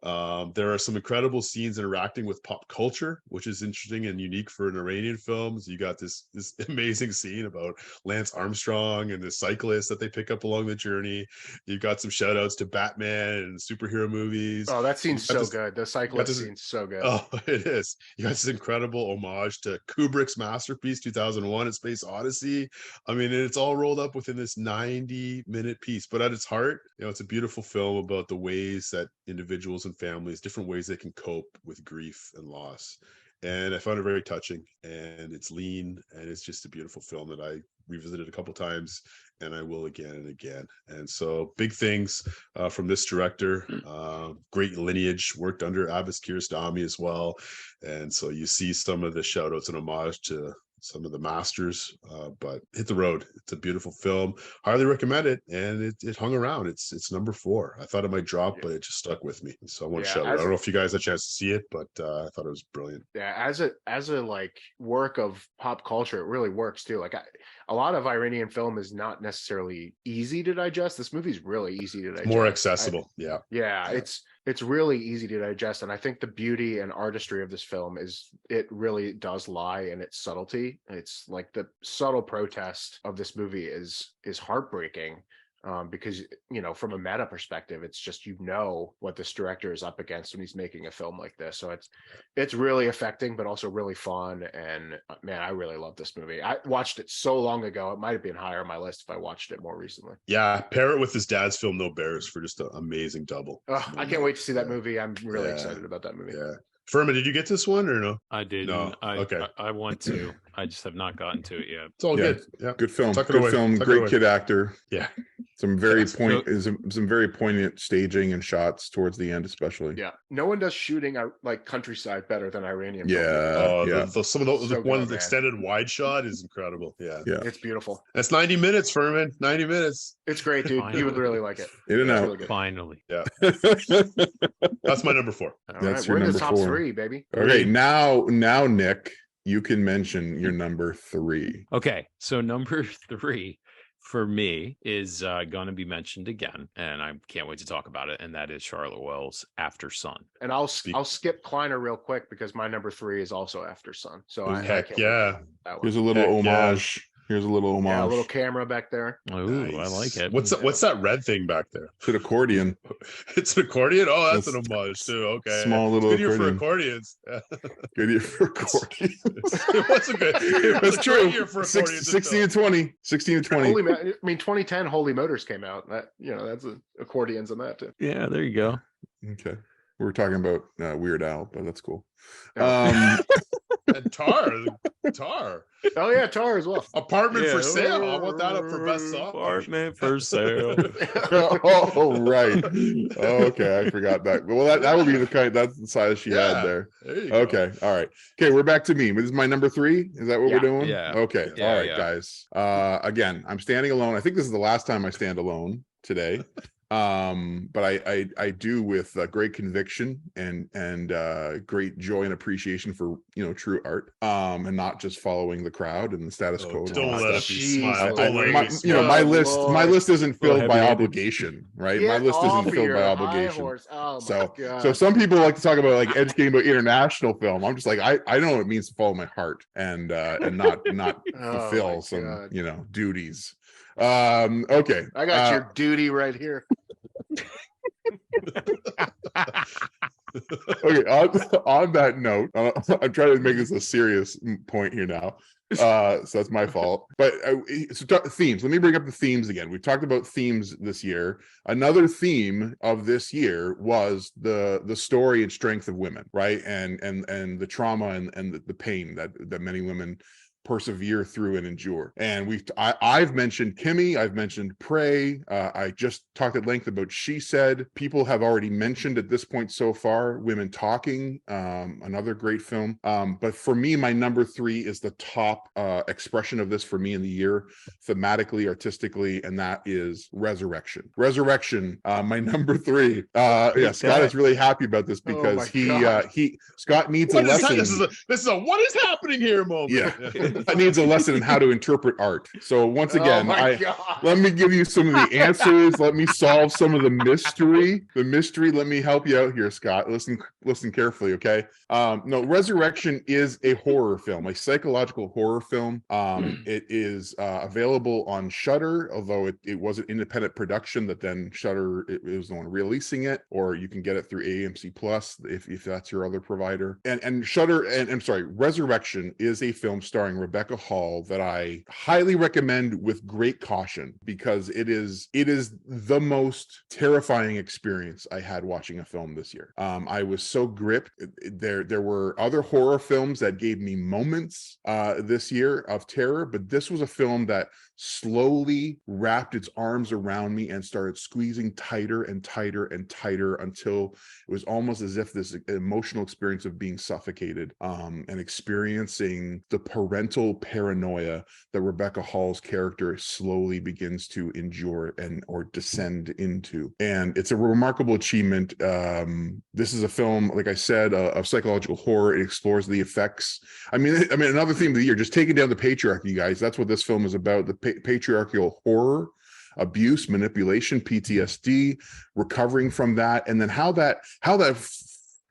There are some incredible scenes interacting with pop culture, which is interesting and unique for an Iranian film. So you got this amazing scene about Lance Armstrong and the cyclist that they pick up along the journey. You've got some shout outs to Batman and superhero movies. Oh, that scene's so good. The cyclist scene's so good. Oh, it is. You got this incredible homage to Kubrick's masterpiece, 2001, A Space Odyssey. I mean, it's all rolled up within this 90-minute piece, but at its heart, it's a beautiful film about the ways that individuals and families, different ways they can cope with grief and loss. And I found it very touching, and it's lean, and it's just a beautiful film that I revisited a couple times, and I will again and again. And so big things from this director. Great lineage, worked under Abbas Kiarostami as well. And so you see some of the shout outs and homage to some of the masters, but Hit the Road. It's a beautiful film. Highly recommend it. And it hung around. It's number 4. I thought it might drop, but it just stuck with me. So I want to shout it. I don't know if you guys had a chance to see it, but I thought it was brilliant. Yeah, as a like work of pop culture, it really works too. Like a lot of Iranian film is not necessarily easy to digest. This movie's really easy to digest. More accessible. Yeah, it's really easy to digest, and I think the beauty and artistry of this film is it really does lie in its subtlety. It's like the subtle protest of this movie is heartbreaking, because from a meta perspective, it's just what this director is up against when he's making a film like this. So it's really affecting, but also really fun. And man, I really love this movie. I watched it so long ago; it might have been higher on my list if I watched it more recently. Yeah, pair it with his dad's film No Bears for just an amazing double. I can't wait to see that movie. I'm really excited about that movie. Yeah. Furman, did you get this one or no? I did. No. Okay. I want to. I just have not gotten to it yet. It's all good. Yeah. Good film. Tuck it Good away. film. Tuck it Great away. kid actor. Yeah. Some very poignant staging and shots towards the end, especially. Yeah. No one does shooting like countryside better than Iranian. Yeah. Some of those, So one good, man. extended wide shot is incredible. Yeah. It's beautiful. That's 90 minutes, Furman. 90 minutes. It's great, dude. Finally. You would really like it. In and It's out. really good. Finally. Yeah. That's my number 4. All That's right, your we're in the number top 4. 3, baby. Okay, now Nick, you can mention your number 3. Okay, so number 3 for me is going to be mentioned again, and I can't wait to talk about it. And that is Charlotte Wells' After Sun. And I'll skip Kleiner real quick because my number 3 is also After Sun. So I Heck can't yeah. that one. Here's a little homage. Here's a little homage. Yeah, a little camera back there. Ooh, Nice. I like it. What's that red thing back there? It's an accordion. It's an accordion. Oh, that's It's an homage too. Okay, small little good year for accordion. accordions. Good year for accordions. It was a good. It was That's a true. great year for accordions. 16 and 20. 16 and 20. I mean, 2010 Holy Motors came out. That that's accordions in that too. Yeah, there you go. Okay. We were talking about Weird Al, but that's cool. And Tar. Oh yeah, Tar as well. Apartment for sale. How about that up for best song? Apartment for sale. Oh, right. Okay, I forgot that. Well, that would be that's the size she had there. There you Okay, all right. Okay, we're back to me. This is my number 3. Is that what we're doing? Yeah. Okay, Yeah, all right, yeah. guys. Again, I'm standing alone. I think this is the last time I stand alone today. But I do with great conviction and great joy and appreciation for true art, and not just following the crowd and the status quo. and all Don't that let it stuff. be smile. Don't let it My, be smile. my list isn't filled by heavy-handed. obligation, right? My list isn't filled by obligation. Oh So, my God. so some people like to talk about like educating about international film. I'm just like, I know what it means to follow my heart and not Oh fulfill my some God. duties. Okay, I got your duty right here. Okay, on that note, I'm trying to make this a serious point here now. So that's my fault. But themes. Let me bring up the themes again. We've talked about themes this year. Another theme of this year was the story and strength of women, right? And the trauma and the pain that many women persevere through and endure. And I've mentioned Kimi, I've mentioned Prey, I just talked at length about She Said. People have already mentioned at this point so far Women Talking, another great film. But for me, my number 3 is the top expression of this for me in the year, thematically, artistically, and that is Resurrection. Resurrection, my number 3. Yeah, Scott is really happy about this because Scott needs a lesson. This is a what is happening here moment. Yeah. That needs a lesson in how to interpret art. So once again, let me give you some of the answers. Let me solve some of the mystery. Let me help you out here, Scott. Listen carefully, okay? No, Resurrection is a horror film, a psychological horror film. It is available on Shudder, although it was an independent production that then Shudder it was the one releasing it, or you can get it through AMC Plus if that's your other provider. And Shudder, and I'm sorry, Resurrection is a film starring Rebecca Hall that I highly recommend with great caution because it is the most terrifying experience I had watching a film this year. I was so gripped. There were other horror films that gave me moments this year of terror, but this was a film that slowly wrapped its arms around me and started squeezing tighter and tighter and tighter until it was almost as if this emotional experience of being suffocated and experiencing the parental paranoia that Rebecca Hall's character slowly begins to endure or descend into. And it's a remarkable achievement. This is a film, like I said, of psychological horror. It explores the effects. I mean, another theme of the year, just taking down the patriarchy, guys. That's what this film is about. The patriarchal horror, abuse, manipulation, PTSD, recovering from that, and then how that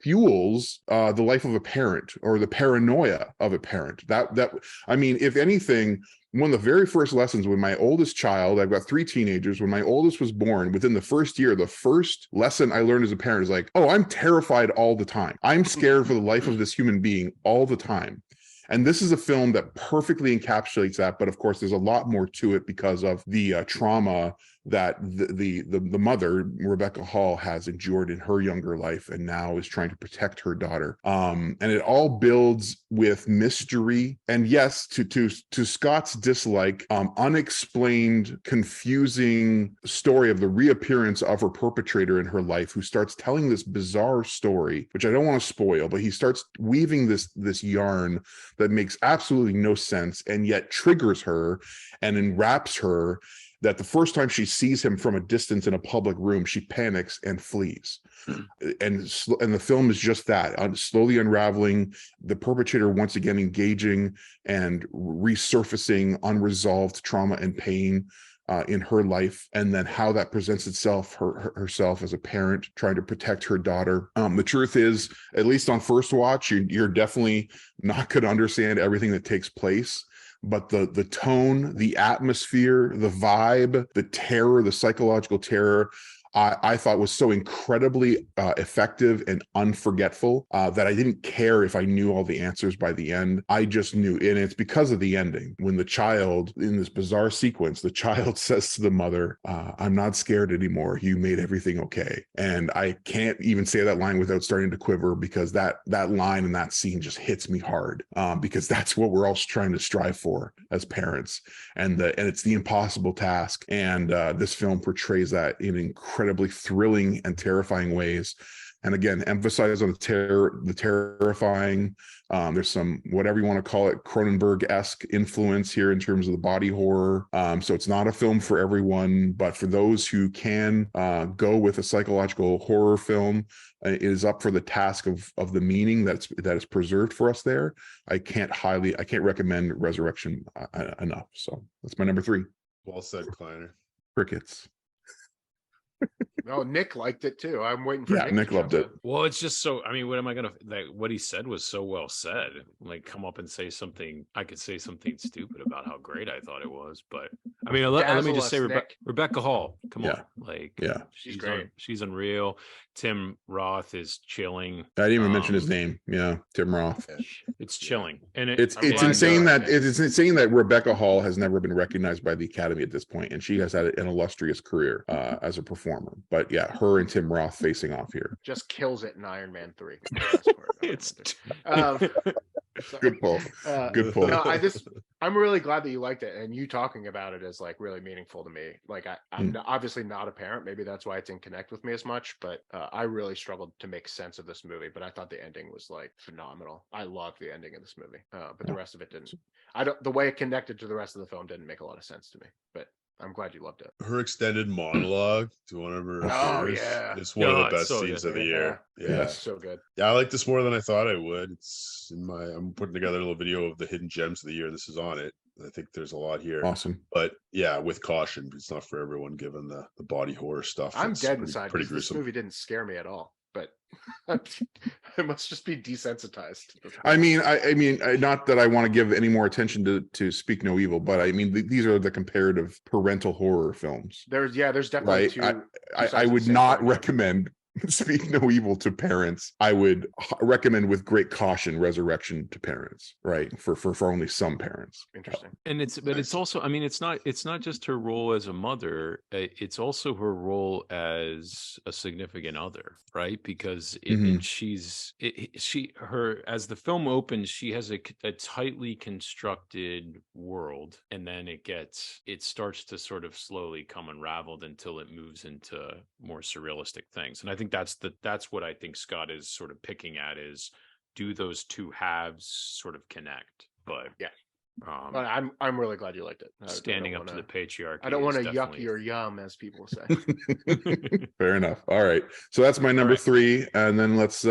fuels the life of a parent or the paranoia of a parent. That I mean, if anything, one of the very first lessons when my oldest child, I've got 3 teenagers, when my oldest was born, within the first year, the first lesson I learned as a parent is like, oh, I'm terrified all the time. I'm scared for the life of this human being all the time. And this is a film that perfectly encapsulates that. But of course, there's a lot more to it because of the trauma that the mother, Rebecca Hall, has endured in her younger life and now is trying to protect her daughter. And it all builds with mystery. And yes, to Scott's dislike, unexplained, confusing story of the reappearance of her perpetrator in her life, who starts telling this bizarre story, which I don't want to spoil, but he starts weaving this yarn that makes absolutely no sense and yet triggers her and enwraps her, that the first time she sees him from a distance in a public room, she panics and flees. And the film is just that, slowly unraveling, the perpetrator once again engaging and resurfacing unresolved trauma and pain in her life, and then how that presents itself herself as a parent trying to protect her daughter. The truth is, at least on first watch, you're definitely not going to understand everything that takes place. But the tone, the atmosphere, the vibe, the terror, the psychological terror, I thought was so incredibly effective and unforgettable that I didn't care if I knew all the answers by the end. I just knew, and it's because of the ending. When the child, in this bizarre sequence, the child says to the mother, "I'm not scared anymore. You made everything okay." And I can't even say that line without starting to quiver, because that line in that scene just hits me hard, because that's what we're all trying to strive for as parents, and it's the impossible task. And this film portrays that in incredibly thrilling and terrifying ways. And again, emphasize on the terrifying. There's some, whatever you want to call it, Cronenberg-esque influence here in terms of the body horror. So it's not a film for everyone, but for those who can go with a psychological horror film, it is up for the task of the meaning that is preserved for us there. I can't recommend Resurrection enough. So that's my number 3. Well said, Kleiner. Crickets. No, Nick liked it too. I'm waiting for Nick loved it. Well, it's just so, I mean, what am I gonna, like, what he said was so well said. Like, come up and say something, I could say something stupid about how great I thought it was, but I mean, let me just say, Rebecca Hall, come on, like, she's great. She's unreal. Tim Roth is chilling. I didn't even mention his name. Yeah, Tim Roth. It's chilling, and it's insane that Rebecca Hall has never been recognized by the Academy at this point, and she has had an illustrious career as a performer. But yeah, her and Tim Roth facing off here. Just kills it in Iron Man 3. It's good pull. Good pull. No, I'm really glad that you liked it, and you talking about it is like really meaningful to me. Like I'm obviously not a parent, maybe that's why it didn't connect with me as much, but I really struggled to make sense of this movie. But I thought the ending was like phenomenal. I loved the ending of this movie, but the rest of it didn't. The way it connected to the rest of the film didn't make a lot of sense to me. But I'm glad you loved it. Her extended monologue to one of her peers is one of the best scenes of the year. Yeah, so good. Yeah, I like this more than I thought I would. It's I'm putting together a little video of the hidden gems of the year. This is on it. I think there's a lot here. Awesome. But yeah, with caution, it's not for everyone given the body horror stuff. I'm dead inside because this movie didn't scare me at all. But I must just be desensitized. I mean, not that I want to give any more attention to Speak No Evil, but I mean, these are the comparative parental horror films. There's definitely right? I would not recommend Speak No Evil to parents. I would recommend with great caution Resurrection to parents, right? For only some parents. Interesting. And it's also, I mean, it's not just her role as a mother, it's also her role as a significant other, right? Because as the film opens, she has a tightly constructed world, and then it starts to sort of slowly come unraveled until it moves into more surrealistic things. And I think that's what I think Scott is sort of picking at, is do those two halves sort of connect? But yeah, but I'm really glad you liked it. Standing up to the patriarchy. I don't want to yuck your yum, as people say. Fair enough. All right, so that's my number 3, and then let's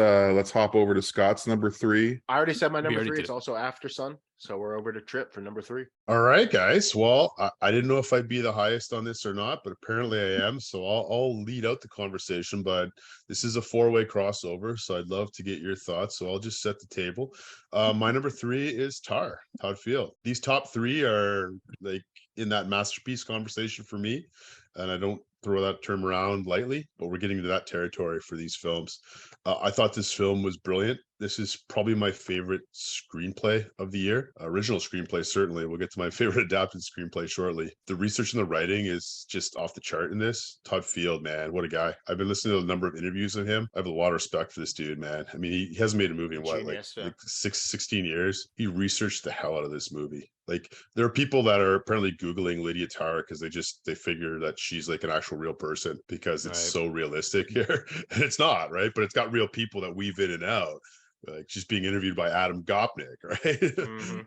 hop over to Scott's number 3. I already said my number 3. It's also After Sun. So we're over to Trip for number 3. All right, guys. Well, I didn't know if I'd be the highest on this or not, but apparently I am. So I'll lead out the conversation, but this is a 4-way crossover. So I'd love to get your thoughts. So I'll just set the table. My number 3 is Tar, Todd Field. These top 3 are like in that masterpiece conversation for me. And I don't throw that term around lightly, but we're getting to that territory for these films. I thought this film was brilliant. This is probably my favorite screenplay of the year. Original screenplay, certainly. We'll get to my favorite adapted screenplay shortly. The research and the writing is just off the chart in this. Todd Field, man, what a guy. I've been listening to a number of interviews of him. I have a lot of respect for this dude, man. I mean, he hasn't made a movie in like 16 years. He researched the hell out of this movie. Like, there are people that are apparently Googling Lydia Tarr because they figure that she's like an actual real person because it's so realistic here. And it's not, right? But it's got real people that weave in and out. Like, she's being interviewed by Adam Gopnik, right?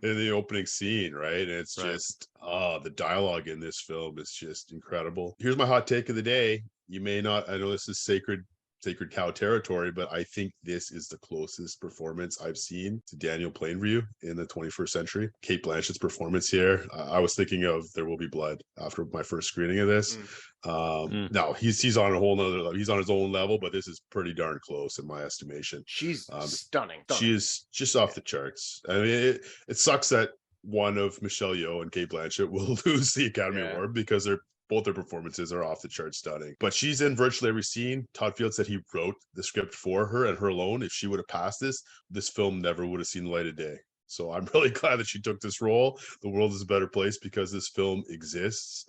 In the opening scene, right? And it's just the dialogue in this film is just incredible. Here's my hot take of the day. You may not, I know this is sacred sacred cow territory, but I think this is the closest performance I've seen to Daniel Plainview in the 21st century. Cate Blanchett's performance here, I was thinking of There Will Be Blood after my first screening of this. No, he's on a whole nother level. He's on his own level, but this is pretty darn close in my estimation. She's stunning. She is just off the charts. I mean, it sucks that one of Michelle Yeoh and Cate Blanchett will lose the Academy Award because both their performances are off the chart stunning. But she's in virtually every scene. Todd Field said he wrote the script for her and her alone. If she would have passed this film never would have seen the light of day. So I'm really glad that she took this role. The world is a better place because this film exists.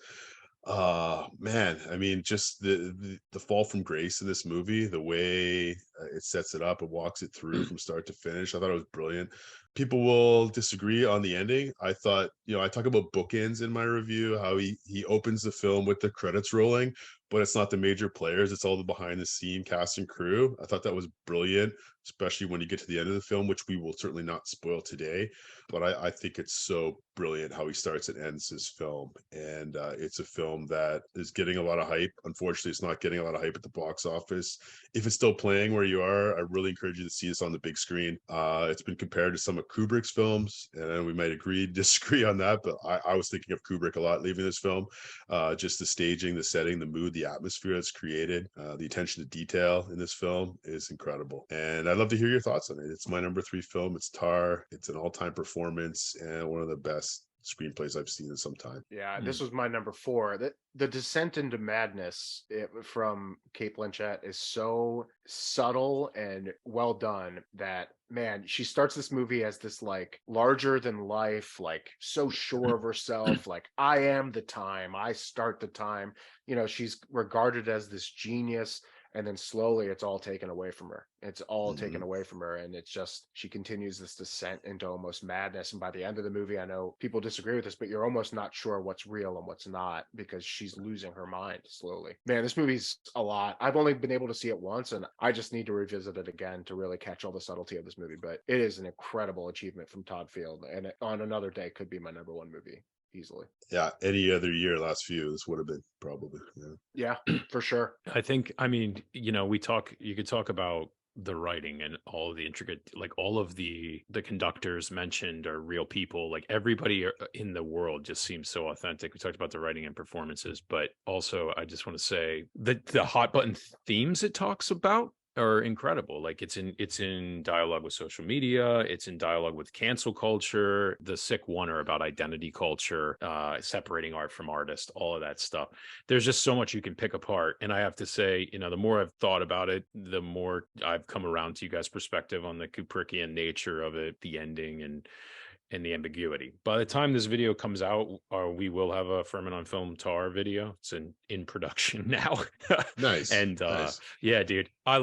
Man, I mean, just the fall from grace in this movie, the way it sets it up and walks it through from start to finish, I thought it was brilliant. People will disagree on the ending. I thought, I talk about bookends in my review, how he opens the film with the credits rolling, but it's not the major players, it's all the behind the scene cast and crew. I thought that was brilliant, especially when you get to the end of the film, which we will certainly not spoil today. But I think it's so brilliant how he starts and ends his film. And it's a film that is getting a lot of hype. Unfortunately, it's not getting a lot of hype at the box office. If it's still playing where you are, I really encourage you to see this on the big screen. It's been compared to some of Kubrick's films, and we might disagree on that, but I was thinking of Kubrick a lot leaving this film. Just the staging, the setting, the mood, the atmosphere that's created, the attention to detail in this film is incredible. And I'd love to hear your thoughts on it. It's my number 3 film. It's Tar. It's an all-time performance and one of the best screenplays I've seen in some time. Yeah, this was my number 4. The descent into madness from Cate Blanchett is so subtle and well done that, man, she starts this movie as this like larger than life, like so sure of herself, like I am the time, I start the time. She's regarded as this genius. And then slowly it's all taken away from her. It's all taken away from her. And it's just, she continues this descent into almost madness. And by the end of the movie, I know people disagree with this, but you're almost not sure what's real and what's not because she's losing her mind slowly. Man, this movie's a lot. I've only been able to see it once and I just need to revisit it again to really catch all the subtlety of this movie. But it is an incredible achievement from Todd Field. And on another day could be my number 1 movie. Easily. Yeah, any other year, last few, this would have been probably. Yeah, for sure. I think, I mean, you could talk about the writing and all of the intricate, like all of the conductors mentioned are real people. Like everybody in the world just seems so authentic. We talked about the writing and performances, but also I just want to say that the hot button themes it talks about are incredible. Like it's in dialogue with social media, it's in dialogue with cancel culture, the sick one are about identity culture, separating art from artist, all of that stuff. There's just so much you can pick apart. And I have to say, the more I've thought about it, the more I've come around to you guys' perspective on the Kubrickian nature of it, the ending and the ambiguity. By the time this video comes out, we will have a Furman on Film Tar video. It's in production now. Nice. And nice. Yeah, dude, I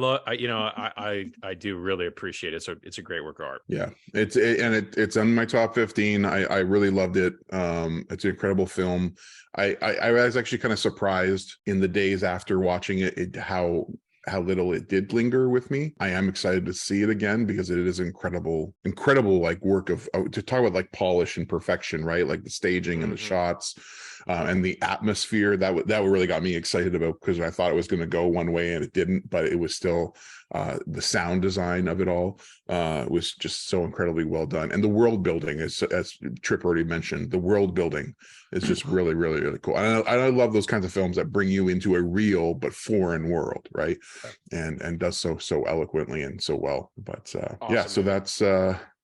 do really appreciate it. So it's a great work of art. Yeah, it's on my top 15. I really loved it. It's an incredible film. I was actually kind of surprised in the days after watching it how little it did linger with me. I am excited to see it again because it is incredible like work of to talk about like polish and perfection, right? Like the staging and the shots and the atmosphere that really got me excited about, because I thought it was going to go one way and it didn't, but it was still the sound design of it all was just so incredibly well done. And the world building, as Trip already mentioned, the world building is just really, really, really cool. And I love those kinds of films that bring you into a real but foreign world, right? And does so eloquently and so well. But awesome, yeah, so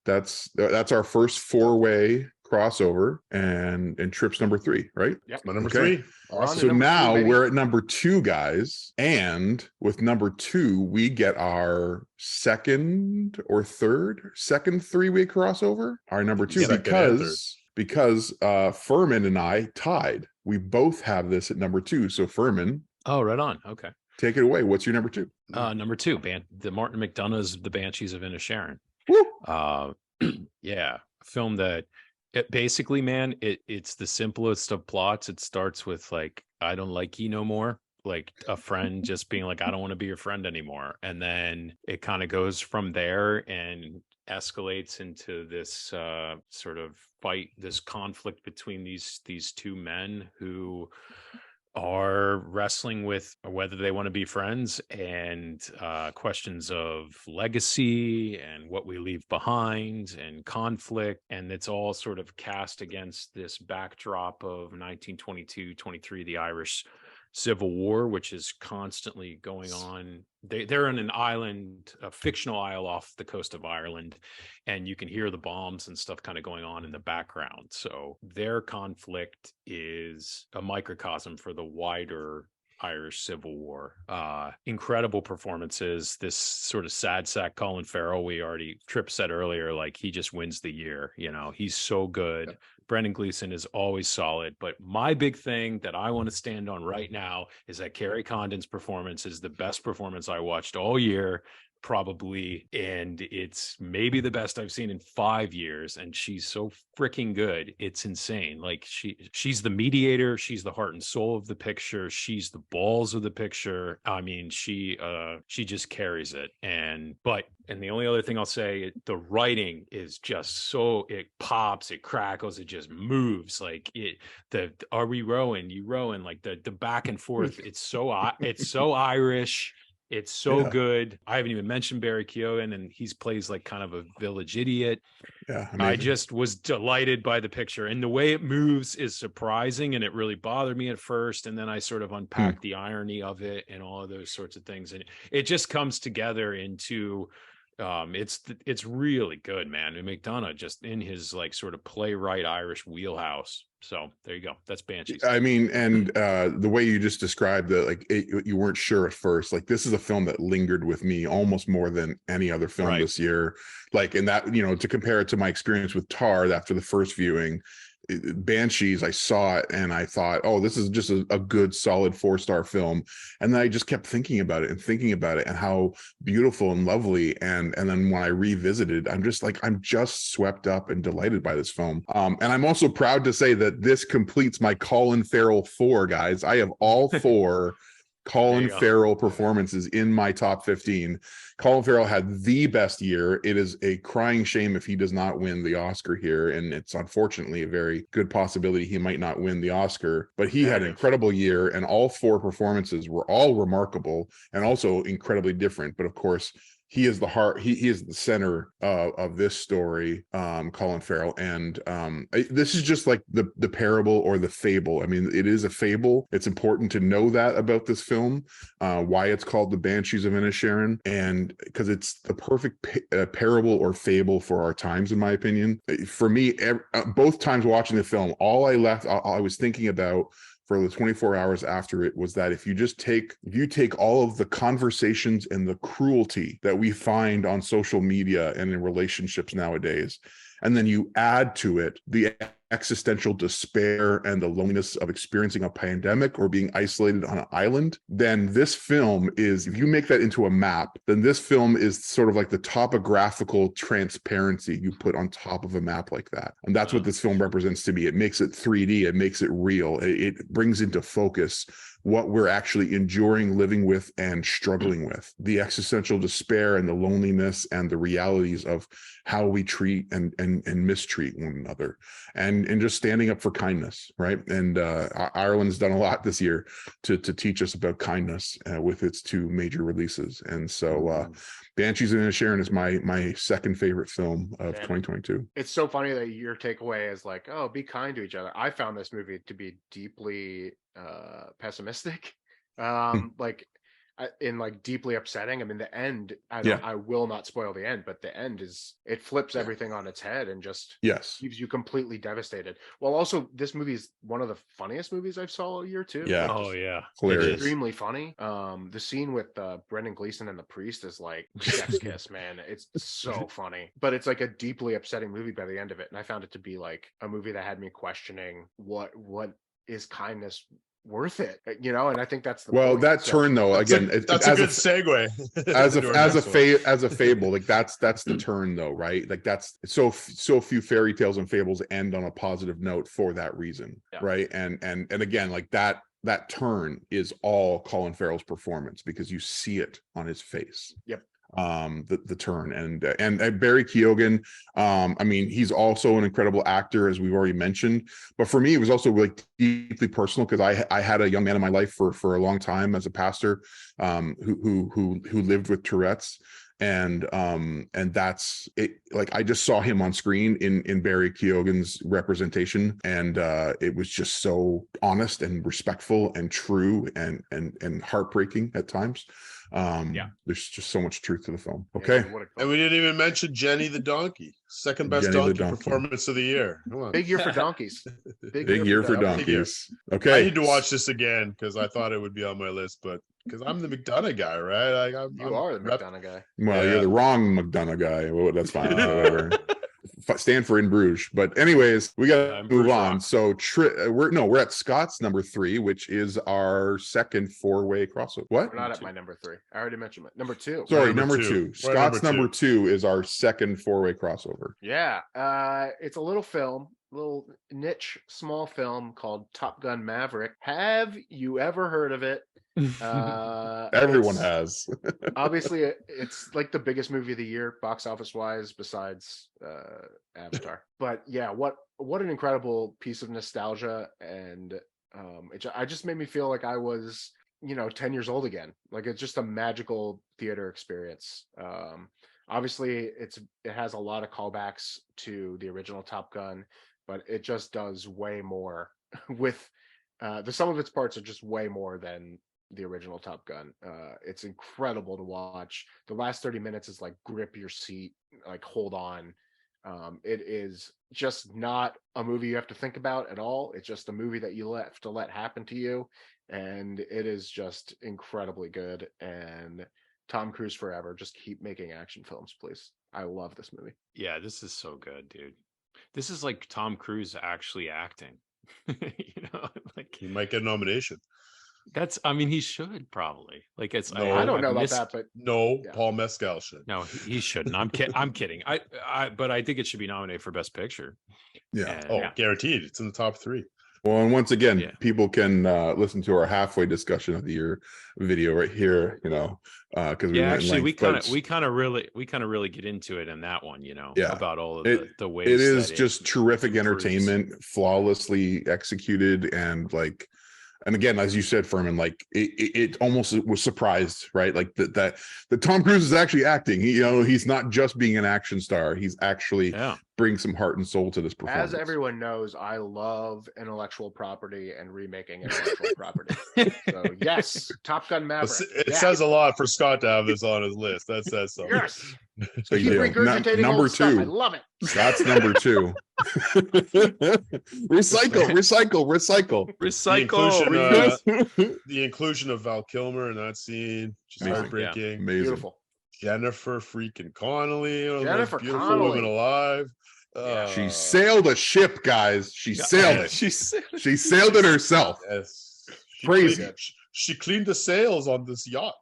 that's our first 4-way crossover and Trip's number 3, right? Yep, my number 3. Awesome. So now we're at number 2, guys, and with number 2 we get our second 3-week crossover. Our number 2, because Furman and I tied. We both have this at number 2. So Furman. Oh, right on. Okay. Take it away. What's your number 2? Number 2, the Martin McDonagh's The Banshees of Inisherin. Yeah, a film that basically, man, it's the simplest of plots. It starts with like, I don't like you no more. Like a friend just being like, I don't want to be your friend anymore. And then it kind of goes from there and escalates into this sort of fight, this conflict between these two men who are wrestling with whether they want to be friends and questions of legacy and what we leave behind and conflict. And it's all sort of cast against this backdrop of 1922-23, the Irish Civil War, which is constantly going on. They're in an island, a fictional isle off the coast of Ireland, and you can hear the bombs and stuff kind of going on in the background. So their conflict is a microcosm for the wider Irish Civil War. Incredible performances. This sort of sad sack Colin Farrell, Tripp said earlier, like he just wins the year. You know, he's so good. Yeah. Brendan Gleeson is always solid, but my big thing that I want to stand on right now is that Carrie Condon's performance is the best performance I watched all year, probably, and it's maybe the best I've seen in 5 years, and she's so freaking good. It's insane. Like she's the mediator, she's the heart and soul of the picture, she's the balls of the picture. I mean, she just carries it. And the only other thing I'll say, the writing is just so, it pops, it crackles, it just moves. Like are we rowing, you rowing, like the back and forth. It's so Irish. It's so good. I haven't even mentioned Barry Keoghan, and he plays like kind of a village idiot. Yeah, amazing. I just was delighted by the picture, and the way it moves is surprising, and it really bothered me at first. And then I sort of unpacked the irony of it and all of those sorts of things, and it just comes together into. It's really good, man. And McDonough just in his like sort of playwright Irish wheelhouse. So there you go. That's Banshees. I mean, and the way you just described that, like you weren't sure at first. Like this is a film that lingered with me almost more than any other film this year. Like in that, to compare it to my experience with Tar after the first viewing. Banshees, I saw it and I thought, oh, this is just a good solid 4-star film, and then I just kept thinking about it and how beautiful and lovely, and then when I revisited, I'm just swept up and delighted by this film. And I'm also proud to say that this completes my Colin Farrell 4, guys. I have all 4 Colin Farrell performances in my top 15. Colin Farrell had the best year. It is a crying shame if he does not win the Oscar here, and it's unfortunately a very good possibility he might not win the Oscar, but he had an incredible year, and all 4 performances were all remarkable and also incredibly different. But of course, he is the heart, he is the center of this story, Colin Farrell. And this is just like the parable or the fable. I mean, it is a fable. It's important to know that about this film, why it's called The Banshees of Inisherin, and because it's the perfect parable or fable for our times, in my opinion. For me, both times watching the film, all I was thinking about for the 24 hours after it was that if you take all of the conversations and the cruelty that we find on social media and in relationships nowadays, and then you add to it the existential despair and the loneliness of experiencing a pandemic or being isolated on an island, then this film is, if you make that into a map, then this film is sort of like the topographical transparency you put on top of a map like that. And that's what this film represents to me. It makes it 3D. It makes it real. It brings into focus what we're actually enduring, living with, and struggling with. The existential despair and the loneliness and the realities of how we treat and mistreat one another. And just standing up for kindness, right? And Ireland's done a lot this year to teach us about kindness with its 2 major releases. And so Banshees of Inisherin is my second favorite film of 2022. It's so funny that your takeaway is like, oh, be kind to each other. I found this movie to be deeply pessimistic, deeply upsetting. I mean, the end, I will not spoil the end, but the end it flips everything on its head and just leaves you completely devastated. Well, also, this movie is one of the funniest movies I've saw all year too. Hilarious. Extremely funny. The scene with Brendan Gleeson and the priest is like chef's kiss, man. It's so funny, but it's like a deeply upsetting movie by the end of it, and I found it to be like a movie that had me questioning what is kindness worth it, and I think that's the point. That turn though, again, that's a good segue as a fable, like that's the turn though, right? Like that's so few fairy tales and fables end on a positive note for that reason, right? And again, like that turn is all Colin Farrell's performance, because you see it on his face. the turn. And Barry Keoghan, I mean, he's also an incredible actor, as we've already mentioned, but for me it was also like deeply personal, because I had a young man in my life for a long time as a pastor, who lived with Tourette's, and that's it. Like, I just saw him on screen in Barry Keoghan's representation, and it was just so honest and respectful and true and heartbreaking at times. There's just so much truth to the film. Okay. And we didn't even mention Jenny the donkey, second best donkey performance of the year. Come on. Big year for donkeys. Big year for donkeys. Okay. I need to watch this again because I thought it would be on my list, but because I'm the McDonough guy, right? Like, you are the McDonough guy. Well, you're the wrong McDonough guy. Well, that's fine. Whatever. Stand for in Bruges. But anyways, we got to move on. So we're at Scott's number 3, which is our second 4-way crossover. What? We're not at my number 3. I already mentioned it. Number 2. Sorry, number 2. Scott's number 2 is our second 4-way crossover. Yeah. It's a little film, little niche, small film called Top Gun Maverick. Have you ever heard of it? Everyone has. Obviously it's like the biggest movie of the year box office wise, besides Avatar. But yeah, what an incredible piece of nostalgia, and I just made me feel like I was 10 years old again. Like, it's just a magical theater experience. Obviously it has a lot of callbacks to the original Top Gun, but it just does way more with the sum of its parts are just way more than the original Top Gun. It's incredible to watch. The last 30 minutes is like grip your seat, like hold on. It is just not a movie you have to think about at all. It's just a movie that you have to let happen to you, and it is just incredibly good. And Tom Cruise forever. Just keep making action films, please. I love this movie. Yeah, this is so good, dude. This is like Tom Cruise actually acting. Like, he might get a nomination. He should probably. Like, it's no, I don't know about that, but Paul Mescal should. No, he shouldn't. I'm kidding. But I think it should be nominated for Best Picture. Yeah. Guaranteed. It's in the top 3. Well, and once again, people can listen to our halfway discussion of the year video right here, because we kind of really get into it in that one, about all of the ways it is just terrific entertainment, flawlessly executed, and again, as you said, Furman, like it almost was surprised, right? Like that Tom Cruise is actually acting. He's not just being an action star. He's actually bring some heart and soul to this performance. As everyone knows, I love intellectual property and remaking intellectual property. So yes, Top Gun Maverick. It says a lot for Scott to have this on his list. That says so. Yes. So keep regurgitating number 2. Stuff. I love it. That's number 2. Recycle. The inclusion of Val Kilmer in that scene, just heartbreaking. Yeah. Amazing. Beautiful. Jennifer freaking Connelly, Jennifer beautiful Connelly. Women alive. She sailed a ship, guys. She sailed it. She sailed it herself. Yes. Crazy. She cleaned the sails on this yacht.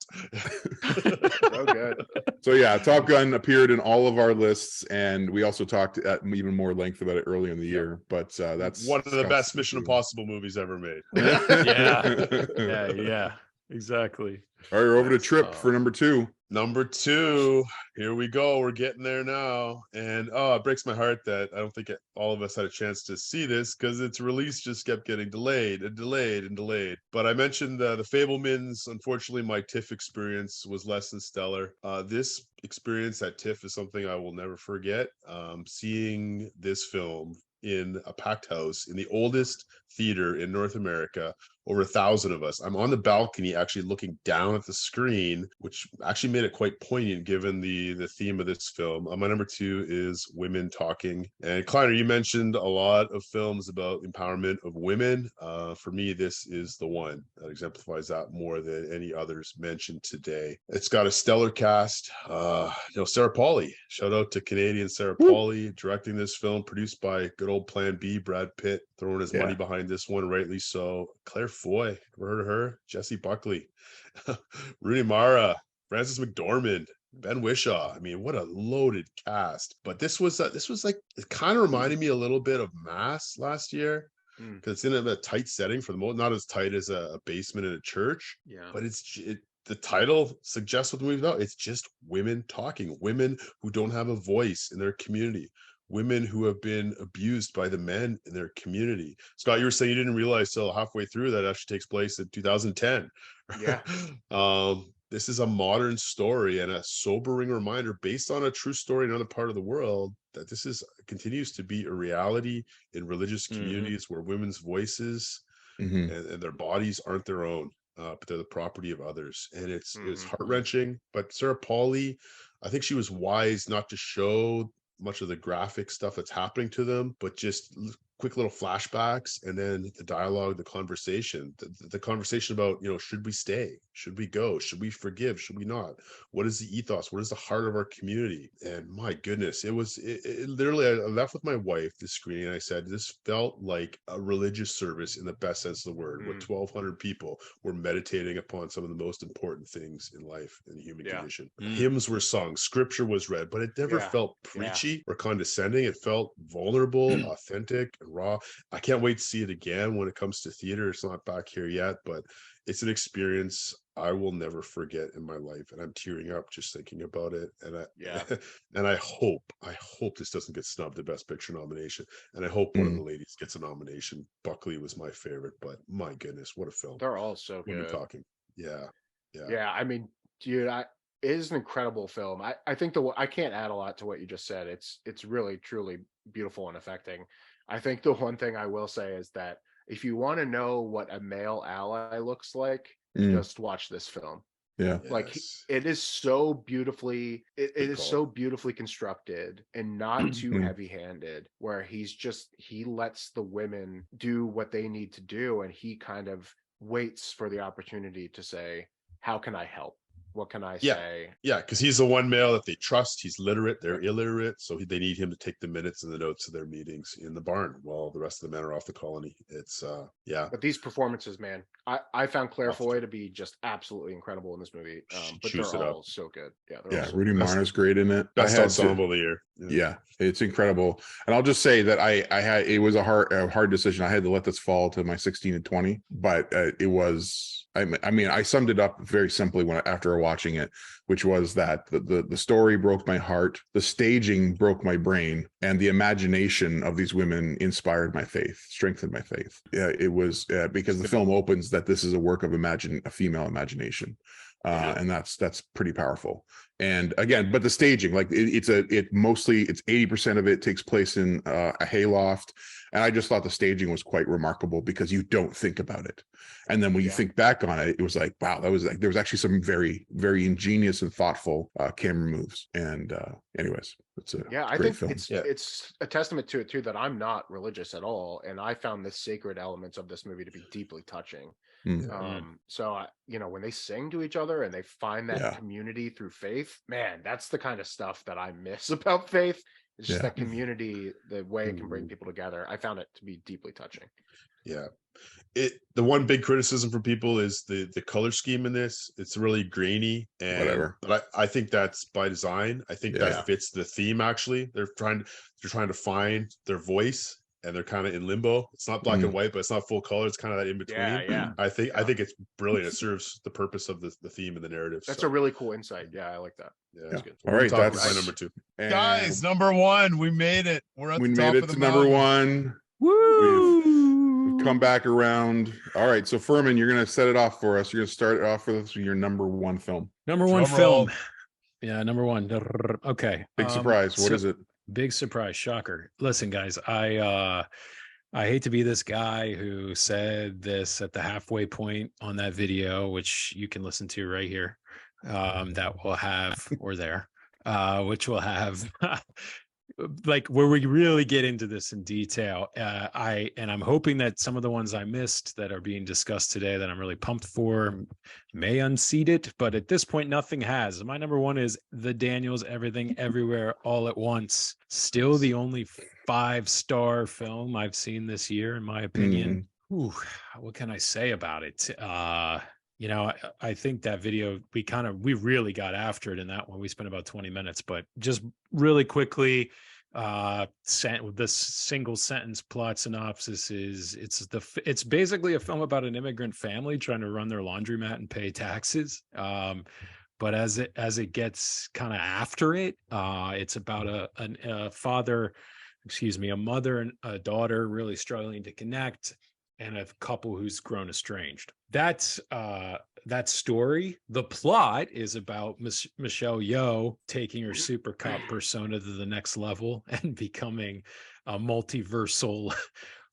So good. So yeah, Top Gun appeared in all of our lists, and we also talked at even more length about it earlier in the year. But that's one of the best Mission Impossible movies ever made. Yeah, exactly. All right, we're over to Trip for number 2. Number 2, here we go. We're getting there now. And it breaks my heart that I don't think all of us had a chance to see this because its release just kept getting delayed. But I mentioned the Fabelmans. Unfortunately, my TIFF experience was less than stellar. This experience at TIFF is something I will never forget. Seeing this film in a packed house in the oldest theater in North America, over 1,000 of us. I'm on the balcony actually looking down at the screen, which actually made it quite poignant given the theme of this film. My number 2 is Women Talking. And Kline, you mentioned a lot of films about empowerment of women. For me, this is the one that exemplifies that more than any others mentioned today. It's got a stellar cast. Sarah Polley. Shout out to Canadian Sarah Polley directing this film, produced by good old Plan B, Brad Pitt, throwing his money behind this one, rightly so. Claire Foy, ever heard of her? Jessie Buckley, Rooney Mara, Frances McDormand, Ben Whishaw. I mean, what a loaded cast. But this was like, it kind of reminded me a little bit of Mass last year, because it's in a tight setting for the most, not as tight as a basement in a church. Yeah, but the title suggests what the movie's about. It's just women talking, women who don't have a voice in their community, women who have been abused by the men in their community. Scott, you were saying you didn't realize till halfway through that actually takes place in 2010. Yeah. This is a modern story and a sobering reminder based on a true story in another part of the world that this continues to be a reality in religious communities where women's voices and their bodies aren't their own, but they're the property of others. And it's heart-wrenching. But Sarah Polley, I think she was wise not to show much of the graphic stuff that's happening to them, but just quick little flashbacks, and then the dialogue, the conversation, the conversation about, should we stay? Should we go? Should we forgive? Should we not? What is the ethos? What is the heart of our community? And my goodness, it literally, I left with my wife this screening and I said, this felt like a religious service in the best sense of the word, where 1,200 people were meditating upon some of the most important things in life in the human condition. Hymns were sung, scripture was read, but it never felt preachy or condescending. It felt vulnerable, authentic, and raw. I can't wait to see it again when it comes to theater. It's not back here yet, but it's an experience I will never forget in my life, and I'm tearing up just thinking about it. And I hope this doesn't get snubbed the Best Picture nomination, and I hope one of the ladies gets a nomination. Buckley was my favorite, but my goodness, what a film! They're all so good. Women talking, yeah. I mean, dude, it is an incredible film. I think I can't add a lot to what you just said. It's really truly beautiful and affecting. I think the one thing I will say is that if you want to know what a male ally looks like, just watch this film. Like it is so beautifully, it is so beautifully constructed and not too heavy-handed, where he lets the women do what they need to do, and he kind of waits for the opportunity to say, how can I help? What can I say? Yeah, because he's the one male that they trust. He's literate. They're illiterate. So they need him to take the minutes and the notes of their meetings in the barn while the rest of the men are off the colony. It's, But these performances, man, I found Claire Foy to be just absolutely incredible in this movie. But they're all so good. Rudy Marner's great in it. Best ensemble of the year. Yeah, it's incredible. And I'll just say that it was a hard decision. I had to let this fall to my 16 and 20, but it was. I mean, I summed it up very simply after watching it, which was that the story broke my heart, the staging broke my brain, and the imagination of these women inspired my faith, strengthened my faith. It was because the film opens that this is a work of a female imagination. And that's pretty powerful. And again, but the staging, like it's 80% of it takes place in a hayloft. And I just thought the staging was quite remarkable because you don't think about it. And then when you think back on it, it was like, wow, there was actually some very, very ingenious and thoughtful camera moves. And anyways, it's a I great think film. it's a testament to it too, that I'm not religious at all. And I found the sacred elements of this movie to be deeply touching. So when they sing to each other and they find that community through faith, man, that's the kind of stuff that I miss about faith. It's just that community, the way it can bring people together. I found it to be deeply touching. Yeah. The one big criticism for people is the color scheme in this. It's really grainy and whatever. But I think that's by design. I think that fits the theme. Actually, they're trying to find their voice, and they're kind of in limbo. It's not black and white, but it's not full color. It's kind of that in between. I think it's brilliant. It serves the purpose of the theme and the narrative. That's a really cool insight. Yeah, I like that. That's good. All right, that's my number 2. Guys, number 1. We made it. We're at the top of the number mountain. 1. We've come back around. All right, so Furman, you're going to set it off for us. You're going to start it off for us with your number 1 film. Number 1 film. Yeah, number 1. Okay. Big surprise. What is it? Big surprise, shocker. Listen, guys, I hate to be this guy who said this at the halfway point on that video, which you can listen to right here. That will have, or there, which will have like where we really get into this in detail. I'm hoping that some of the ones I missed that are being discussed today that I'm really pumped for may unseat it, but at this point nothing has. My number 1 is The Daniels, Everything Everywhere All at Once. Still the only 5-star film I've seen this year, in my opinion. Ooh, what can I say about it? I think that video, we really got after it in that one. We spent about 20 minutes, but just really quickly, The single sentence plot synopsis is it's basically a film about an immigrant family trying to run their laundromat and pay taxes. But as it gets kind of after it, it's about a mother and a daughter really struggling to connect, and a couple who's grown estranged. That's that story. The plot is about Michelle Yeoh taking her super cop persona to the next level and becoming a multiversal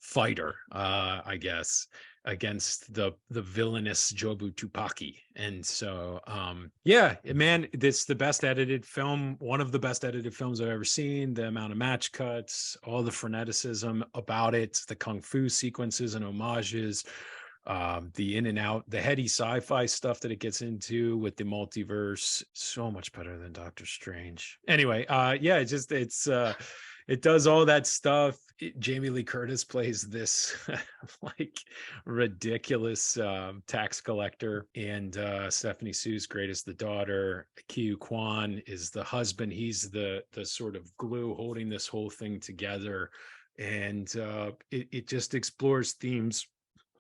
fighter, I guess, against the villainous Jobu Tupaki. And so yeah, man, it's the best edited film, one of the best edited films I've ever seen. The amount of match cuts, all the freneticism about it, the kung fu sequences and homages, the in and out, the heady sci-fi stuff that it gets into with the multiverse, so much better than Doctor Strange. Anyway, yeah, it does all that stuff. Jamie Lee Curtis plays this like ridiculous tax collector, and Stephanie Sue's great as the daughter. Kiyu Kwan is the husband. He's the sort of glue holding this whole thing together, and it just explores themes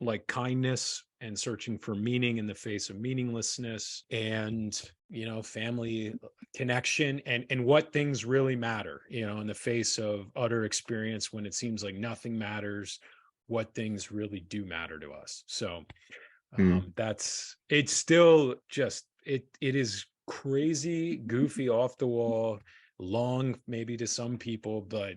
like kindness and searching for meaning in the face of meaninglessness, and family connection, and what things really matter, in the face of utter experience when it seems like nothing matters, what things really do matter to us. So it's still just it is crazy, goofy, off the wall, long maybe to some people, but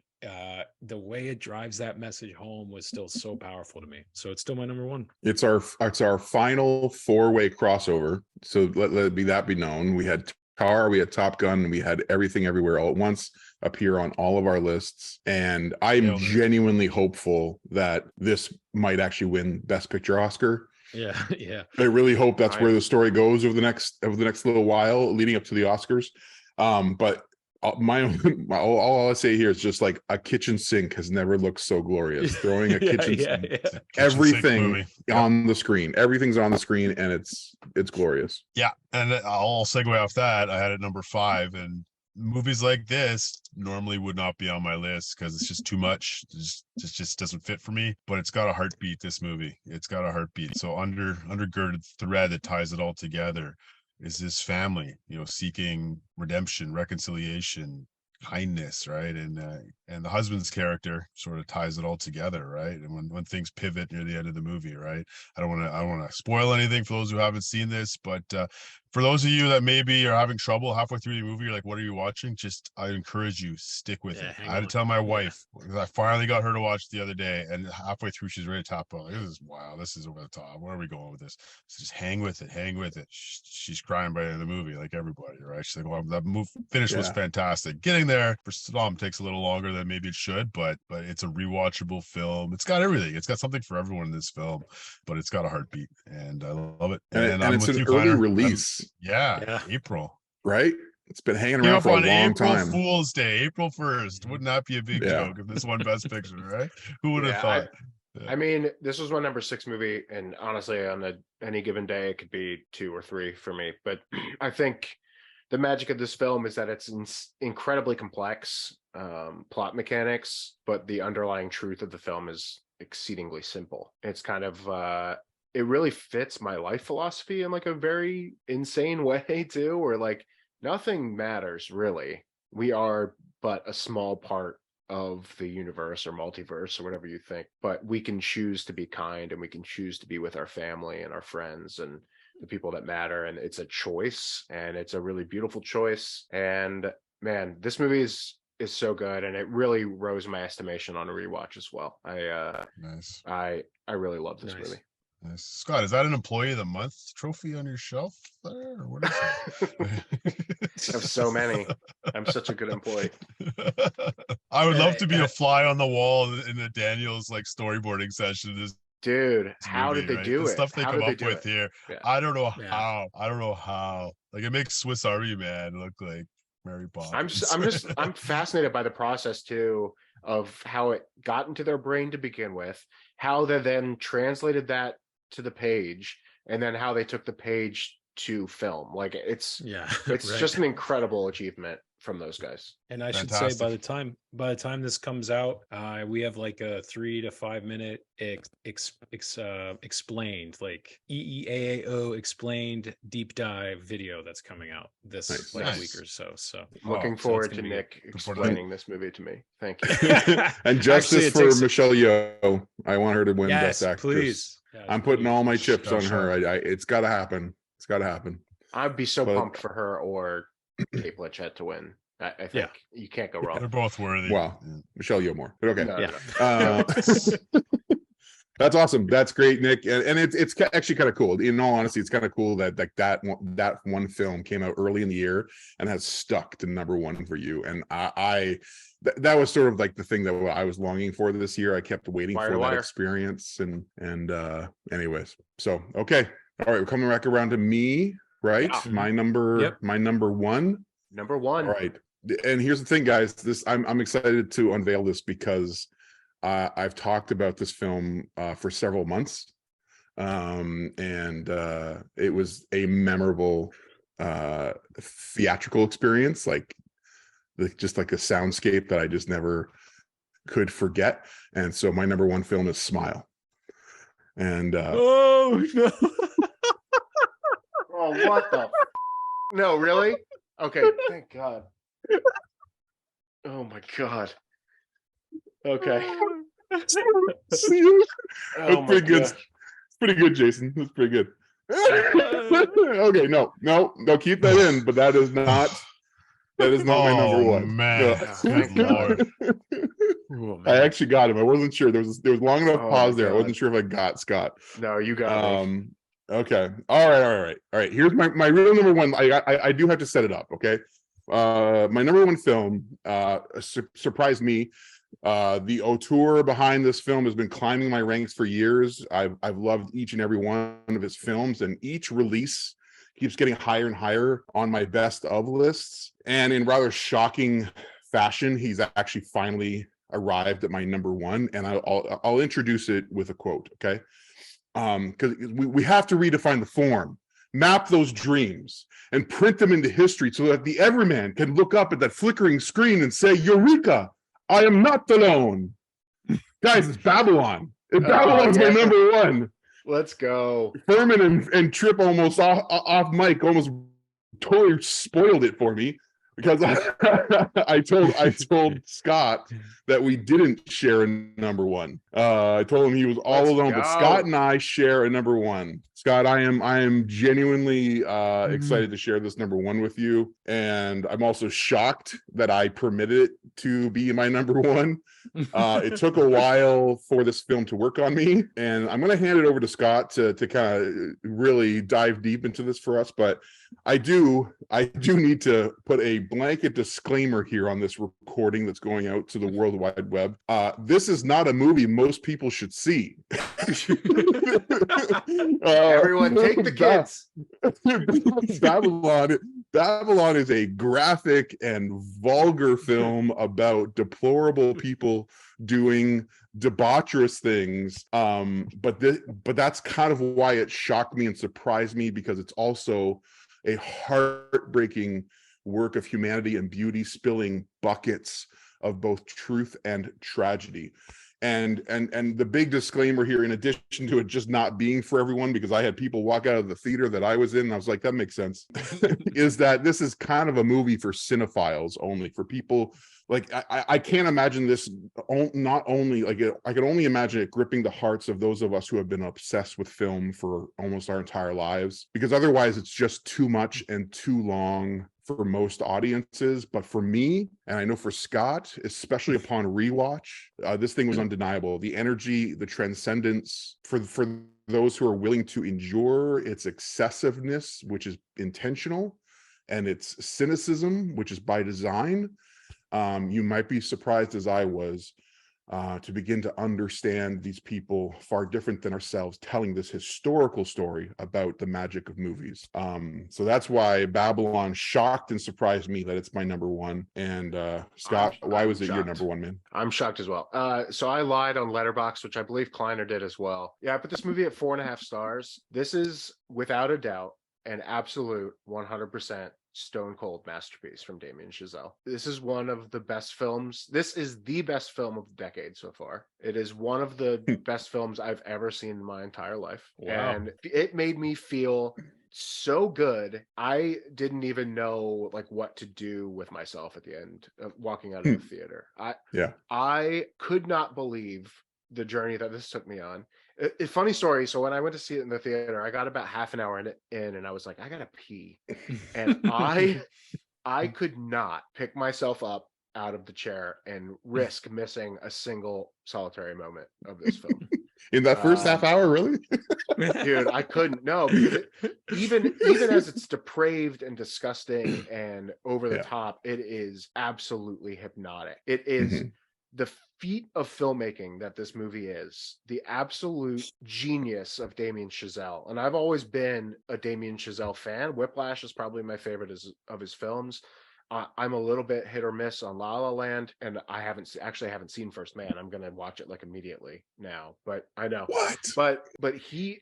the way it drives that message home was still so powerful to me. So it's still my number one. It's our final 4-way crossover. So let that be known. We had Tar, we had Top Gun, we had Everything Everywhere All at Once appear on all of our lists. And I'm genuinely hopeful that this might actually win Best Picture Oscar. Yeah. I really hope that's where the story goes over the next little while leading up to the Oscars. But all I say here is just like a kitchen sink has never looked so glorious. Throwing a kitchen sink, everything on the screen, everything's on the screen, and it's glorious. Yeah, and I'll segue off that. I had it number 5, and movies like this normally would not be on my list because it's just too much. It just doesn't fit for me. But it's got a heartbeat. This movie, it's got a heartbeat. So undergirded thread that ties it all together is this family, seeking redemption, reconciliation, kindness, right? And the husband's character sort of ties it all together, right? And when things pivot near the end of the movie, right? I don't want to spoil anything for those who haven't seen this, but for those of you that maybe are having trouble halfway through the movie, you're like, what are you watching? I encourage you, stick with it. I had to tell my wife, because I finally got her to watch the other day, and halfway through she's ready to tap out. Like, this is over the top. Where are we going with this? So just hang with it. She's crying by the end of the movie, like everybody, right? She's like, well, that finish was fantastic. Getting there for Saddam takes a little longer than maybe it should, but it's a rewatchable film. It's got everything. It's got something for everyone in this film, but it's got a heartbeat, and I love it. And it's an early release. April, right? It's been hanging around for a long time. April Fool's Day, April 1st. Wouldn't that be a big joke if this won Best Picture, right? Who would have thought? I mean, this was my number 6 movie, and honestly, on any given day, it could be 2 or 3 for me. But I think the magic of this film is that it's incredibly complex plot mechanics, but the underlying truth of the film is exceedingly simple. It's kind of it really fits my life philosophy in like a very insane way too, where like nothing matters really. We are but a small part of the universe or multiverse or whatever you think, but we can choose to be kind, and we can choose to be with our family and our friends and the people that matter. And it's a choice, and it's a really beautiful choice. And man, this movie is so good, and it really rose my estimation on a rewatch as well. I really love this movie. Nice. Scott, is that an Employee of the Month trophy on your shelf there, or what is I have so many. I'm such a good employee. I would love to be a fly on the wall in the Daniels like storyboarding session. Dude, how did they do it? Stuff they come up with here. I don't know how. Like, it makes Swiss Army Man look like Mary Poppins. I'm fascinated by the process too of how it got into their brain to begin with, how they then translated that to the page, and then how they took the page to film. Like it's right. just an incredible achievement from those guys. And I should say, Fantastic. by the time this comes out, we have like a 3 to 5 minute explained, like EEAAO explained deep dive video that's coming out this Nice. week or so. So Looking so forward it's to gonna be Nick Good for explaining this movie to me. Thank you. And justice Actually, it for takes- Michelle Yeoh. I want her to win yes, Best Actress. please. Yes, I'm putting please. all my chips Shout on her. It's got to happen. It's got to happen. I'd be so But- pumped for her or Kate Blanchett to win. I think Yeah. you can't go They're wrong. both worthy. Wow. Michelle Yeoh more. But okay. No, Yeah. no. That's awesome. That's great, Nick. And it's actually kind of cool. In all honesty, it's kind of cool that like that one film came out early in the year and has stuck to number one for you. And that was sort of like the thing that I was longing for this year. I kept waiting Wire for to that wire. experience. And anyways, so okay. All right, we're coming back around to me, right? Yeah. My number one. Number one. All right. And here's the thing, guys. I'm excited to unveil this because I've talked about this film for several months. And it was a memorable theatrical experience, just like a soundscape that I just never could forget. And so my number one film is Smile. And Oh no. Oh, what the? No, really? Okay, thank God. Oh my God. Okay. That's Oh my pretty good. God. It's pretty good, Jason. That's pretty good. Okay, no, keep that in, but that is not my number one. Man, Thank good God. Lord. Oh, I man. actually got him. I wasn't sure. There was long enough Oh, pause my there. I God. wasn't sure if I got Scott. No, you got me. Okay. All right. Here's my real number one. I do have to set it up. Okay. My number one film surprised me. The auteur behind this film has been climbing my ranks for years. I've loved each and every one of his films, and each release keeps getting higher and higher on my best of lists. And in rather shocking fashion, he's actually finally arrived at my number one. And I'll introduce it with a quote. Okay. Because we have to redefine the form, map those dreams, and print them into history so that the everyman can look up at that flickering screen and say, Eureka, I am not alone. Guys, it's Babylon. Babylon's my yes. number one. Let's go. Furman and Trip almost off mic almost totally spoiled it for me because I told Scott that we didn't share a number one. I told him he was all Let's alone, but go. Scott and I share a number one. Scott, I am genuinely excited to share this number one with you, and I'm also shocked that I permitted it to be my number one. It took a while for this film to work on me, and I'm going to hand it over to Scott to kind of really dive deep into this for us. But I do need to put a blanket disclaimer here on this recording that's going out to the World Wide Web. This is not a movie most people should see. Everyone, take the kids. Babylon is a graphic and vulgar film about deplorable people doing debaucherous things. But that's kind of why it shocked me and surprised me, because it's also a heartbreaking work of humanity and beauty, spilling buckets of both truth and tragedy. And the big disclaimer here, in addition to it just not being for everyone, because I had people walk out of the theater that I was in, and I was like, that makes sense, is that this is kind of a movie for cinephiles only, for people like I can't imagine this not only like I can only imagine it gripping the hearts of those of us who have been obsessed with film for almost our entire lives, because otherwise it's just too much and too long for most audiences. But for me, and I know for Scott, especially upon rewatch, this thing was undeniable. The energy, the transcendence, for those who are willing to endure its excessiveness, which is intentional, and its cynicism, which is by design. You might be surprised, as I was, to begin to understand these people far different than ourselves telling this historical story about the magic of movies. So that's why Babylon shocked and surprised me that it's my number one. And Scott, why was it your number one, man? I'm shocked as well. So I lied on Letterboxd, which I believe Kleiner did as well. Yeah, I put this movie at 4.5 stars. This is, without a doubt, an absolute 100% stone cold masterpiece from Damien Chazelle. This is one of the best films. This is the best film of the decade so far. It is one of the best films I've ever seen in my entire life. Wow. And it made me feel so good. I didn't even know like what to do with myself at the end of walking out of the theater. I could not believe the journey that this took me on. A funny story. So when I went to see it in the theater, I got about half an hour in and I was like, I gotta pee. And I could not pick myself up out of the chair and risk missing a single solitary moment of this film. In that first half hour, really? Dude, I couldn't. No, because even as it's depraved and disgusting and over the top, it is absolutely hypnotic. It is the feat of filmmaking that this movie is, the absolute genius of Damien Chazelle. And I've always been a Damien Chazelle fan. Whiplash is probably my favorite of his films. I'm a little bit hit or miss on La La Land, and I haven't seen First Man. I'm gonna watch it like immediately now, but I know what. But he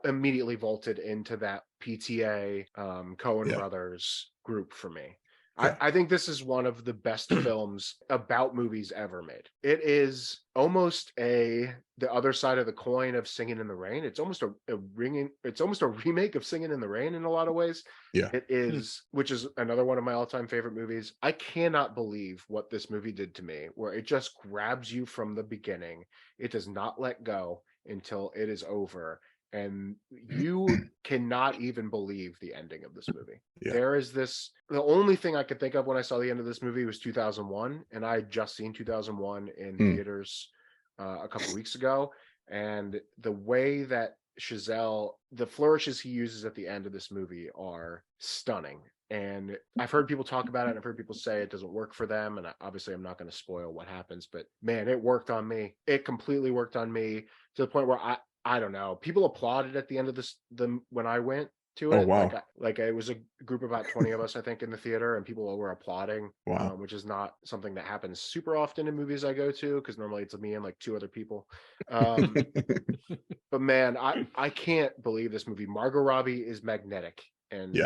immediately vaulted into that PTA Coen Brothers group for me. I think this is one of the best films about movies ever made. It is almost the other side of the coin of Singing in the Rain. It's almost it's almost a remake of Singing in the Rain in a lot of ways. Yeah. It is, which is another one of my all-time favorite movies. I cannot believe what this movie did to me, where it just grabs you from the beginning. It does not let go until it is over. And you cannot even believe the ending of this movie. There is the only thing I could think of when I saw the end of this movie was 2001, and I had just seen 2001 in theaters a couple of weeks ago. And the way that Chazelle, the flourishes he uses at the end of this movie are stunning. And I've heard people talk about it, and I've heard people say it doesn't work for them. And obviously I'm not going to spoil what happens, but man, it worked on me. It completely worked on me to the point where I don't know. People applauded at the end of when I went to it. Oh, wow. Like it was a group of about 20 of us, I think, in the theater, and people were applauding. Wow. Which is not something that happens super often in movies I go to, because normally it's me and like two other people. But man, I can't believe this movie. Margot Robbie is magnetic and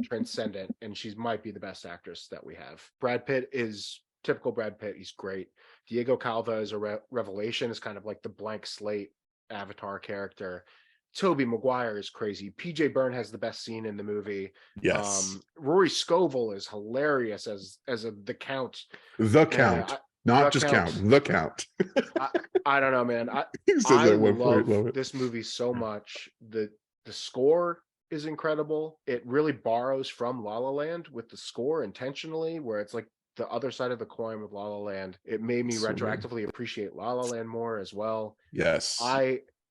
transcendent, and she might be the best actress that we have. Brad Pitt is typical Brad Pitt. He's great. Diego Calva is a revelation. Is kind of like the blank slate Avatar character. Tobey Maguire is crazy. PJ Byrne has the best scene in the movie. Yes. Rory Scovel is hilarious as the Count. The Count. Not just Count. The Count. I don't know, man. I love this movie so much. The score is incredible. It really borrows from La La Land with the score intentionally, where it's like the other side of the coin with La La Land. It made me retroactively appreciate La La Land more as well. Yes.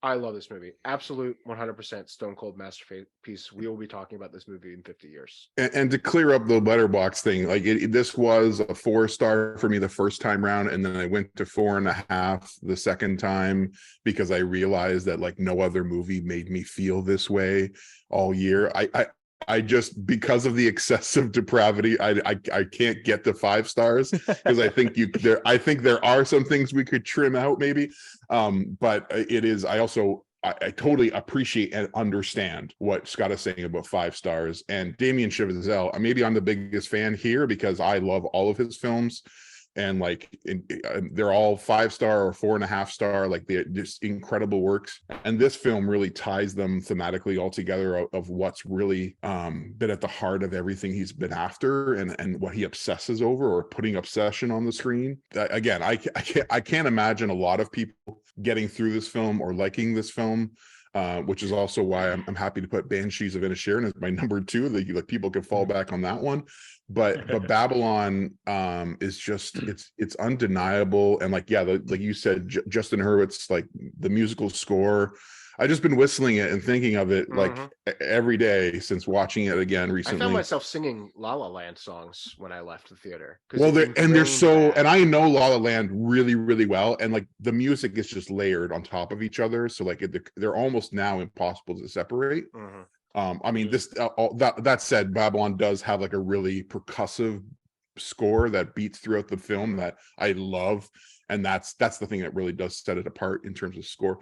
I love this movie. Absolute 100% stone cold masterpiece. We will be talking about this movie in 50 years. And to clear up the letterbox thing, like this was a 4-star for me the first time round, and then I went to 4.5 the second time because I realized that like no other movie made me feel this way all year. I just, because of the excessive depravity, I can't get to 5 stars because I think there are some things we could trim out maybe. But it is, I totally appreciate and understand what Scott is saying about 5 stars. And Damien Chazelle, maybe I'm the biggest fan here because I love all of his films. And like they're all 5-star or 4.5 star, like they're just incredible works. And this film really ties them thematically all together of what's really been at the heart of everything he's been after and what he obsesses over, or putting obsession on the screen. Again, I can't imagine a lot of people getting through this film or liking this film. Which is also why I'm happy to put Banshees of Inisherin as my number 2. Like people can fall back on that one, but Babylon is just it's undeniable. And like like you said, Justin Hurwitz, like the musical score. I've just been whistling it and thinking of it like every day since watching it again recently. I found myself singing La La Land songs when I left the theater. Well, and I know La La Land really, really well. And like the music is just layered on top of each other. So like they're almost now impossible to separate. I mean, that said, Babylon does have like a really percussive score that beats throughout the film that I love. And that's the thing that really does set it apart in terms of score.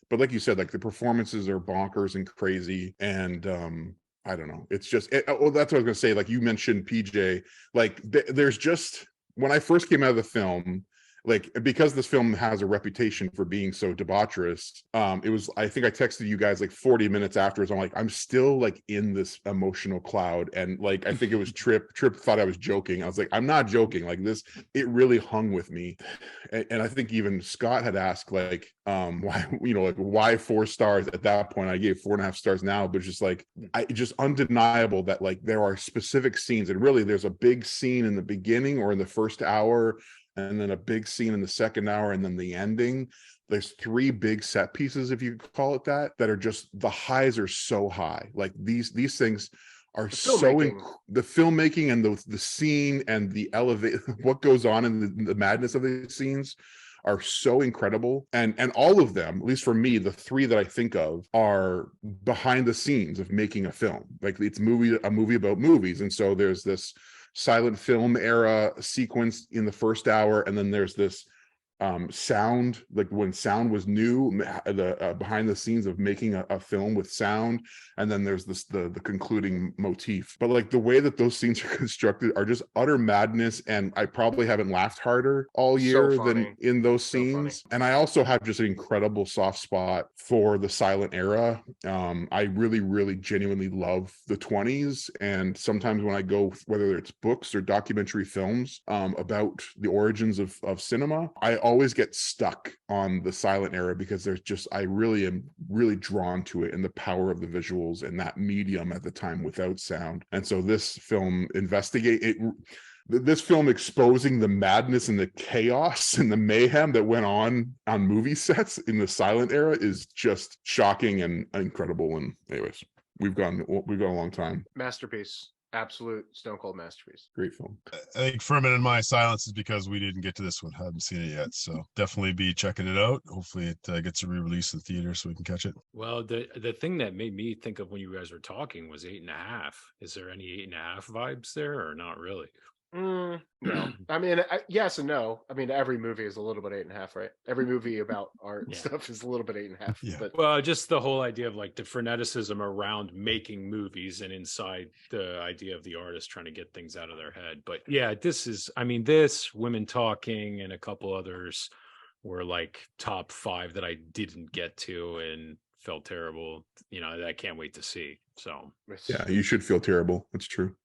But like you said, like the performances are bonkers and crazy. And I don't know. It's just, that's what I was gonna say. Like you mentioned, PJ, like there's just, when I first came out of the film, like, because this film has a reputation for being so debaucherous, it was, I think I texted you guys like 40 minutes afterwards. I'm like, I'm still like in this emotional cloud. And like, I think it was Trip thought I was joking. I was like, I'm not joking. Like this, it really hung with me. And I think even Scott had asked like, why, like why 4 stars at that point. I gave 4.5 stars now, but just like, just undeniable that like there are specific scenes, and really there's a big scene in the beginning or in the first hour, and then a big scene in the second hour, and then the ending. There's 3 big set pieces, if you could call it that are just, the highs are so high. Like these things are the filmmaking and the scene and the elevate, what goes on in the madness of these scenes are so incredible. And all of them, at least for me, the 3 that I think of are behind the scenes of making a film. Like it's a movie about movies. And so there's this silent film era sequence in the first hour, and then there's this sound, like when sound was new, the behind the scenes of making a film with sound, and then there's this the concluding motif. But like the way that those scenes are constructed are just utter madness, and I probably haven't laughed harder all year than in those scenes. And I also have just an incredible soft spot for the silent era. I really genuinely love the 20s, and sometimes when I go, whether it's books or documentary films about the origins of cinema, I always get stuck on the silent era, because there's just, I really am drawn to it and the power of the visuals and that medium at the time without sound. And so this film this film exposing the madness and the chaos and the mayhem that went on movie sets in the silent era is just shocking and incredible. And anyways, we've gone a long time. Masterpiece. Absolute stone cold masterpiece. Great film. I think Furman and my silence is because we didn't get to this one. Haven't seen it yet, so definitely be checking it out. Hopefully it gets a re-release in the theater so we can catch it. Well, the thing that made me think of when you guys were talking was 8.5. Is there any 8.5 vibes there, or not really? No, I mean, yes and no. I mean, every movie is a little bit 8.5, right? Every movie about art and stuff is a little bit 8.5. Yeah. But Well, just the whole idea of like the freneticism around making movies, and inside the idea of the artist trying to get things out of their head. But yeah, this Women Talking and a couple others were like top 5 that I didn't get to and felt terrible. That I can't wait to see. So yeah, you should feel terrible. That's true.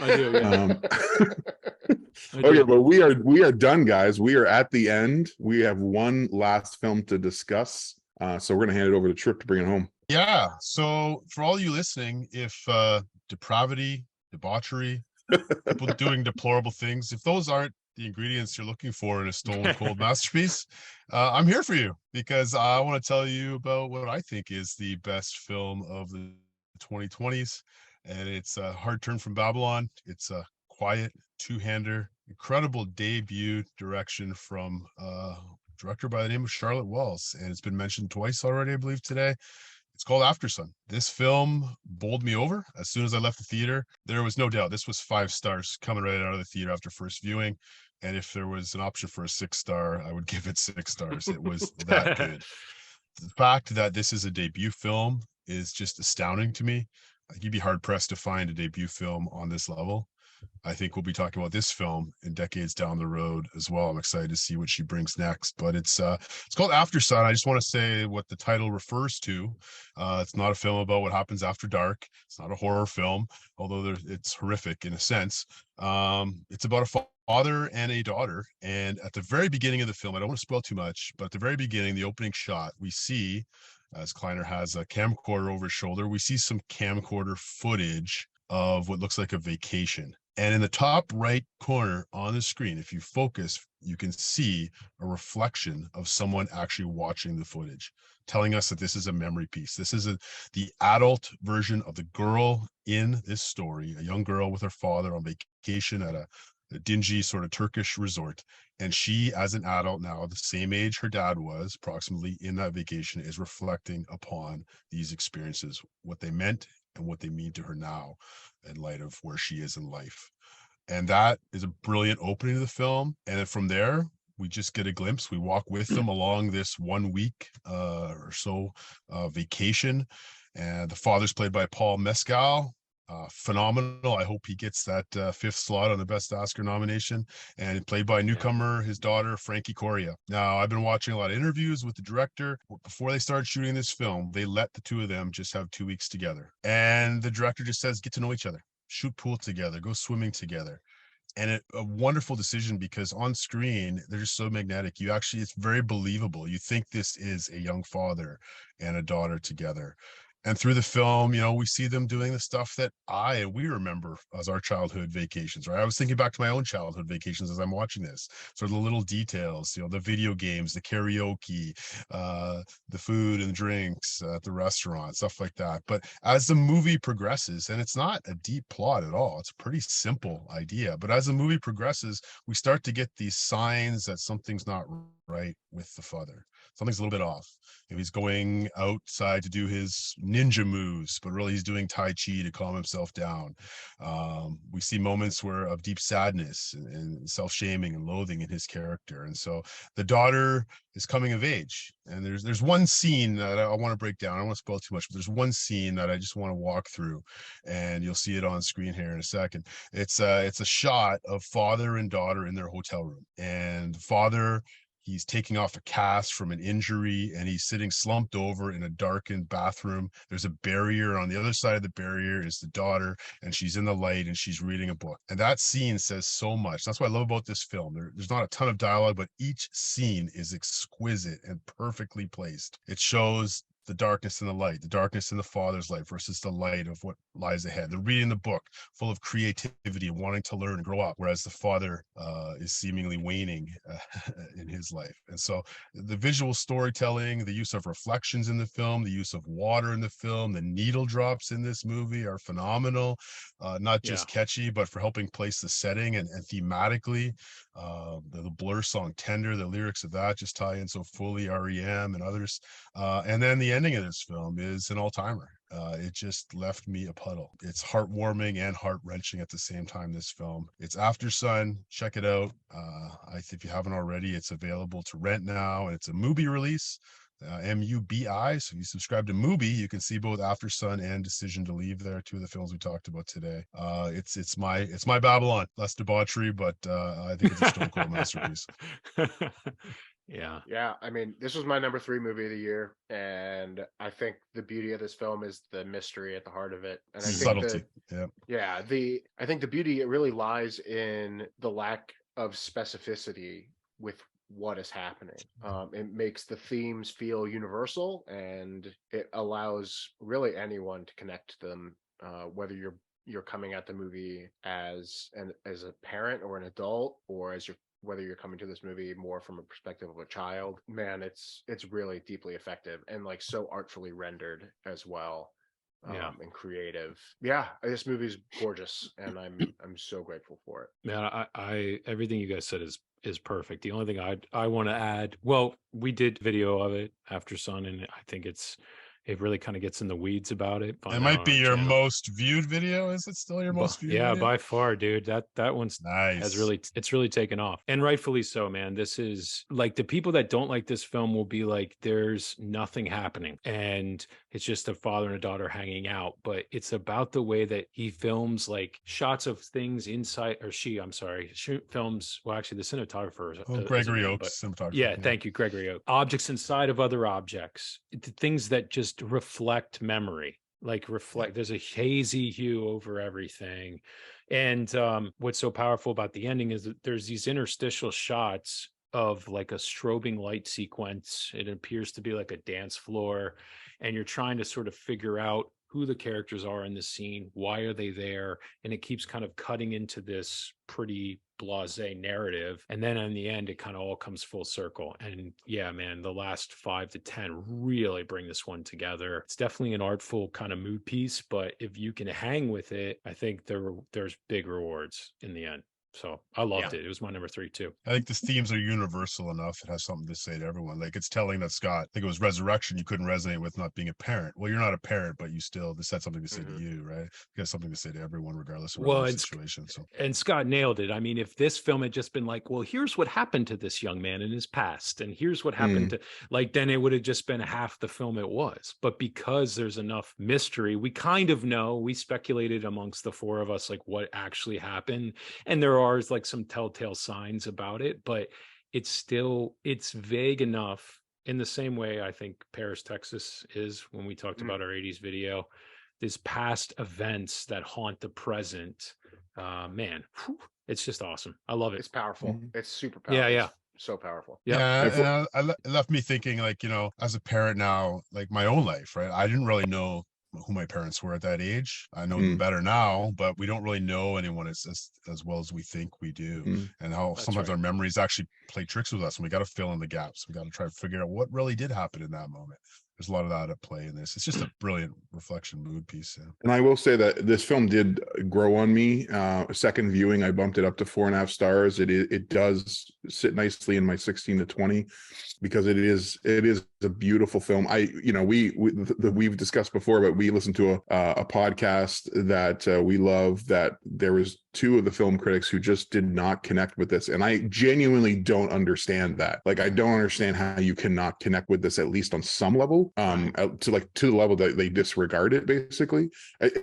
I do. Yeah. Okay, but we are done, guys. We are at the end. We have one last film to discuss, so we're gonna hand it over to Trip to bring it home. Yeah, so for all you listening, if depravity, debauchery, people doing deplorable things, if those aren't the ingredients you're looking for in a stone cold masterpiece, I'm here for you, because I want to tell you about what I think is the best film of the 2020s. And it's a Hard Turn from Babylon. It's a quiet two-hander, incredible debut direction from a director by the name of Charlotte Wells. And it's been mentioned twice already, I believe, today. It's called Aftersun. This film bowled me over as soon as I left the theater. There was no doubt this was 5 stars coming right out of the theater after first viewing. And if there was an option for a 6-star, I would give it 6 stars. It was that good. The fact that this is a debut film is just astounding to me. You'd be hard pressed to find a debut film on this level. I think we'll be talking about this film in decades down the road as well. I'm excited to see what she brings next. But it's called Aftersun. I just want to say what the title refers to. It's not a film about what happens after dark. It's not a horror film, although it's horrific in a sense. It's about a father and a daughter. And at the very beginning of the film, I don't want to spoil too much, but at the very beginning, the opening shot, we see, as Kline has a camcorder over his shoulder, we see some camcorder footage of what looks like a vacation. And in the top right corner on the screen, if you focus, you can see a reflection of someone actually watching the footage, telling us that this is a memory piece. This is the adult version of the girl in this story, a young girl with her father on vacation at a dingy sort of Turkish resort. And she, as an adult now, the same age her dad was, approximately, in that vacation, is reflecting upon these experiences, what they meant and what they mean to her now in light of where she is in life. And that is a brilliant opening to the film. And then from there, we just get a glimpse. We walk with them along this 1 week or so vacation. And the father's played by Paul Mescal. phenomenal. I hope he gets that fifth slot on the best Oscar nomination. And played by a newcomer, his daughter, Frankie Coria. Now, I've been watching a lot of interviews with the director. Before they started shooting this film, they let the two of them just have 2 weeks together. And the director just says, get to know each other, shoot pool together, go swimming together. And a wonderful decision, because on screen they're just so magnetic. It's very believable. You think this is a young father and a daughter together. And through the film, we see them doing the stuff that we remember as our childhood vacations, right? I was thinking back to my own childhood vacations as I'm watching this. Sort of the little details, the video games, the karaoke, the food and drinks at the restaurant, stuff like that. But as the movie progresses, and it's not a deep plot at all, it's a pretty simple idea. But as the movie progresses, we start to get these signs that something's not right with the father. Something's a little bit off. He's going outside to do his ninja moves, but really he's doing Tai Chi to calm himself down. We see moments of deep sadness and self-shaming and loathing in his character. And so the daughter is coming of age. And there's one scene that I want to break down. I don't want to spoil too much, but there's one scene that I just want to walk through, and you'll see it on screen here in a second. It's a shot of father and daughter in their hotel room, and father, he's taking off a cast from an injury, and he's sitting slumped over in a darkened bathroom. There's a barrier. On the other side of the barrier is the daughter, and she's in the light and she's reading a book. And that scene says so much. That's what I love about this film. There's not a ton of dialogue, but each scene is exquisite and perfectly placed. It shows the darkness and the light, the darkness in the father's life versus the light of what lies ahead. They're reading the book full of creativity and wanting to learn and grow up, whereas the father is seemingly waning in his life. And so the visual storytelling, the use of reflections in the film, the use of water in the film, the needle drops in this movie are phenomenal. Not just catchy, but for helping place the setting and thematically. The Blur song Tender, the lyrics of that just tie in so fully, REM and others. And then the ending of this film is an all-timer. It just left me a puddle. It's heartwarming and heart-wrenching at the same time, this film. It's After Sun. Check it out. If you haven't already, it's available to rent now, and it's a Mubi release. MUBI. So if you subscribe to Mubi, you can see both After Sun and Decision to Leave there, two of the films we talked about today. It's my Babylon. Less debauchery, but I think it's a stone cold masterpiece. Yeah. I mean, this was my number 3 movie of the year, and I think the beauty of this film is the mystery at the heart of it, and I think subtlety. I think the beauty, it really lies in the lack of specificity with what is happening. It makes the themes feel universal, and it allows really anyone to connect to them, whether you're coming at the movie as a parent or an adult, or whether you're coming to this movie more from a perspective of a child. Man, it's really deeply effective and like so artfully rendered as well. And creative. This movie's gorgeous, and I'm so grateful for it. Man, I everything you guys said is perfect. The only thing I want to add, well, we did video of it, After Sun, and I think it really kind of gets in the weeds about it. It might be your most viewed video. Is it still your most viewed video? By far, dude. That one's nice. It's really taken off, and rightfully so, man. This is like, the people that don't like this film will be like, there's nothing happening, and it's just a father and a daughter hanging out. But it's about the way that he films, like shots of things inside, or films. Well, actually, the cinematographer is Gregory Oakes, cinematographer. Yeah, thank you, Gregory Oakes. Objects inside of other objects, things that just reflect memory, there's a hazy hue over everything. And what's so powerful about the ending is that there's these interstitial shots of like a strobing light sequence. It appears to be like a dance floor, and you're trying to sort of figure out who the characters are in the scene, why are they there, and it keeps kind of cutting into this pretty blasé narrative, and then in the end it kind of all comes full circle. And yeah, man, the last 5 to 10 really bring this one together. It's definitely an artful kind of mood piece, but if you can hang with it, I think there's big rewards in the end. So I loved it. It was my number 3 too. I think the themes are universal enough. It has something to say to everyone. Like it's telling that Scott, I think it was Resurrection, you couldn't resonate with not being a parent. Well, you're not a parent, but you still, this had something to say to you, right? You got something to say to everyone, regardless of the situation. So, and Scott nailed it. I mean, if this film had just been like, well, here's what happened to this young man in his past, and here's what happened to, like, then it would have just been half the film it was. But because there's enough mystery, we kind of know, we speculated amongst the four of us, like what actually happened. And there are like some telltale signs about it, but it's vague enough, in the same way I think Paris, Texas is, when we talked about our 80s video. These past events that haunt the present, man, it's just awesome. I love it. It's powerful. It's super powerful. Yeah. It's so powerful. Yeah. And it left me thinking, like, as a parent now, like my own life, right? I didn't really know who my parents were at that age. I know them better now, but we don't really know anyone as well as we think we do. And how sometimes our memories actually play tricks with us, and we got to fill in the gaps. We got to try to figure out what really did happen in that moment. There's a lot of that at play in this. It's just a brilliant reflection mood piece. Yeah. And I will say that this film did grow on me. A second viewing, I bumped it up to 4.5 stars. It does sit nicely in my 16 to 20 because it is a beautiful film. We've discussed before, but we listened to a podcast that we love, that there was 2 of the film critics who just did not connect with this. And I genuinely don't understand that. Like, I don't understand how you cannot connect with this, at least on some level, to the level that they disregard it, basically.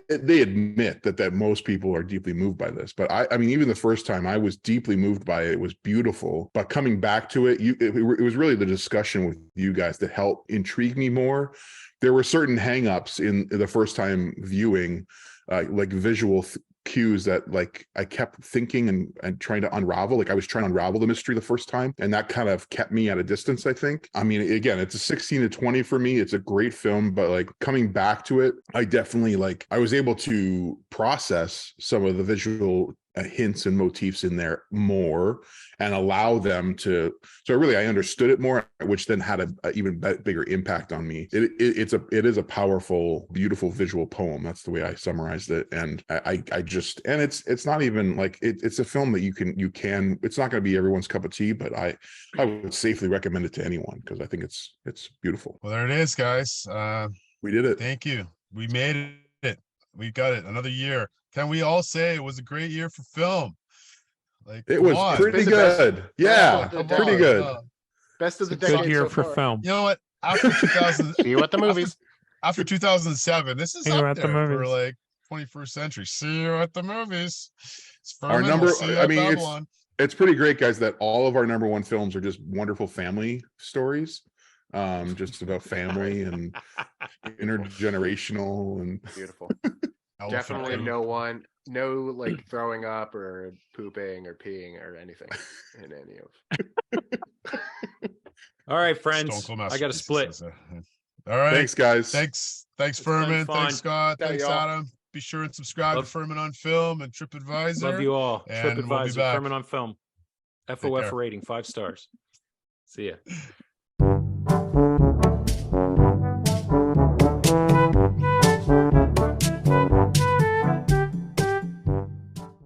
They admit that most people are deeply moved by this. But I mean, even the first time I was deeply moved by it. It was beautiful. But coming back to it, it was really the discussion with you guys that helped intrigue me more. There were certain hangups in the first time viewing, like visual cues that, like, I kept thinking and trying to unravel. Like, I was trying to unravel the mystery the first time, and that kind of kept me at a distance, I think. I mean, again, it's a 16 to 20 for me. It's a great film, but like coming back to it, I definitely, like, I was able to process some of the visual hints and motifs in there more and allow them to, so I understood it more, which then had a even bigger impact on me. It is a powerful, beautiful visual poem. That's the way I summarized it. And I just, and it's not even like it's a film that you can it's not going to be everyone's cup of tea, but I would safely recommend it to anyone because I think it's beautiful. Well, there it is, guys. We did it. Thank you. We made it. We got it. Another year. Can we all say it was a great year for film? Like, it was pretty good. Yeah, pretty good. Best of the decade. Good year so for far. film. You know what? After 2000, see you at the movies. After 2007, this is See you up at the there for movies. like 21st century. See you at the movies. It's Our Furman, number. we'll see you I at mean, Babylon. it's pretty great, guys, that all of our number one films are just wonderful family stories. Just about family and intergenerational and beautiful. Definitely no like throwing up or pooping or peeing or anything in any of. All right, friends, I got to split. All right, thanks, guys. Thanks Furman. Thanks Scott. Thanks Adam. Be sure and subscribe to Furman on Film and TripAdvisor. Love you all. And TripAdvisor, we'll Furman on Film. FOF rating 5 stars. See ya.